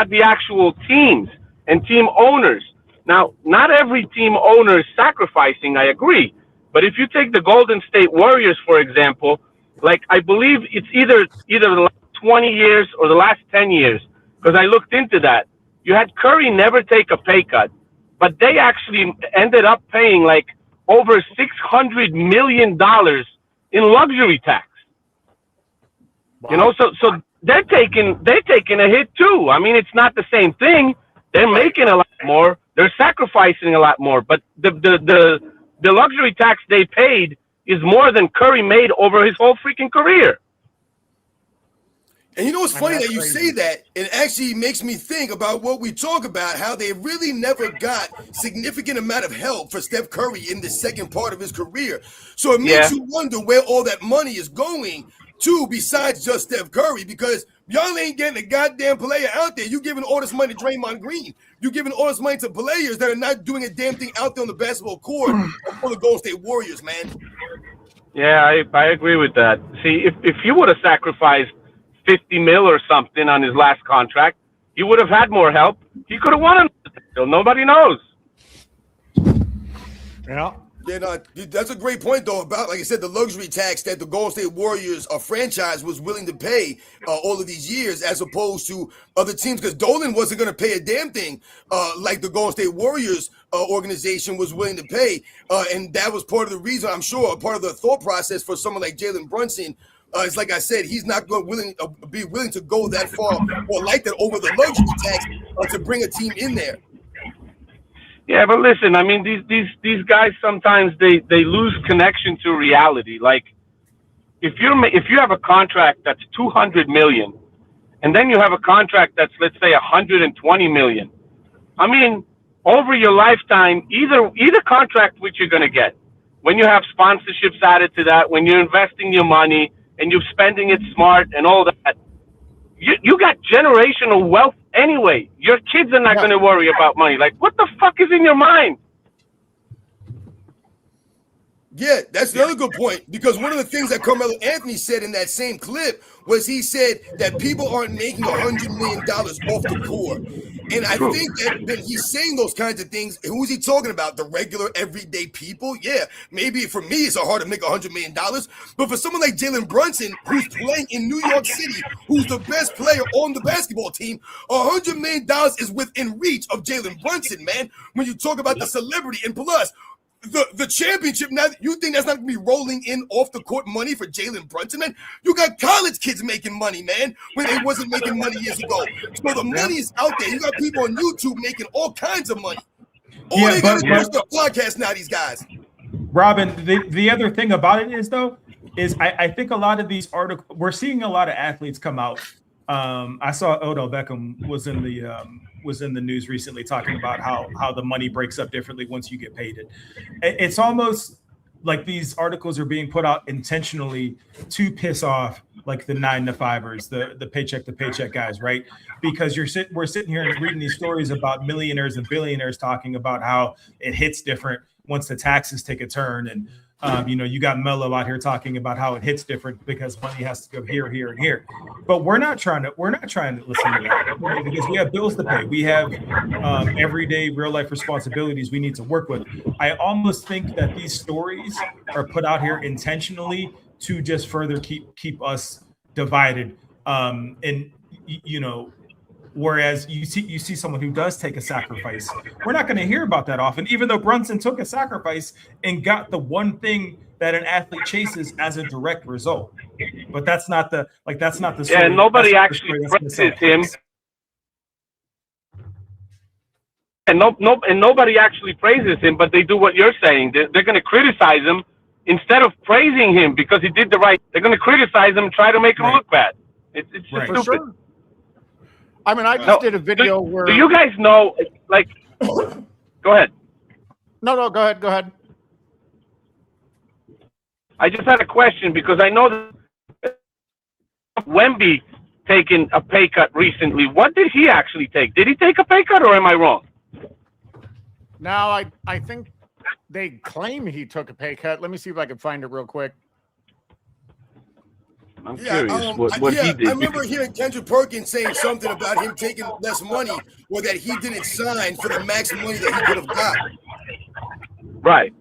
the actual teams and team owners? Now, not every team owner is sacrificing, I agree. But if you take the Golden State Warriors, for example, like I believe it's either the last 20 years or the last 10 years, because I looked into that. You had Curry never take a pay cut, but they actually ended up paying like over $600 million in luxury tax. Wow. You know, so they're taking a hit too. I mean, it's not the same thing. They're making a lot more. They're sacrificing a lot more. But the luxury tax they paid is more than Curry made over his whole freaking career. And you know what's funny that you say that? It actually makes me think about what we talk about, how they really never got significant amount of help for Steph Curry in the second part of his career. So it makes you wonder where all that money is going to besides just Steph Curry, because y'all ain't getting a goddamn player out there. You giving all this money to Draymond Green. You giving all this money to players that are not doing a damn thing out there on the basketball court for the Golden State Warriors, man. Yeah, I agree with that. See, if you would have sacrificed $50 million or something on his last contract, he would have had more help. He could have won another title. Nobody knows. Yeah. Yeah, no, that's a great point, though, about, like I said, the luxury tax that the Golden State Warriors franchise was willing to pay all of these years, as opposed to other teams, because Dolan wasn't going to pay a damn thing like the Golden State Warriors organization was willing to pay. And that was part of the reason, I'm sure, part of the thought process for someone like Jalen Brunson. It's like I said, he's not going to be willing to go that far or like that over the luxury tax to bring a team in there. Yeah, but listen, I mean, these guys sometimes they lose connection to reality. Like, if you have a contract that's $200 million, and then you have a contract that's, let's say, $120 million. I mean, over your lifetime, either contract which you're going to get, when you have sponsorships added to that, when you're investing your money and you're spending it smart and all that, you got generational wealth anyway. Your kids are not going to worry about money. Like, what the fuck is in your mind? Yeah, that's another good point, because one of the things that Carmelo Anthony said in that same clip was he said that people aren't making $100 million off the court. And I think that when he's saying those kinds of things, who's he talking about? The regular, everyday people? Yeah, maybe for me, it's hard to make $100 million. But for someone like Jalen Brunson, who's playing in New York City, who's the best player on the basketball team, $100 million is within reach of Jalen Brunson, man. When you talk about the celebrity, and plus, the championship, now you think that's not going to be rolling in off the court money for Jalen Brunson, man? You got college kids making money, man, when they wasn't making money years ago. So the money is out there. You got people on YouTube making all kinds of money. All they got to do is the podcast now, these guys. Robin, the other thing about it is, though, is I think a lot of these articles, we're seeing a lot of athletes come out. I saw Odell Beckham was in the news recently talking about how the money breaks up differently once you get paid it. It's almost like these articles are being put out intentionally to piss off like the 9-to-5ers, the paycheck to paycheck guys, right? Because we're sitting here and reading these stories about millionaires and billionaires talking about how it hits different once the taxes take a turn. And you got Melo out here talking about how it hits different because money has to go here, here, and here. But we're not trying to listen to that, because we have bills to pay. We have everyday real life responsibilities we need to work with. I almost think that these stories are put out here intentionally to just further keep us divided. Whereas you see someone who does take a sacrifice, we're not going to hear about that often, even though Brunson took a sacrifice and got the one thing that an athlete chases as a direct result. But that's not the story. Yeah, nobody actually praises him. And nobody actually praises him, but they do what you're saying. They're going to criticize him instead of praising him because he did the right. They're going to criticize him and try to make him look bad. It's just stupid. Sure. I mean, I just did a video where. Do you guys know? Like, go ahead. No, go ahead. I just had a question because I know that Wemby taking a pay cut recently. What did he actually take? Did he take a pay cut, or am I wrong? Now, I think they claim he took a pay cut. Let me see if I can find it real quick. I'm curious what he I did. remember hearing Kendrick Perkins saying something about him taking less money, or that he didn't sign for the max money that he could have got. Right.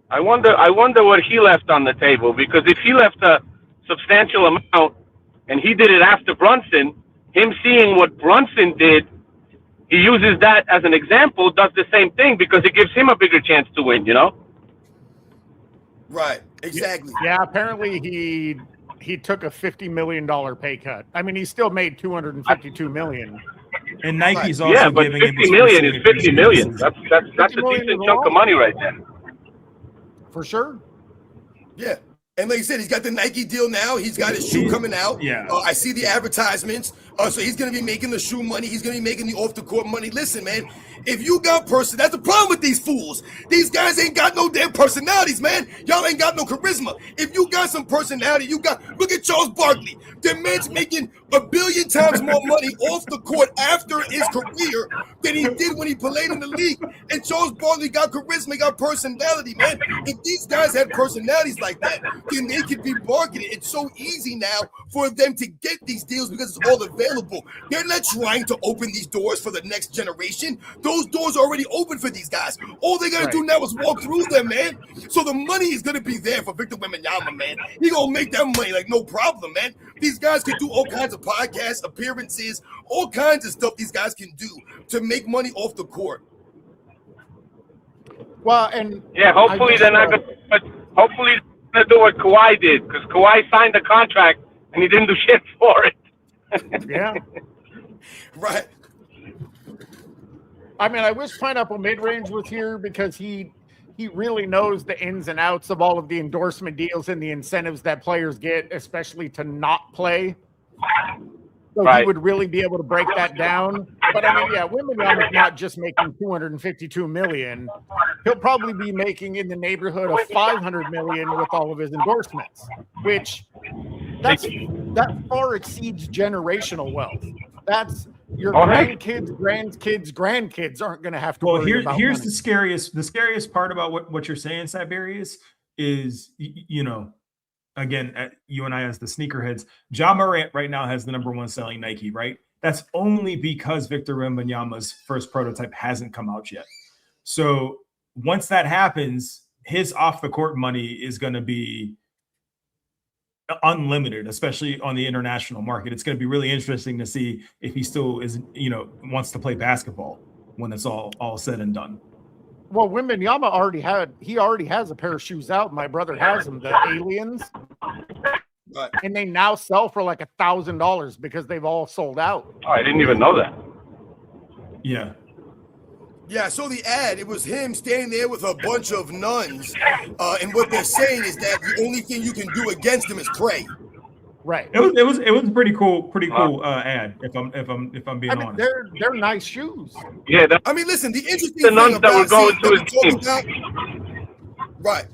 I wonder what he left on the table, because if he left a substantial amount and he did it after Brunson, him seeing what Brunson did, he uses that as an example, does the same thing because it gives him a bigger chance to win, you know? Right. Exactly. Yeah, apparently he took a $50 million pay cut. I mean, he still made $252 million. And Nike's also Yeah, but giving him 50 million is 50 million. That's a million decent is a chunk lot. of money right there. For sure. Yeah. And like you said, he's got the Nike deal now. He's got his shoe coming out. Yeah. I see the advertisements. So he's going to be making the shoe money. He's going to be making the off the court money. Listen, man, if you got that's the problem with these fools. These guys ain't got no damn personalities, man. Y'all ain't got no charisma. If you got some personality, look at Charles Barkley. The man's making 1 billion times more money off the court after his career than he did when he played in the league. And Charles Barkley got charisma, got personality, man. If these guys had personalities like that, then they could be marketed. It's so easy now for them to get these deals because it's all available. They're not trying to open these doors for the next generation. Those doors are already open for these guys. All they got to do now is walk through them, man. So the money is going to be there for Victor Wembanyama, man. He going to make that money like no problem, man. These guys can do all kinds of podcast appearances, all kinds of stuff these guys can do to make money off the court. Well, and yeah, hopefully they're not going to do what Kawhi did, because Kawhi signed the contract and he didn't do shit for it. Yeah. Right. I mean, I wish Pineapple Midrange was here because he really knows the ins and outs of all of the endorsement deals and the incentives that players get, especially to not play. So he would really be able to break that down. But I mean, yeah, Wembanyama's not just making $252 million. He'll probably be making in the neighborhood of $500 million with all of his endorsements, which that far exceeds generational wealth. That's your grandkids aren't going to have to worry about here's money. the scariest part about what you're saying, Siberius, is, you know, again, you and I as the sneakerheads, Ja Morant right now has the #1 selling Nike, right? That's only because Victor Wembanyama's first prototype hasn't come out yet. So once that happens, his off the court money is going to be unlimited, especially on the international market. It's going to be really interesting to see if he still is, you know, wants to play basketball when it's all said and done. Well, Wembanyama already has a pair of shoes out. My brother has them, the Aliens. Right. And they now sell for like $1,000 because they've all sold out. Oh, I didn't even know that. Yeah. Yeah, I saw the ad. It was him standing there with a bunch of nuns. And what they're saying is that the only thing you can do against him is pray. Right. It was a pretty cool ad, if I'm being honest. They're nice shoes. Yeah, I mean, listen, the interesting the thing nuns about that were going to his games. Right.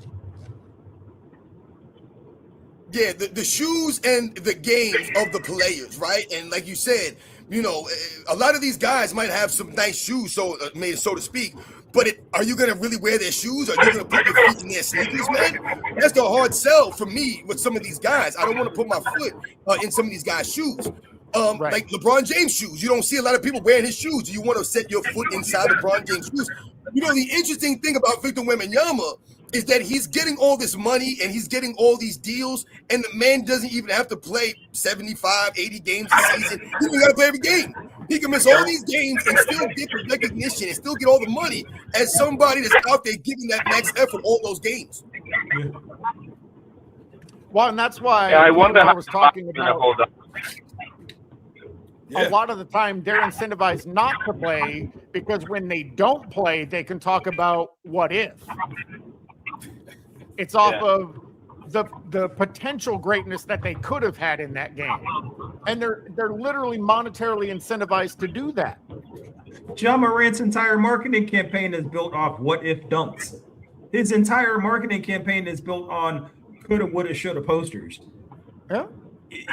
Yeah, the shoes and the games of the players, right? And like you said, you know, a lot of these guys might have some nice shoes, so to speak. But are you going to really wear their shoes? Are you going to put your feet in their sneakers, man? That's the hard sell for me with some of these guys. I don't want to put my foot in some of these guys' shoes. Like LeBron James shoes. You don't see a lot of people wearing his shoes. Do you want to set your foot inside LeBron James shoes? You know, the interesting thing about Victor Wembanyama is that he's getting all this money and he's getting all these deals, and the man doesn't even have to play 75, 80 games a season. He don't got to play every game. He can miss all these games and still get the recognition and still get all the money as somebody that's out there giving that max effort all those games. Well, and that's why I wonder I how was talking about. Hold up. A lot of the time they're incentivized not to play because when they don't play, they can talk about what if. It's off of the potential greatness that they could have had in that game. And they're literally monetarily incentivized to do that. Ja Morant's entire marketing campaign is built off what if dunks. His entire marketing campaign is built on coulda, woulda, shoulda posters. Yeah.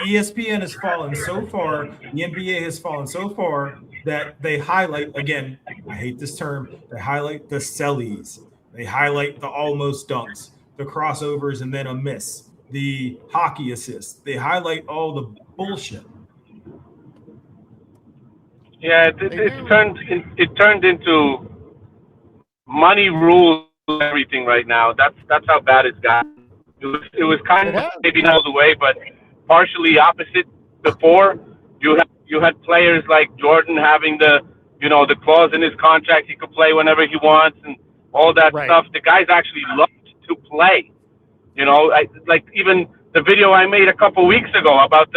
ESPN has fallen so far, the NBA has fallen so far that they highlight, again, I hate this term. They highlight the sellies. They highlight the almost dunks, the crossovers and then a miss, the hockey assist. They highlight all the bullshit. Yeah, it turned into money rules everything right now. That's how bad it's gotten. It was kind of maybe not all the way, but partially opposite. Before you had players like Jordan having the clause in his contract, he could play whenever he wants and all that stuff. The guys actually loved to play. Like even the video I made a couple weeks ago about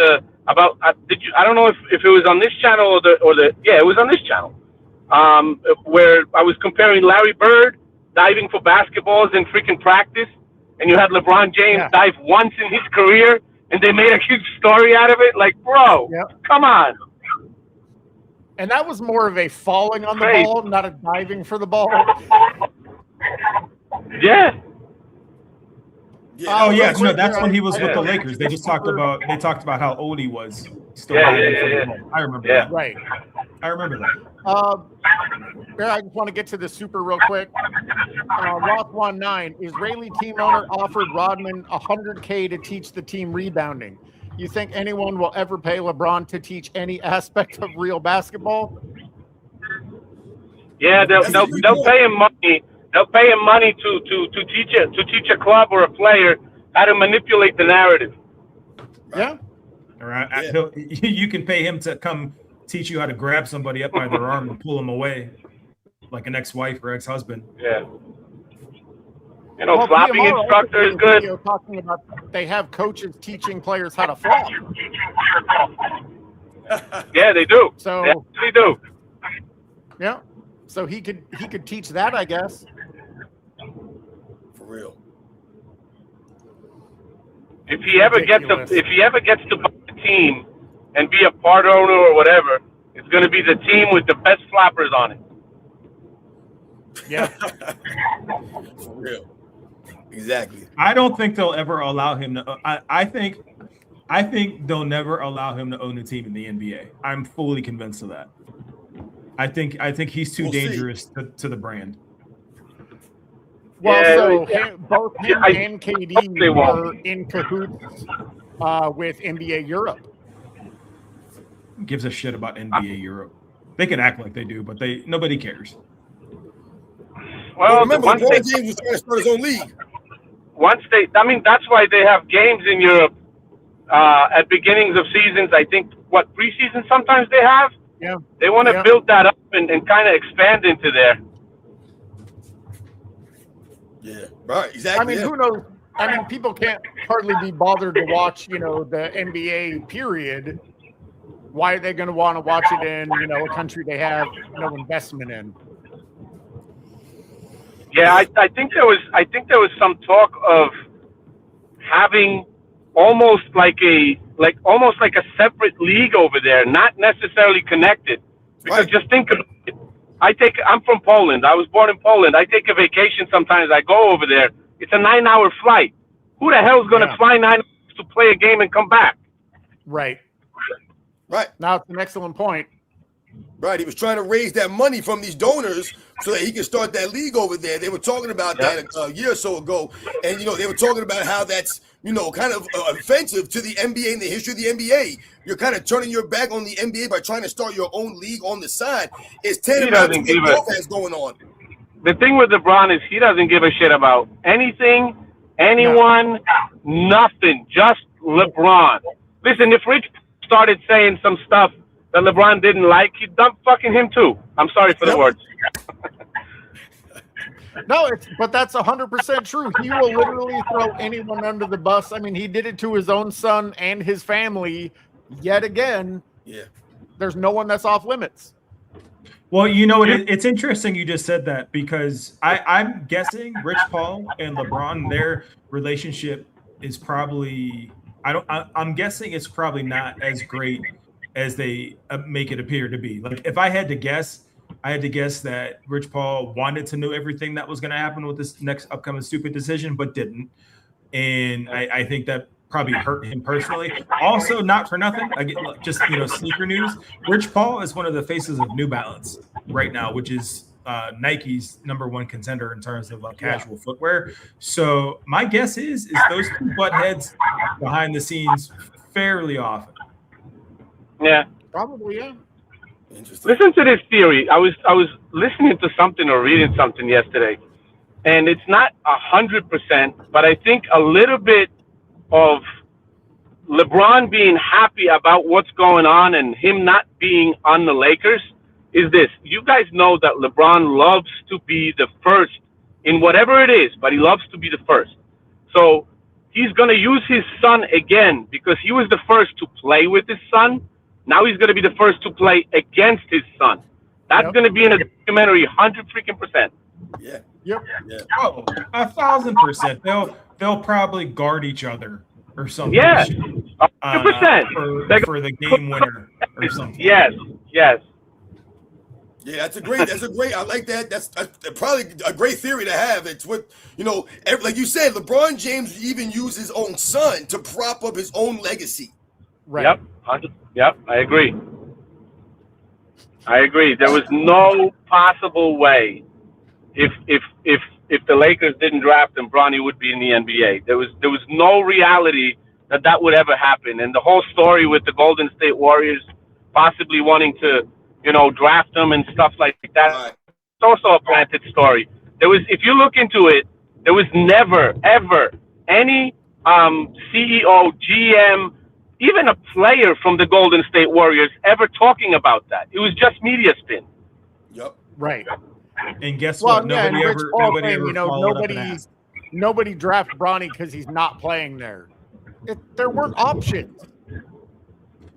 I don't know if it was on this channel it was on this channel, where I was comparing Larry Bird diving for basketballs in freaking practice, and you had LeBron James dive once in his career, and they made a huge story out of it. Like, bro, come on. And that was more of a falling on the ball, not a diving for the ball. Yeah. Oh yeah, no, that's when he was with the Lakers. They talked about how old he was. Still I remember that. Right. I remember that. I just want to get to the super real quick. Roth19, Israeli team owner offered Rodman $100K to teach the team rebounding. You think anyone will ever pay LeBron to teach any aspect of real basketball? Yeah, they'll pay him money. They'll pay him money to teach a club or a player how to manipulate the narrative. Yeah. All right. Yeah. You can pay him to come teach you how to grab somebody up by their arm and pull them away, like an ex-wife or ex-husband. Yeah. Flopping instructor is good. Talking about they have coaches teaching players how to flop. Yeah, they do. So they actually do. Yeah. So he could teach that, I guess. For real. If he ever gets to buy a team and be a part owner or whatever, it's going to be the team with the best floppers on it. Yeah. For real. Exactly. I don't think they'll ever allow him to. I think they'll never allow him to own a team in the NBA. I'm fully convinced of that. I think he's too dangerous to the brand. Well, both him and KD were in cahoots with NBA Europe. Who gives a shit about NBA Europe? They can act like they do, but nobody cares. Well, remember, LeBron James was trying to start his own league. That's why they have games in Europe at beginnings of seasons. I think preseason sometimes they have. Yeah. They want to build that up and kind of expand into there. Yeah, right, exactly. Who knows? People can't hardly be bothered to watch, the NBA period. Why are they going to want to watch it in, a country they have no investment in? Yeah, I think there was some talk of having almost like a separate league over there, not necessarily connected. Because just think of it. I'm from Poland. I was born in Poland. I take a vacation sometimes. I go over there. It's a 9-hour flight. Who the hell is going to fly 9 hours to play a game and come back? Right. Right. Now it's an excellent point. Right. He was trying to raise that money from these donors so that he could start that league over there. They were talking about that a year or so ago. And, they were talking about how that's, kind of offensive to the NBA and the history of the NBA. You're kind of turning your back on the NBA by trying to start your own league on the side. It's tantamount to what golf has going on. The thing with LeBron is he doesn't give a shit about anything, anyone, nothing. Just LeBron. Listen, if Rich started saying some stuff that LeBron didn't like, he'd dump fucking him too. I'm sorry for the words. No, but that's 100% true. He will literally throw anyone under the bus. He did it to his own son and his family yet again. Yeah. There's no one that's off limits. Well, it's interesting you just said that because I'm guessing Rich Paul and LeBron, their relationship is probably I'm guessing it's probably not as great as they make it appear to be. Like if I had to guess that Rich Paul wanted to know everything that was going to happen with this next upcoming stupid decision, but didn't. And I think that probably hurt him personally. Also, not for nothing, just sneaker news. Rich Paul is one of the faces of New Balance. right now, which is Nike's #1 contender in terms of casual footwear. So my guess is those two butt heads behind the scenes fairly often. Yeah. Probably, yeah. Interesting. Listen to this theory. I was listening to something or reading something yesterday, and it's not 100%, but I think a little bit of LeBron being happy about what's going on and him not being on the Lakers is this. You guys know that LeBron loves to be the first in whatever it is, but he loves to be the first. So he's going to use his son again because he was the first to play with his son. Now he's going to be the first to play against his son. That's going to be in a documentary, 100%. Yeah. Yep. Yeah. Oh, 1,000%. They'll probably guard each other or something. Yeah, 100%. For the game winner or something. Yes. Yeah, that's a great. I like that. That's probably a great theory to have. It's what like you said. LeBron James even used his own son to prop up his own legacy. Right. Yep. I agree. There was no possible way if the Lakers didn't draft him, Bronny would be in the NBA. There was no reality that would ever happen. And the whole story with the Golden State Warriors possibly wanting to draft him and stuff like that. Right. It's also a planted story. If you look into it, there was never, ever any CEO, GM, even a player from the Golden State Warriors ever talking about that. It was just media spin. Yep. Right. And guess what? Yeah, Nobody ever followed up and asked. Nobody draft Bronny because he's not playing there. There weren't options.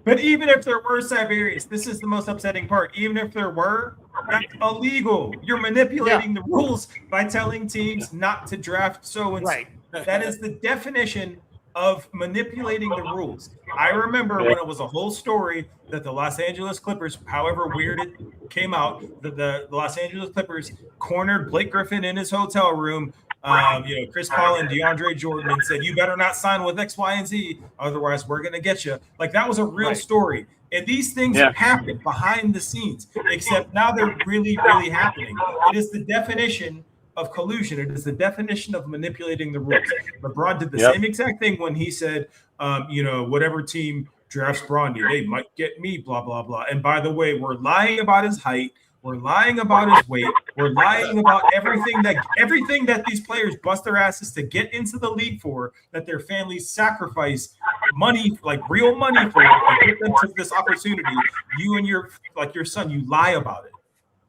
But even if there were, Siberius, this is the most upsetting part. Even if there were, that's illegal. You're manipulating the rules by telling teams not to draft so-and-so. Right. That is the definition of manipulating the rules. I remember when it was a whole story that the Los Angeles Clippers, however weird it came out, that the Los Angeles Clippers cornered Blake Griffin in his hotel room, Chris Paul and DeAndre Jordan, and said, you better not sign with X, Y, and Z, otherwise we're going to get you. Like, that was a real story. And these things happen behind the scenes, except now they're really, really happening. It is the definition of collusion. It is the definition of manipulating the rules. LeBron did the same exact thing when he said, whatever team drafts Bronny, they might get me, blah, blah, blah. And by the way, we're lying about his height. We're lying about his weight. We're lying about everything that these players bust their asses to get into the league for, that their families sacrifice money, like real money for, to get them to this opportunity. You and your son, you lie about it.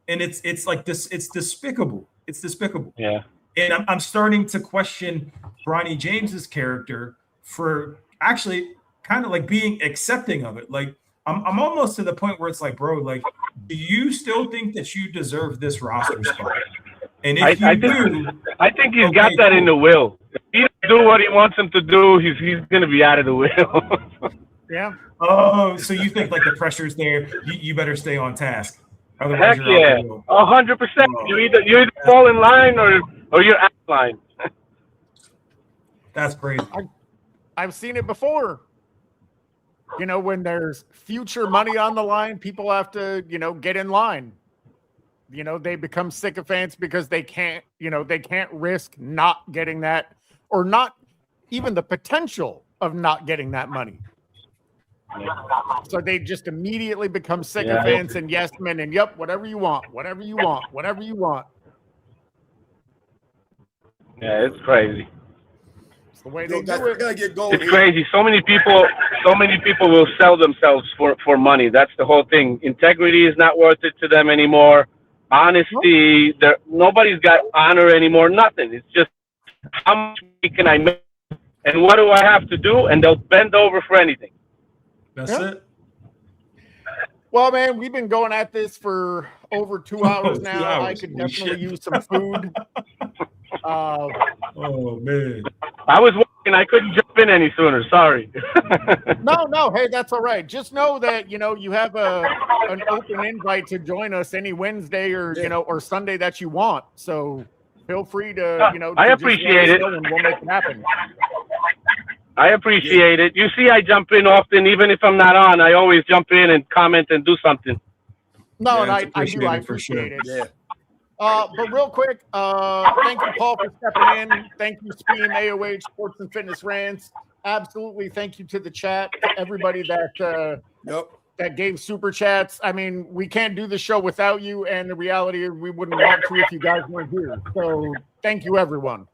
And it's like this, it's despicable. It's despicable. Yeah. And I'm starting to question Bronny James's character for actually kind of like being accepting of it. Like, I'm almost to the point where it's like, bro, like, do you still think that you deserve this roster spot? And if you do, I think he's got that in the will. If he doesn't do what he wants him to do, he's going to be out of the will. Yeah. Oh, so you think like the pressure's there? You better stay on task. Heck yeah, 100%. You either fall in line or you're out of line. That's crazy. I've seen it before. When there's future money on the line, people have to, get in line. They become sycophants because they can't risk not getting that, or not even the potential of not getting that money. So they just immediately become sycophants and yes men and whatever you want. Yeah, it's crazy. It's the way they do Gotta it. get going. It's crazy. So many people will sell themselves for money. That's the whole thing. Integrity is not worth it to them anymore. Honesty, nobody's got honor anymore. Nothing. It's just how much can I make and what do I have to do? And they'll bend over for anything. That's it. Well, man, we've been going at this for over 2 hours now. 2 hours. I could definitely use some food. Oh man. I was working. I couldn't jump in any sooner. Sorry. No. Hey, that's all right. Just know that, you have an open invite to join us any Wednesday or Sunday that you want. So feel free to, I to appreciate just it. let us know and we'll make it happen. I appreciate it. You see, I jump in often, even if I'm not on. I always jump in and comment and do something. No, Yeah, and it's I do. I appreciated for sure. appreciate it. Yeah. But real quick, thank you, Paul, for stepping in. Thank you, Steam, AOH, Sports and Fitness Rants. Absolutely. Thank you to the chat, to everybody that Yep. that gave super chats. I mean, we can't do the show without you, and the reality is we wouldn't want to if you guys weren't here. So thank you, everyone.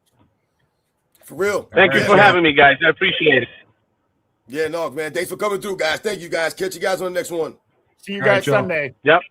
For real. Thank you Yeah, for man. having me, guys. I appreciate it. Yeah, no, man. Thanks for coming through, guys. Thank you, guys. Catch you guys on the next one. See you All right, guys Joe. Sunday. Yep.